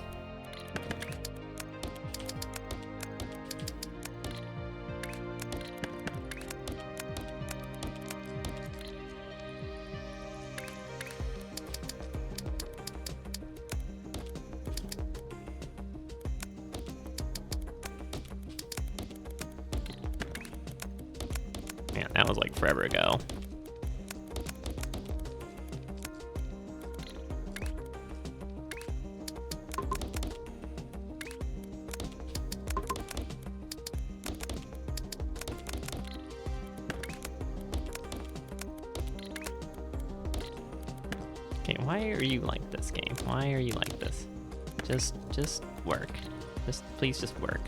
Man, that was like forever ago. Why are you like this game? Why are you like this? Just work. Please just work.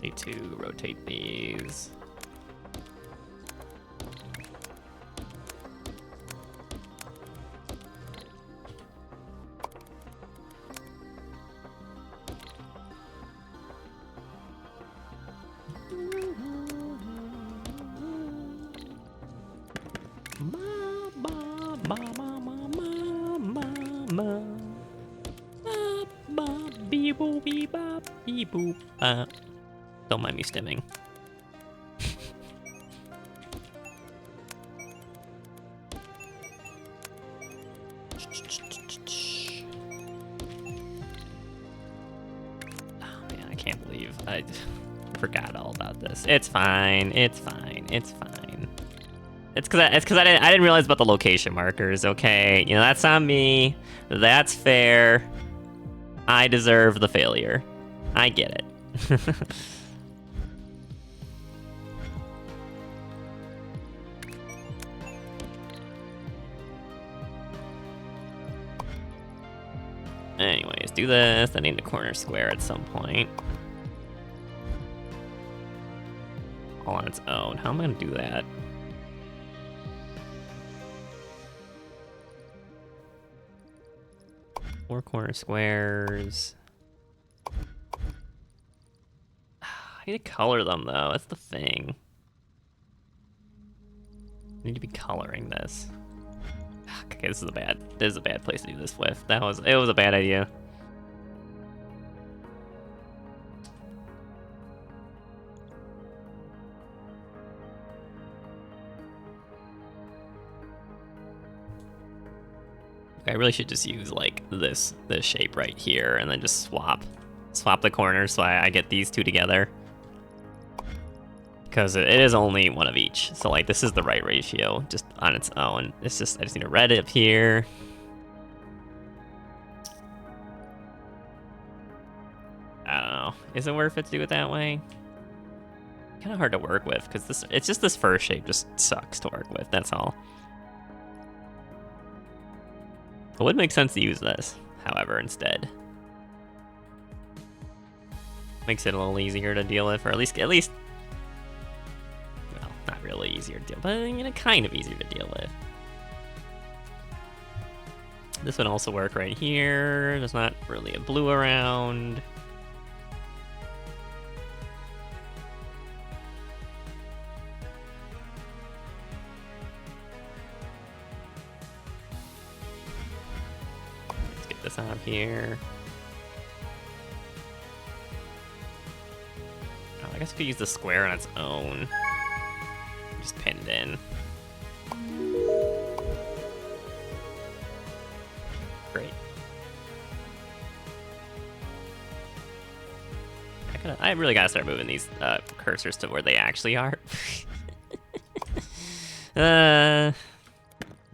Need to rotate these. Don't mind me stimming. Oh man, I can't believe I forgot all about this. It's fine. It's fine. It's fine. It's because I didn't realize about the location markers. Okay, you know, that's on me. That's fair. I deserve the failure. I get it. Anyways, do this. I need the corner square at some point. All on its own. How am I gonna do that? Four corner squares. I need to color them though. That's the thing. I need to be coloring this. Okay, this is a bad place to do this with. It was a bad idea. I really should just use like this shape right here and then just swap the corners so I get these two together. Because it is only one of each. So like this is the right ratio just on its own. I just need a red up here. I don't know. Is it worth it to do it that way? Kind of hard to work with because it's just this first shape just sucks to work with. That's all. It would make sense to use this, however, instead. Makes it a little easier to deal with, or at least, well, not really easier to deal, but you know, kind of easier to deal with. This would also work right here. There's not really a blue around. This out here. Oh, I guess I could use the square on its own. Just pin it in. Great. I really gotta start moving these cursors to where they actually are.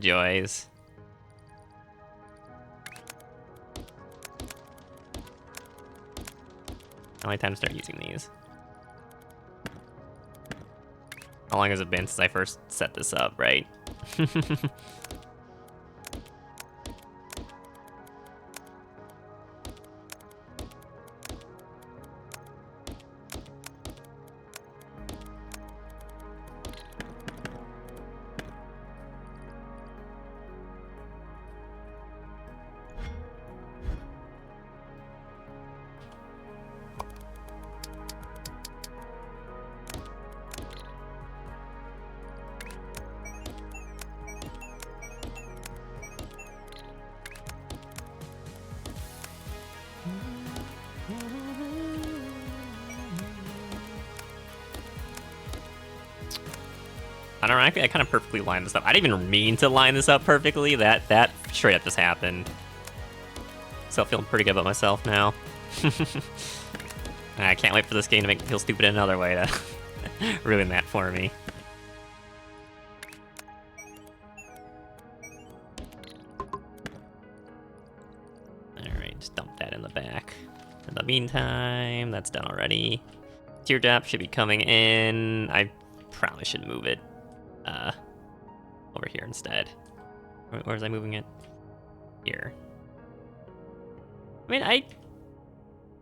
Joys. How many times start using these? How long has it been since I first set this up, right? I don't know, I kind of perfectly lined this up. I didn't even mean to line this up perfectly. That straight up just happened. So I'm feeling pretty good about myself now. I can't wait for this game to make me feel stupid in another way to ruin that for me. Alright, just dump that in the back. In the meantime, that's done already. Teardrop should be coming in. I probably should move it over here instead. Where was I moving it? Here. I mean,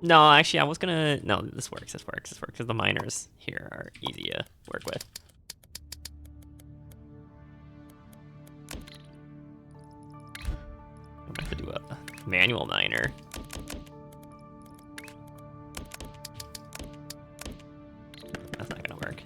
no, actually, I was gonna... No, this works, because the miners here are easy to work with. I'm gonna have to do a manual miner. That's not gonna work.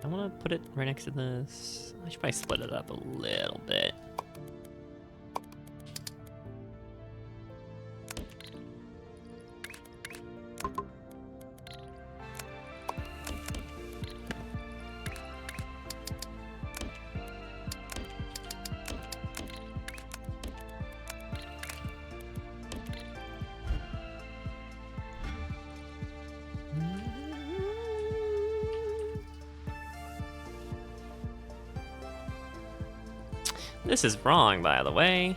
I want to put it right next to this. I should probably split it up a little bit. This is wrong, by the way.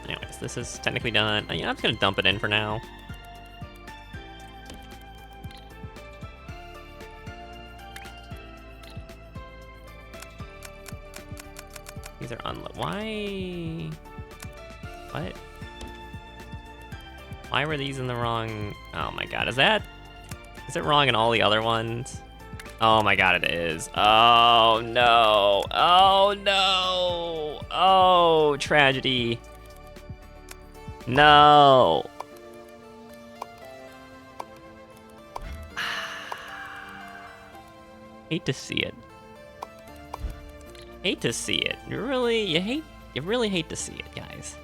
Anyways, this is technically done. Yeah, I'm just gonna dump it in for now. These are unloaded. Why? What? Why were these in the wrong... Oh my god, is it wrong in all the other ones? Oh my god, it is. Oh no. Oh no. Oh, tragedy. No. Hate to see it. Hate to see it. You really hate to see it, guys.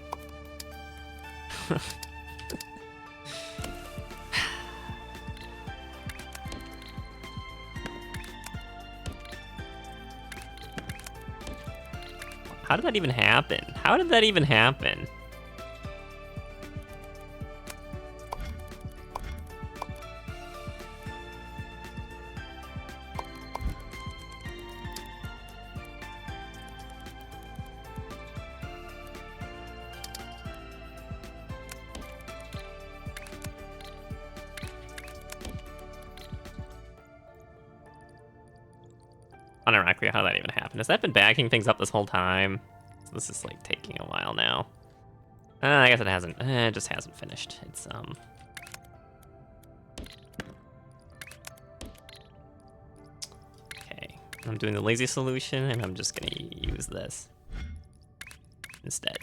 How did that even happen? How did that even happen? Unironically, how did that even happen? Has that been backing things up this whole time? So this is like taking a while now. I guess it hasn't. It just hasn't finished. It's Okay, I'm doing the lazy solution, and I'm just gonna use this instead.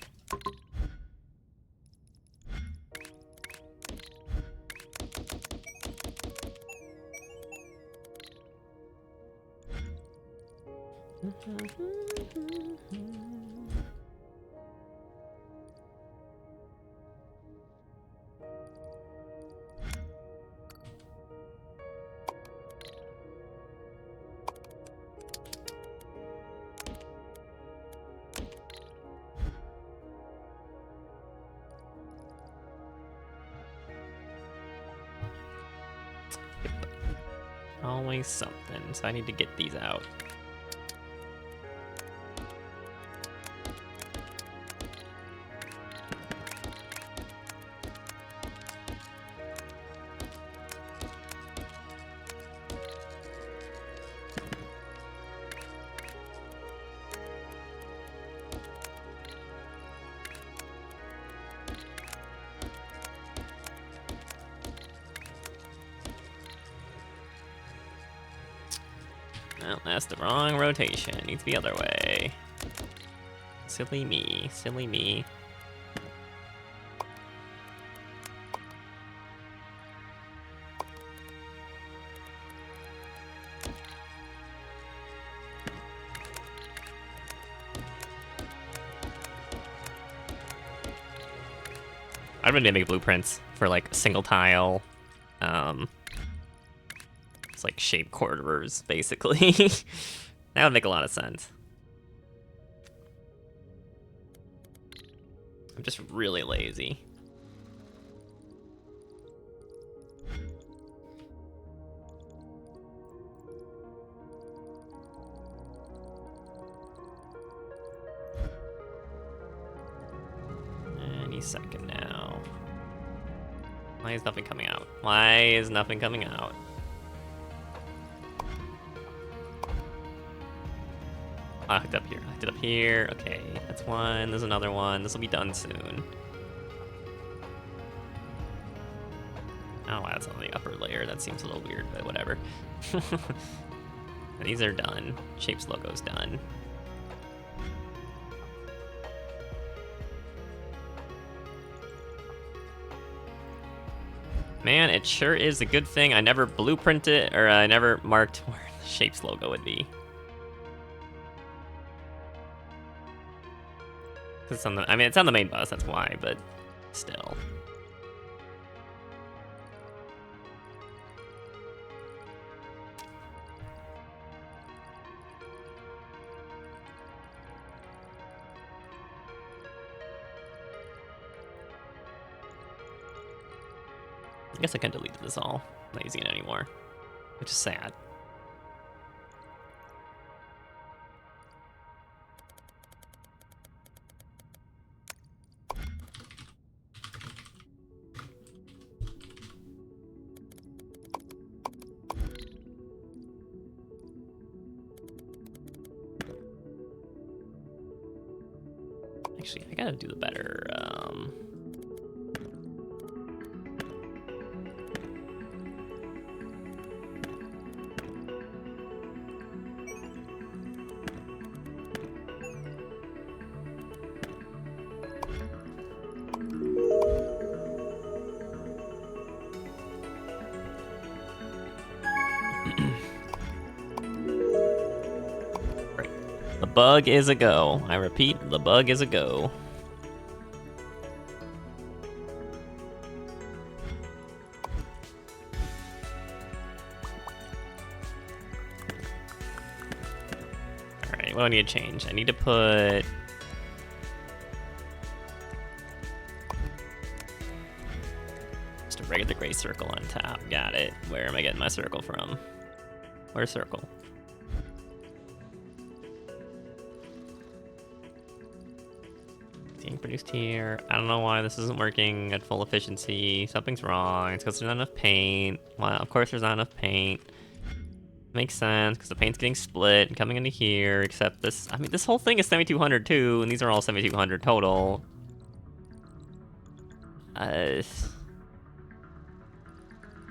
Always something, so I need to get these out. Well, that's the wrong rotation. It needs the other way. Silly me, silly me. I I'd really make blueprints for like single tile. It's like shape corridors, basically. That would make a lot of sense. I'm just really lazy. Any second now. Why is nothing coming out? Why is nothing coming out? Oh, I hooked up here. I hooked it up here. Okay, that's one. There's another one. This will be done soon. Oh, wow, that's on the upper layer. That seems a little weird, but whatever. These are done. Shapes logo's done. Man, it sure is a good thing I never blueprinted, or I never marked where the Shapes logo would be. It's on the, I mean, it's on the main bus, that's why, but still. I guess I can delete this all. I'm not using it anymore, which is sad. Actually, I gotta do the better. The bug is a go. I repeat, the bug is a go. Alright, what do I need to change? I need to put... just a regular gray circle on top. Got it. Where am I getting my circle from? Where's circle? Produced here. I don't know why this isn't working at full efficiency. Something's wrong. It's because there's not enough paint. Well, of course there's not enough paint. Makes sense, because the paint's getting split and coming into here, except this... I mean, this whole thing is 7200 too, and these are all 7200 total.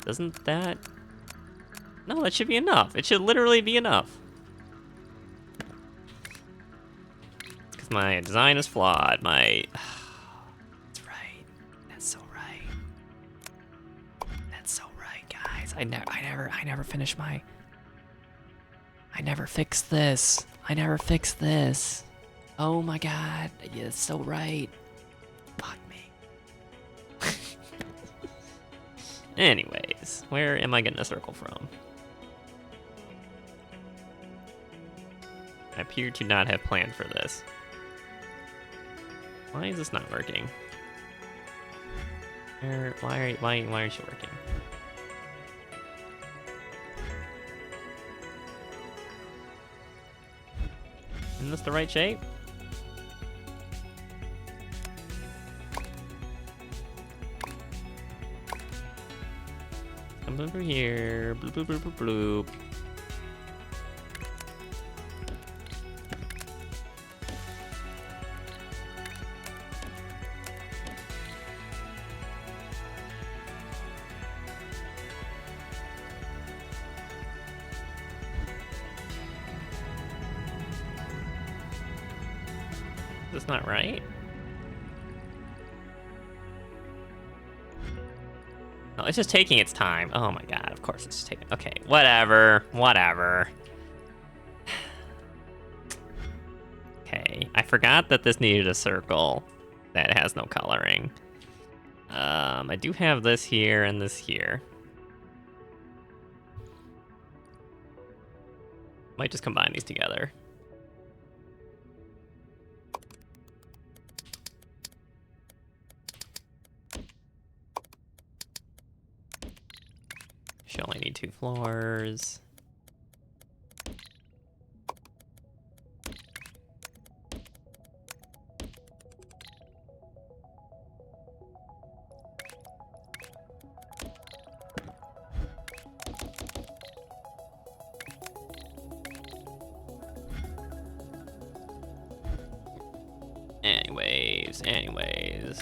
Doesn't that... No, that should be enough. It should literally be enough. My design is flawed. My... That's right. That's so right. That's so right, guys. I never finish my... I never fixed this. I never fixed this. Oh my god. Yeah, that's so right. Fuck me. Anyways, where am I getting a circle from? I appear to not have planned for this. Why is this not working? Why aren't you working? Isn't this the right shape? Comes over here. Bloop, bloop, bloop, bloop, bloop. That's not right. No, it's just taking its time. Oh my god, of course it's just taking... Okay, whatever. Whatever. Okay, I forgot that this needed a circle that has no coloring. I do have this here and this here. Might just combine these together. Should only need 2 floors. Anyways.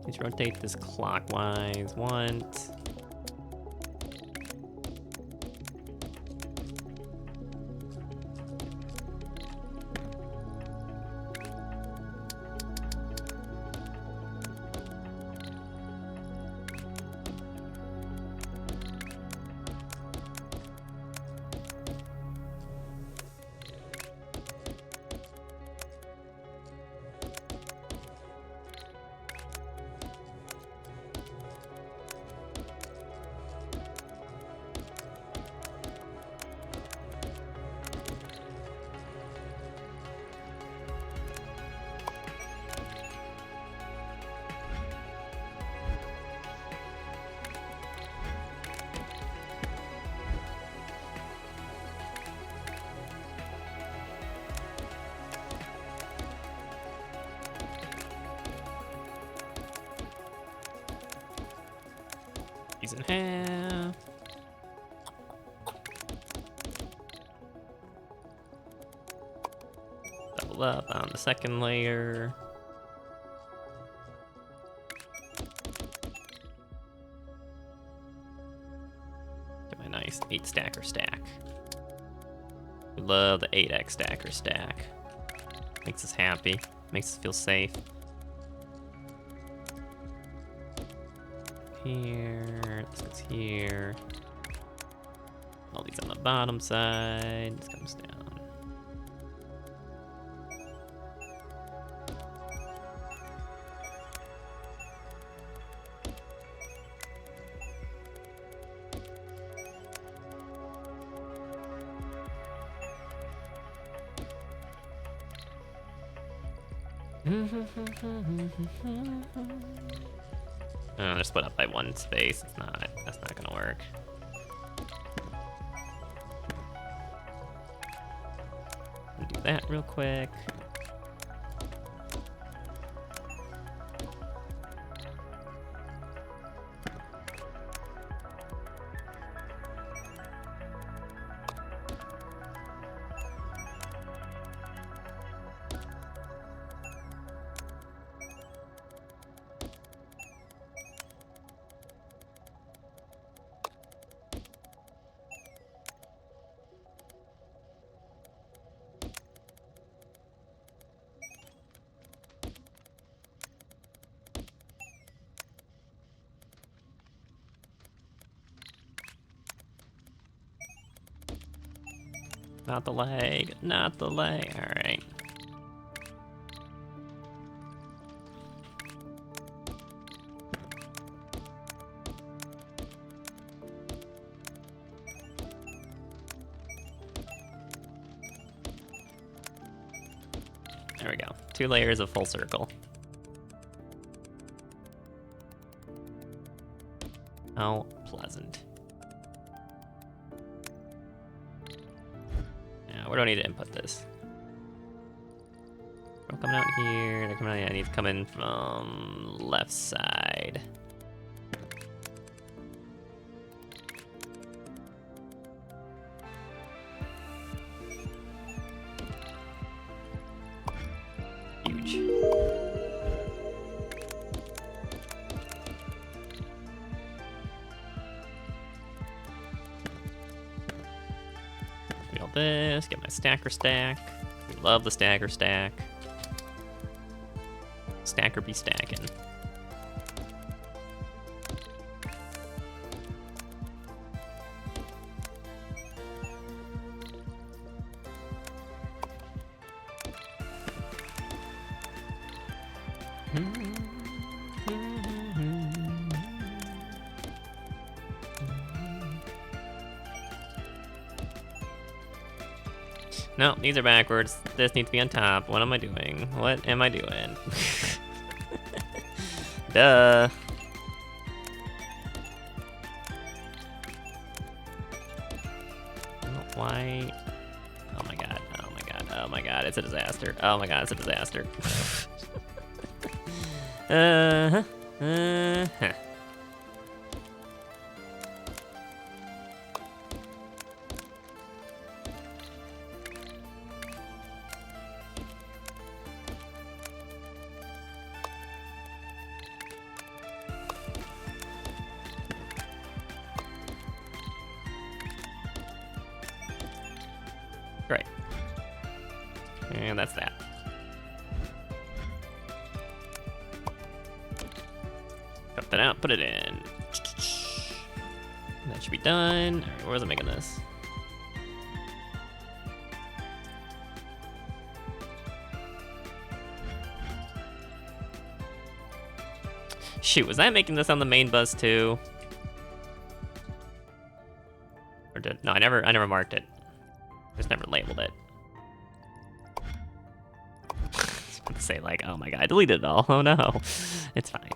Let's rotate this clockwise once. These in half. Double up on the second layer. Get my nice 8 stacker stack. We love the 8x stacker stack. Makes us happy. Makes us feel safe. Here, this goes here. All these on the bottom side. This comes down. They're split up by 1 space. That's not gonna work. Do that real quick. Not the leg, not the leg. All right. There we go. 2 layers of full circle. How pleasant. Where do I need to input this? I'm coming out here. They're coming out. I need to come in from left side. Huge. This, get my stacker stack. We love the stacker stack. Stacker be stacking. No, these are backwards. This needs to be on top. What am I doing? What am I doing? Duh. Why? Oh my god. Oh my god. Oh my god. It's a disaster. Oh my god. It's a disaster. Huh. Great. And that's that. Cut that out, put it in. That should be done. Alright, where was I making this? Shoot, was I making this on the main bus too? Or did no, I never marked it. Just never labeled it. I was about to say like, oh my god, I deleted it all. Oh no. It's fine.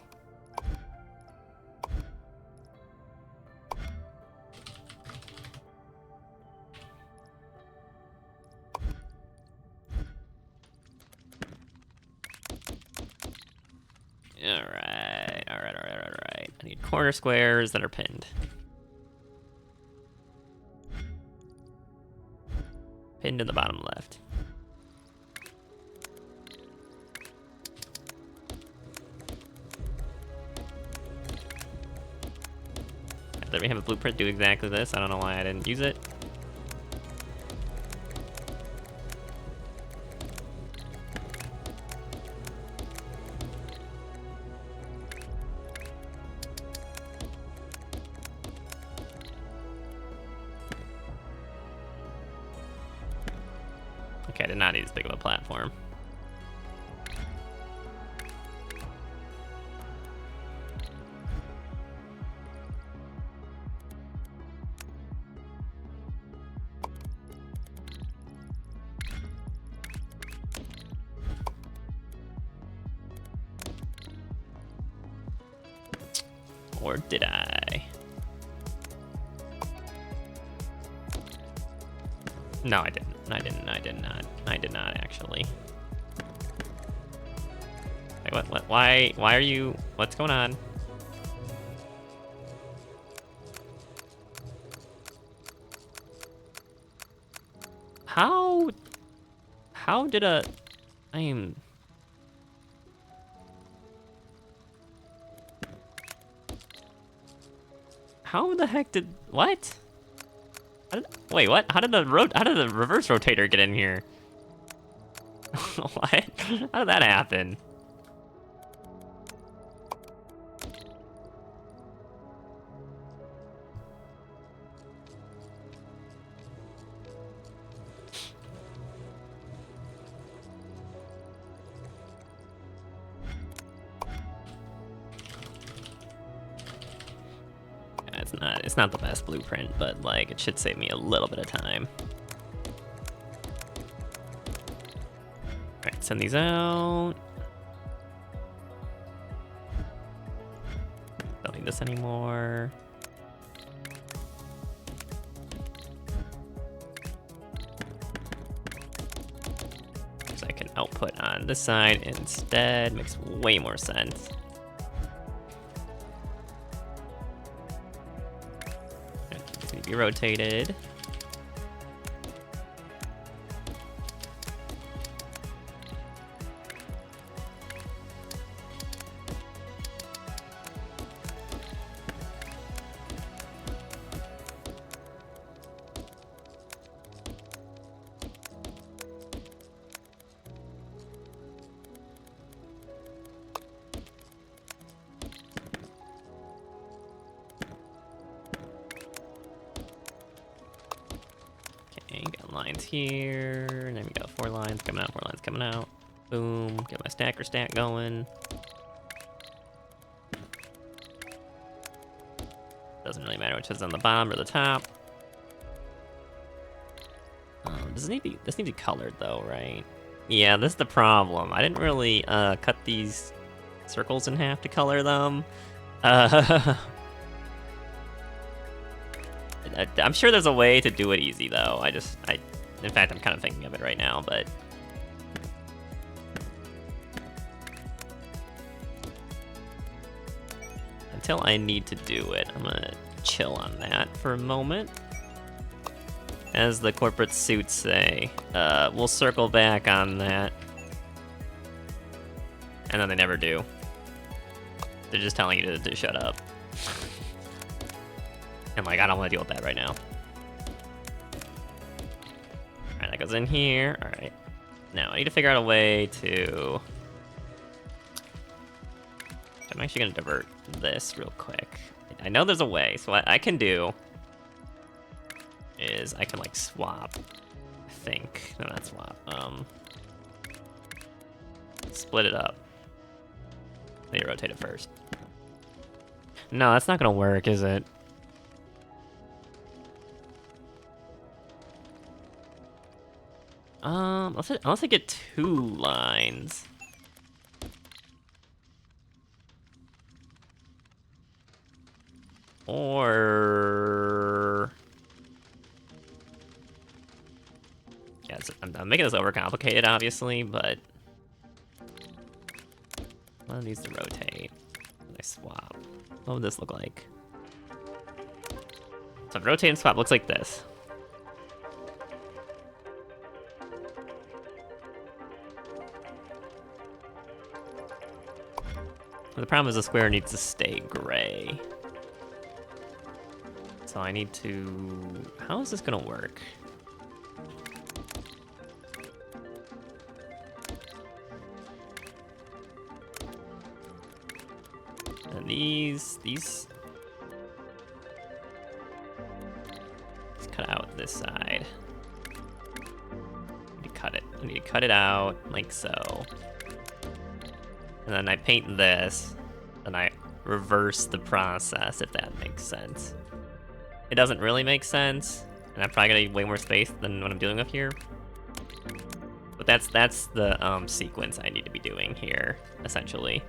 Alright. I need corner squares that are pinned. Pinned in the bottom left. There we have a blueprint do exactly this. I don't know why I didn't use it. Okay, I did not need this big of a platform. Or did I? No, I didn't. I did not actually. Wait, what, why are you, what's going on? How did how the heck did, what? Wait, what? How did the reverse rotator get in here? What? How did that happen? It's not the best blueprint, but like it should save me a little bit of time. Alright, send these out. Don't need this anymore. So I can output on this side instead. Makes way more sense. Be rotated. Got lines here, and then we got 4 lines coming out, 4 lines coming out. Boom, get my stacker stat going. Doesn't really matter which is on the bottom or the top. This needs to be colored though, right? Yeah, this is the problem. I didn't really cut these circles in half to color them. I'm sure there's a way to do it easy though. In fact, I'm kind of thinking of it right now, but until I need to do it, I'm gonna chill on that for a moment. As the corporate suits say, we'll circle back on that. And then they never do. They're just telling you to shut up. And like, I don't want to deal with that right now. Alright, that goes in here. Alright. Now, I need to figure out a way to... I'm actually going to divert this real quick. I know there's a way, so what I can do is I can like swap, I think. No, not swap. Split it up. Maybe rotate it first. No, that's not gonna work, is it? Unless I get 2 lines. Or... yeah, I'm making this overcomplicated, obviously, but... one needs to rotate. I swap. What would this look like? So rotate and swap looks like this. The problem is the square needs to stay gray. So I need to... how is this gonna work? And these let's cut out this side. I need to cut it. I need to cut it out like so. And then I paint this, and I reverse the process, if that makes sense. It doesn't really make sense, and I'm probably gonna need way more space than what I'm dealing with here. But that's the sequence I need to be doing here, essentially.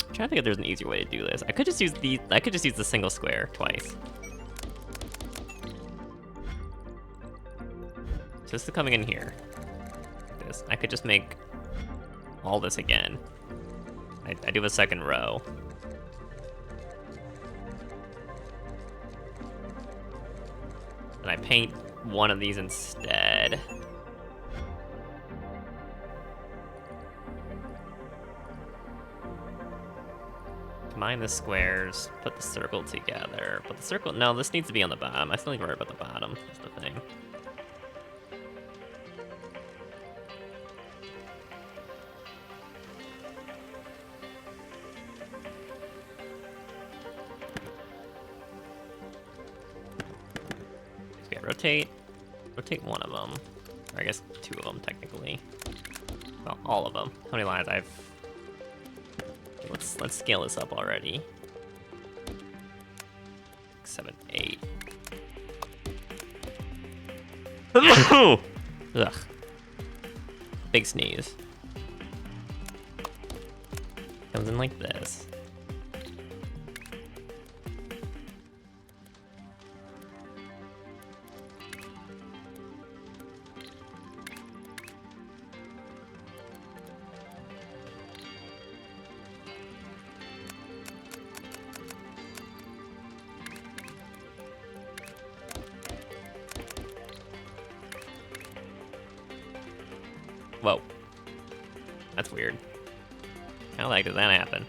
I'm trying to think if there's an easier way to do this. I could just use the single square twice. So this is coming in here. Like this. I could just make all this again. I do a second row. And I paint one of these instead. Combine the squares, put the circle together. But the circle, no, this needs to be on the bottom. I still need to worry about the bottom, that's the thing. Rotate one of them, or I guess 2 of them technically. Well, all of them. How many lines I've? Let's scale this up already. 7, 8. Ugh. Big sneeze. Comes in like this. Whoa. That's weird. How the heck did that happen?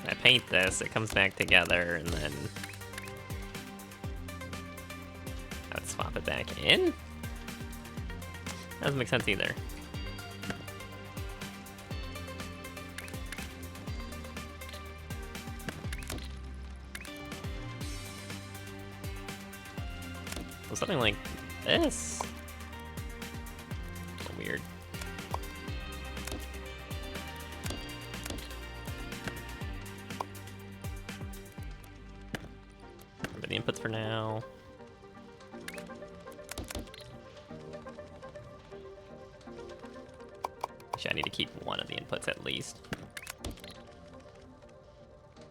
I paint this, it comes back together, and then... I'd swap it back in? That doesn't make sense either. Something like this. the inputs for now. Actually, I need to keep one of the inputs at least.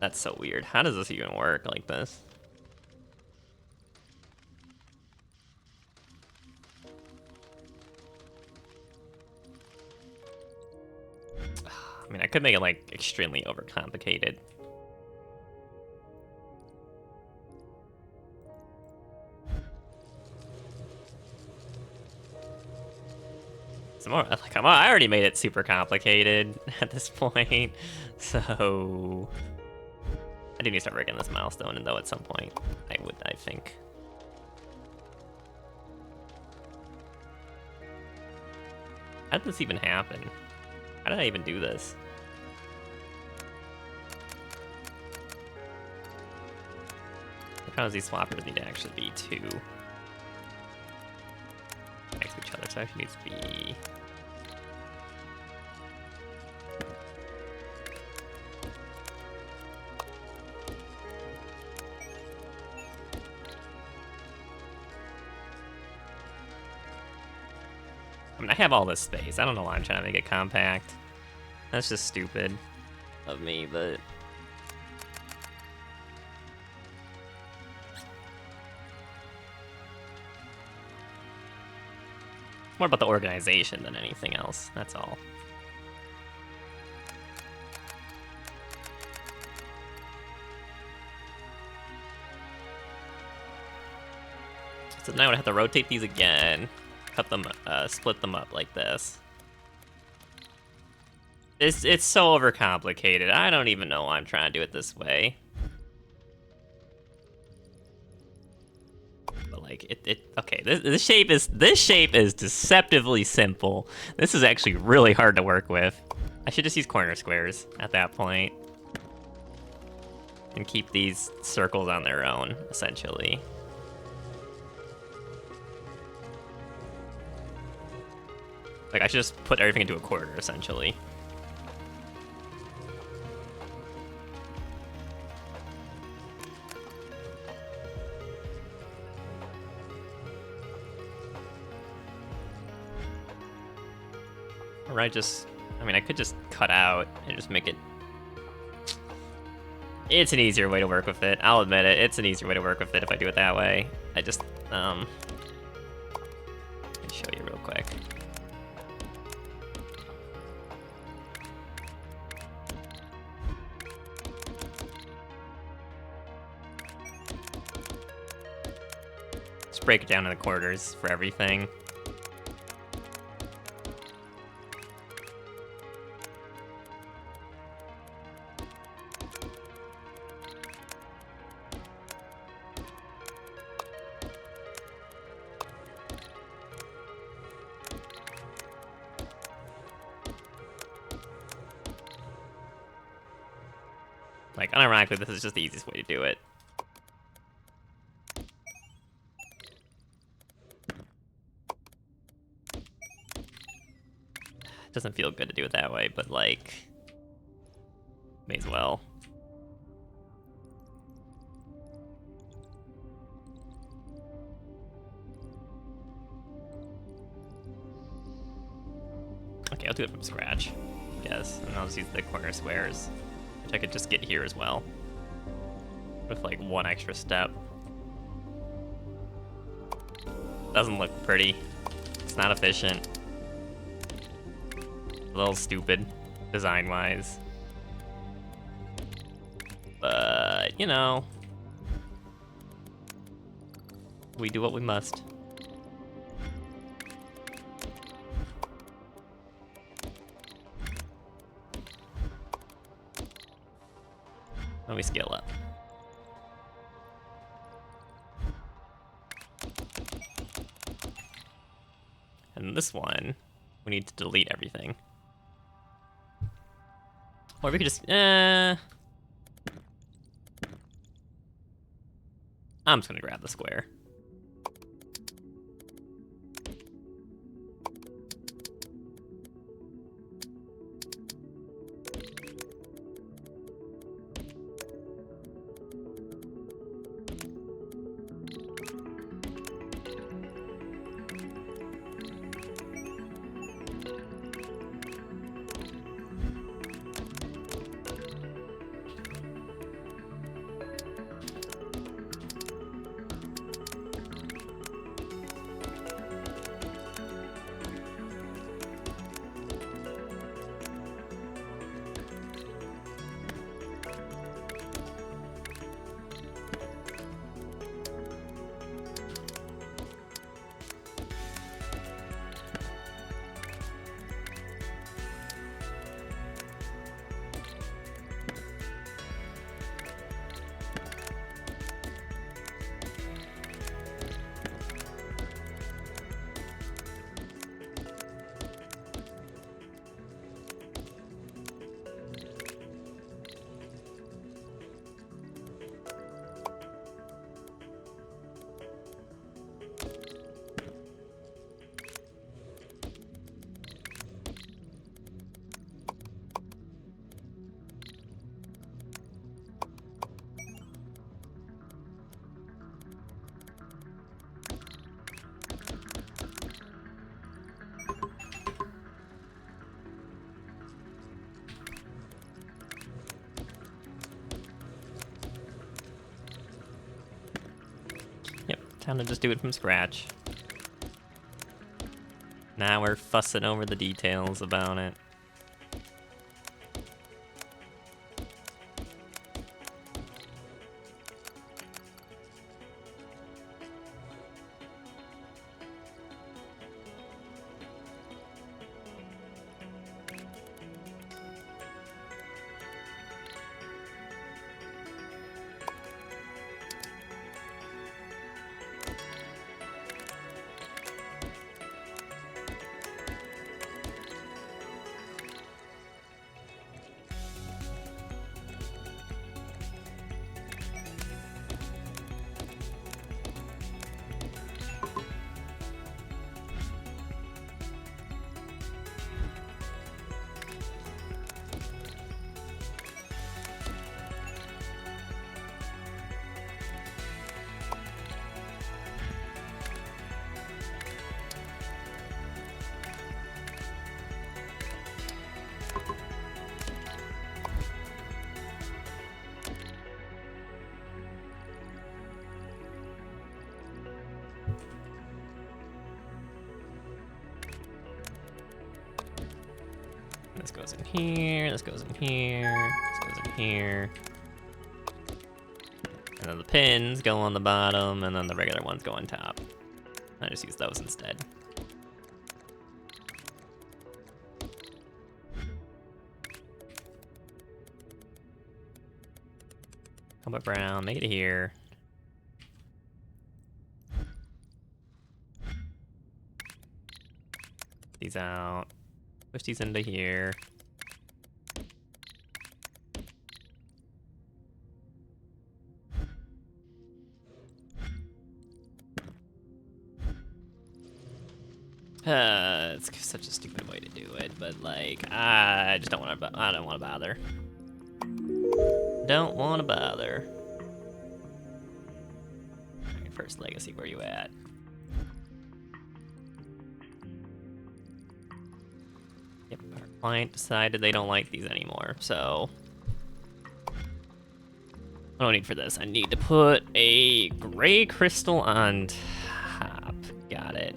That's so weird. How does this even work like this? I mean, I could make it, like, extremely overcomplicated. I already made it super complicated at this point, so I do need to start breaking this milestone, and though at some point I think. How did this even happen? How did I even do this? Because these swappers need to actually be two next to each other, so it actually needs to be. I mean, I have all this space. I don't know why I'm trying to make it compact. That's just stupid of me, but. More about the organization than anything else, that's all. So now I would have to rotate these again, cut them, split them up like this. It's so overcomplicated. I don't even know why I'm trying to do it this way. But like okay, this shape is deceptively simple. This is actually really hard to work with. I should just use corner squares at that point. And keep these circles on their own, essentially. Like, I should just put everything into a quarter, essentially. Or I mean, I could just cut out and just make it. It's an easier way to work with it. I'll admit it. It's an easier way to work with it if I do it that way. I just, let me show you real quick. Just break it down into quarters for everything. Like, unironically, this is just the easiest way to do it. It doesn't feel good to do it that way, but, like, may as well. Okay, I'll do it from scratch, I guess. And I'll just use the corner squares, which I could just get here as well. With, like, one extra step. Doesn't look pretty. It's not efficient. A little stupid, design-wise. But, you know, we do what we must. Let me scale up. And this one, we need to delete everything. Or we could just, I'm just gonna grab the square. Time to just do it from scratch. Now we're fussing over the details about it. This goes in here, this goes in here, this goes in here. And then the pins go on the bottom, and then the regular ones go on top. I just use those instead. Cobalt brown, make it here. These out. Push these into here. It's such a stupid way to do it, but like, I just don't want to. I don't want to bother. Don't want to bother. Alright, first legacy, where you at? Yep, our client decided they don't like these anymore, so I don't need for this. I need to put a gray crystal on top. Got it.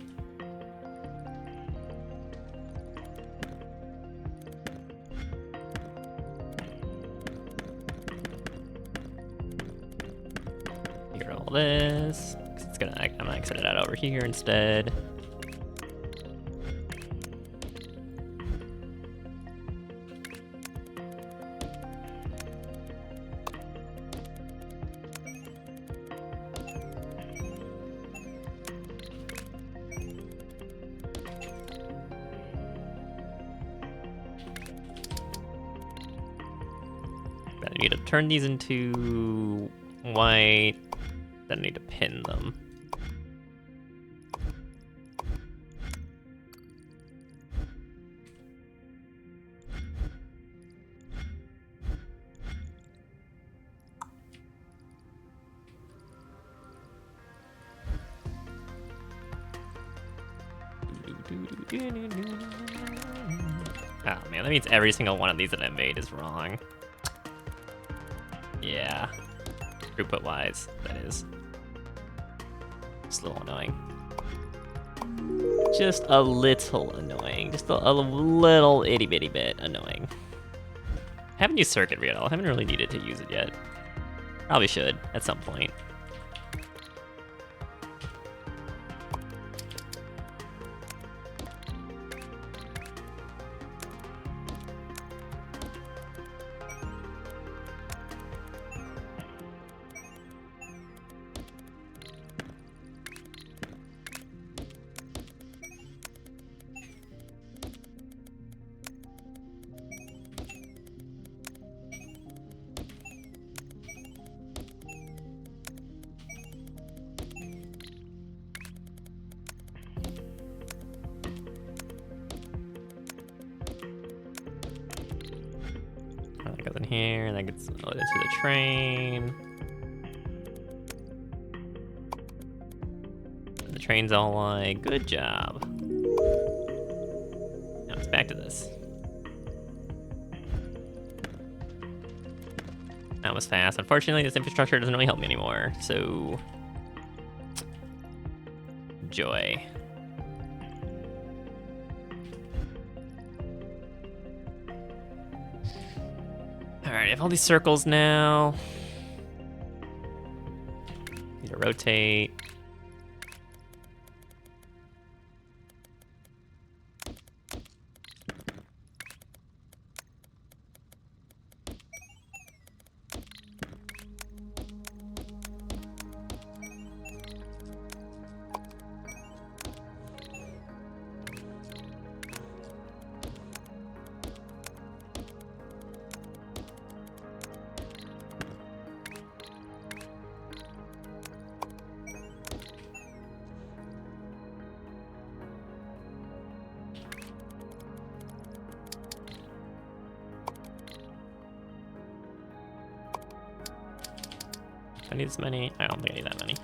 Here, all this. It's gonna. I'm gonna exit it out over here instead. I need to turn these into white, then I need to pin them. Oh man, that means every single one of these that I made is wrong. Yeah, throughput wise, that is. Just a little annoying. Just a little annoying. Just a little itty bitty bit annoying. I haven't used circuitry at all. I haven't really needed to use it yet. Probably should at some point. That goes in here, and that gets loaded to the train. And the train's all like, good job. Now it's back to this. That was fast. Unfortunately, this infrastructure doesn't really help me anymore, so joy. Alright, I have all these circles now. Need to rotate. I need this many. I don't think I need that many.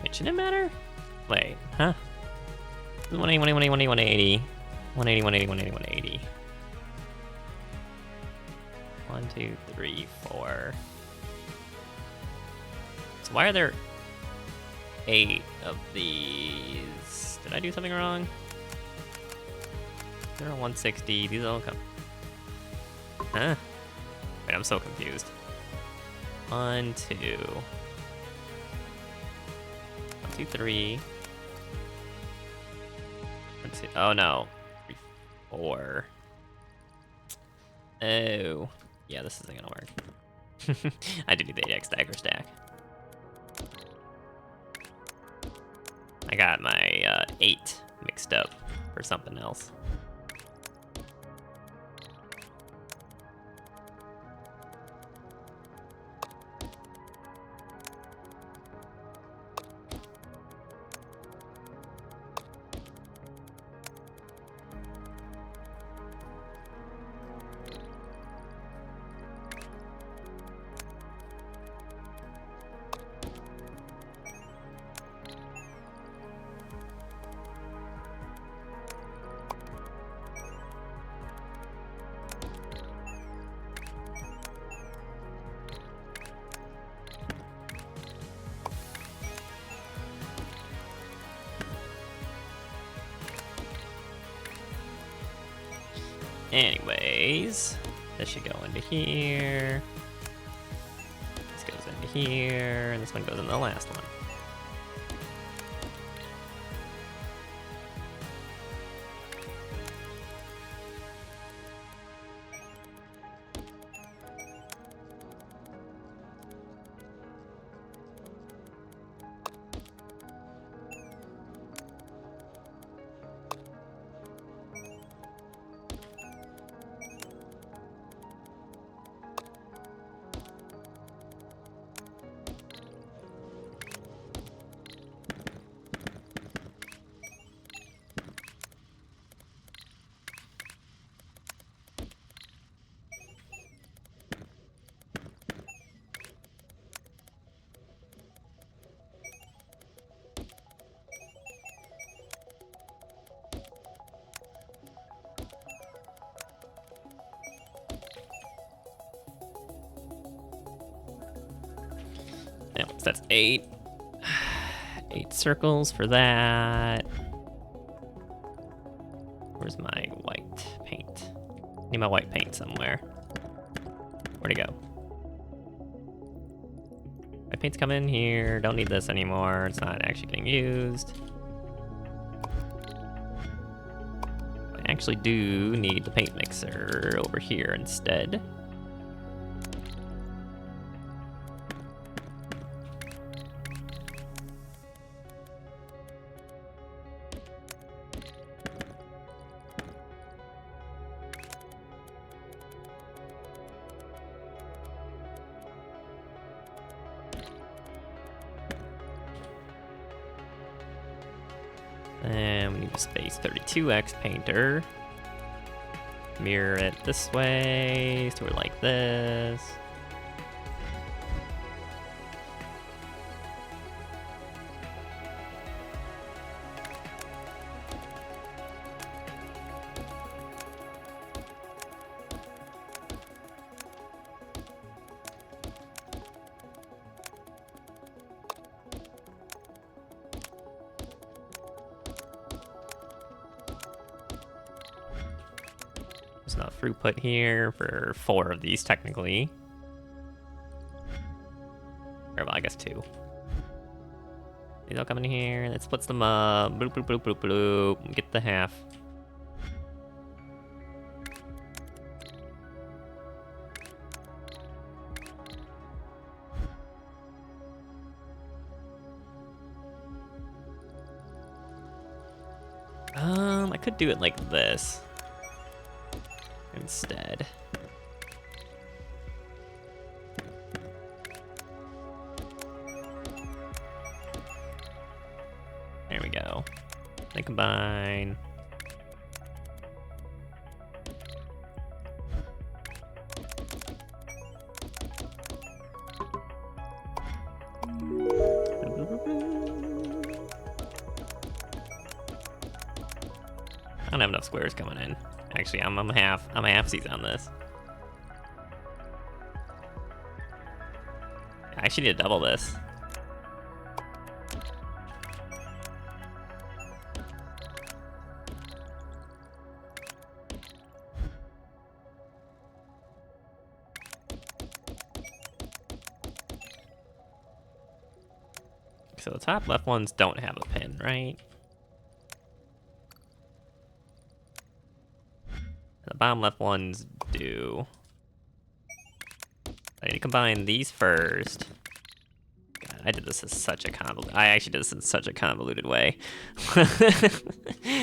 Wait, shouldn't it matter? Wait, huh? 180, 180, 180, 180, 180, 180, 180, 180. 1, 2, 3, 4. So why are there 8 of these? Did I do something wrong? They're 160. These all come. Huh? Wait, I'm so confused. 1, 2. 1, 2, 3. 1, 2. Oh no. 3, 4. Oh. Yeah, this isn't gonna work. I do need the 8x dagger stack. I got my 8 mixed up for something else. Anyways, this should go into here. This goes into here, and this one goes in the last one. Yeah, so that's 8. 8 circles for that. Where's my white paint? Need my white paint somewhere. Where'd it go? White paint's come in here. Don't need this anymore. It's not actually getting used. I actually do need the paint mixer over here instead. And we need a space 32x painter. Mirror it this way, so we're like this. There's enough throughput here for 4 of these, technically. Or, well, I guess 2. These all come in here, and it splits them up. Bloop, bloop, bloop, bloop, bloop. Get the half. I could do it like this instead. There we go. They combine. I don't have enough squares coming in. Actually, I'm a halfsies on this. I actually need to double this. So the top left ones don't have a pin, right? The bottom left ones do. I need to combine these first. God, I did this in such a convoluted. I actually did this in such a convoluted way.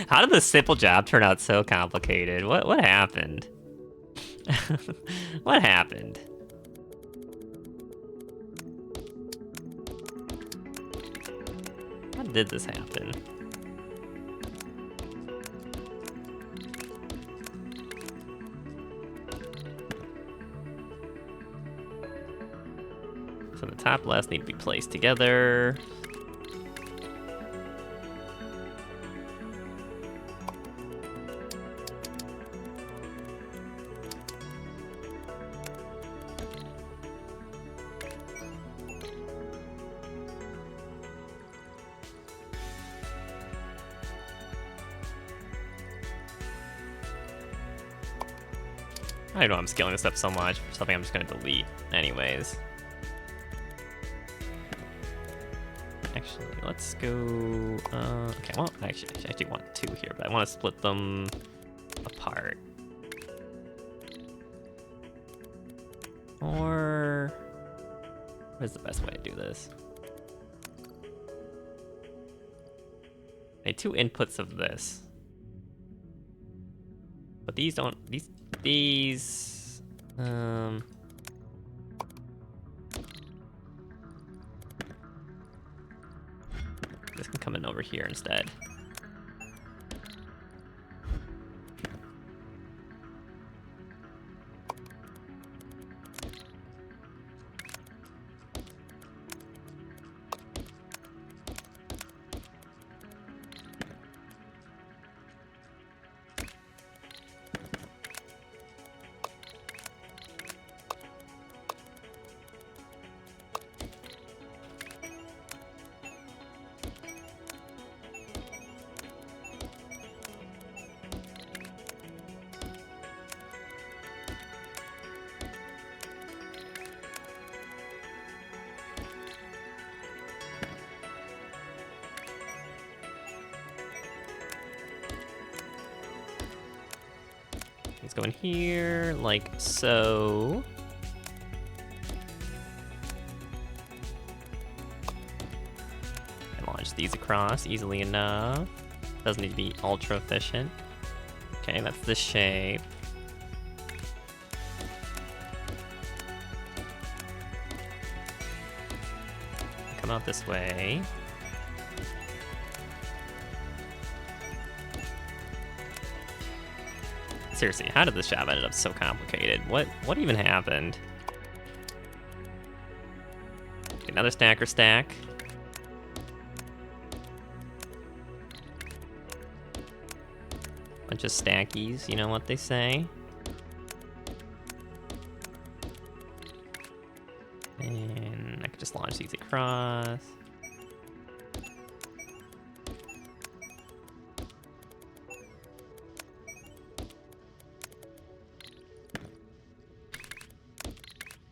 How did this simple job turn out so complicated? What happened? What happened? How did this happen? So the top lefts need to be placed together. I know I'm scaling this up so much for something I'm just gonna delete anyways. Actually, let's go, okay, well, actually, I do want 2 here, but I want to split them apart. Or, what is the best way to do this? I need 2 inputs of this. But these don't, these, this can come in over here instead. Let's go in here, like so. And launch these across easily enough. Doesn't need to be ultra efficient. Okay, that's the shape. Come out this way. Seriously, how did this job end up so complicated? What even happened? Another stacker stack. Bunch of stackies, you know what they say. And I could just launch these across.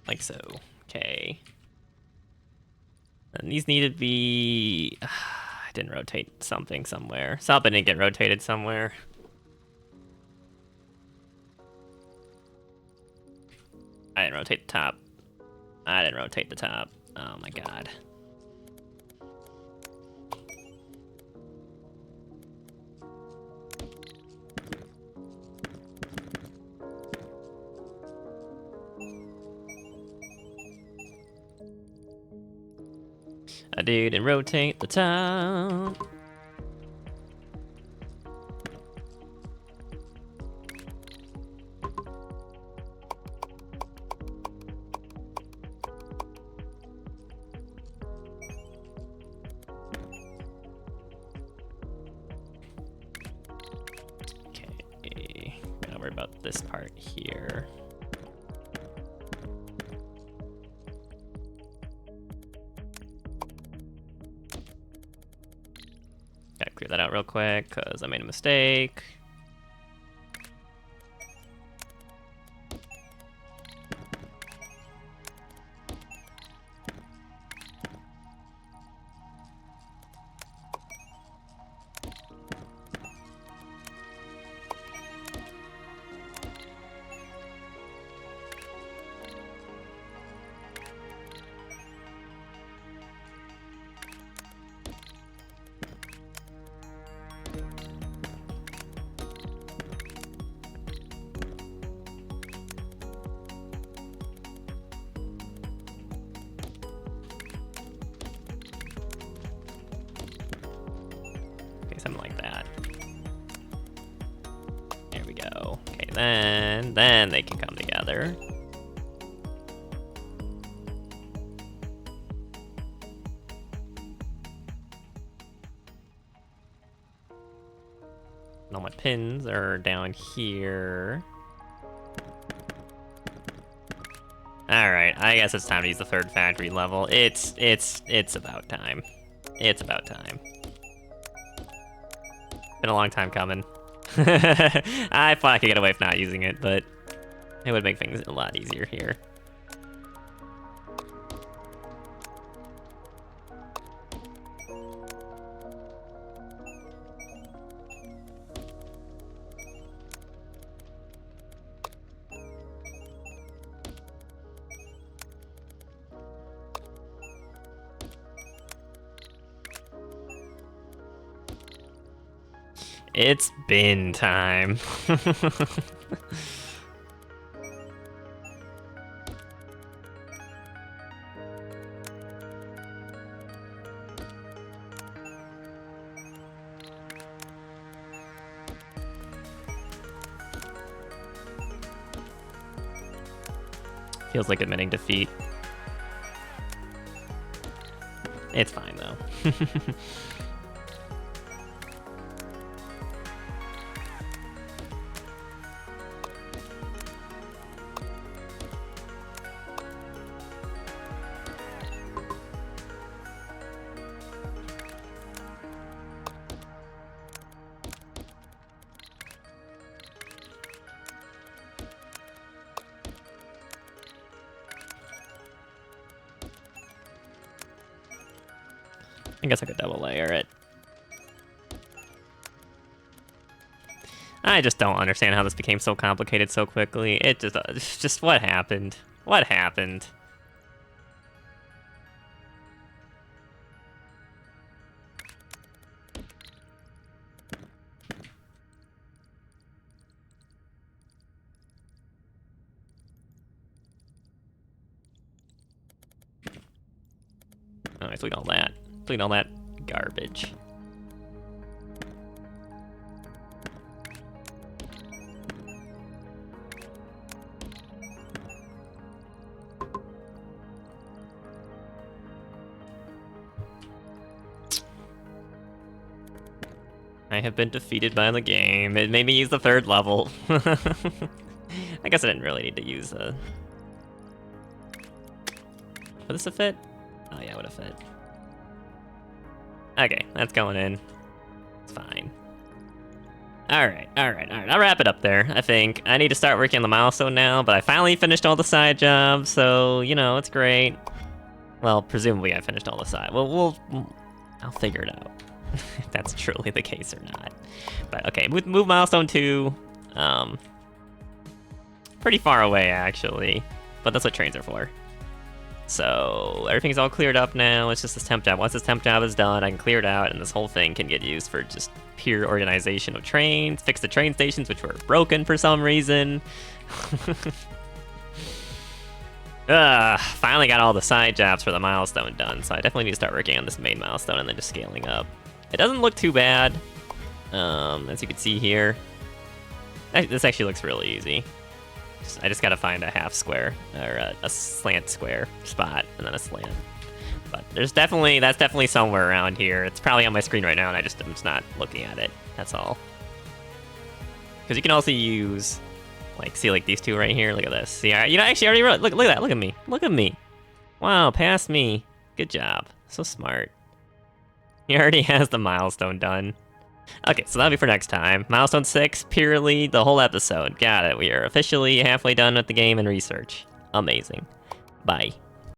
Like so. Okay. And these need to be... I didn't rotate something somewhere. Something didn't get rotated somewhere. I didn't rotate the top. I didn't rotate the top. Oh my god. I didn't rotate the top. Okay, gotta worry about this part here. Gotta clear that out real quick, because I made a mistake. Something like that. There we go. Okay, then they can come together. And all my pins are down here. Alright, I guess it's time to use the third factory level. It's about time. It's about time. Been a long time coming. I thought I could get away with not using it, but it would make things a lot easier here. It's bin time. Feels like admitting defeat. It's fine though. I guess I could double layer it. I just don't understand how this became so complicated so quickly. It's just what happened? What happened? Oh, I delete all that. Delete all that garbage. I have been defeated by the game. It made me use the 3rd level. I guess I didn't really need to use a... Would this have fit? Oh yeah, it would have fit. Okay, that's going in. It's fine. Alright. I'll wrap it up there, I think. I need to start working on the milestone now, but I finally finished all the side jobs, so, you know, it's great. Well, presumably I finished all the side. Well, I'll figure it out. If that's truly the case or not. But, okay, move milestone 2. Pretty far away, actually. But that's what trains are for. So, everything's all cleared up now. It's just this temp job. Once this temp job is done, I can clear it out, and this whole thing can get used for just pure organization of trains, fix the train stations, which were broken for some reason. Finally got all the side jobs for the milestone done, so I definitely need to start working on this main milestone and then just scaling up. It doesn't look too bad, as you can see here. This actually looks really easy. I just gotta find a half square, or a slant square spot, and then a slant. But that's definitely somewhere around here. It's probably on my screen right now, and I'm just not looking at it. That's all. Because you can also use, like, see, like, these two right here? Look at this. See, you know, actually, I already wrote, look at that, look at me. Look at me. Wow, past me. Good job. So smart. He already has the milestone done. Okay, so that'll be for next time. Milestone 6, purely the whole episode. Got it. We are officially halfway done with the game and research. Amazing. Bye.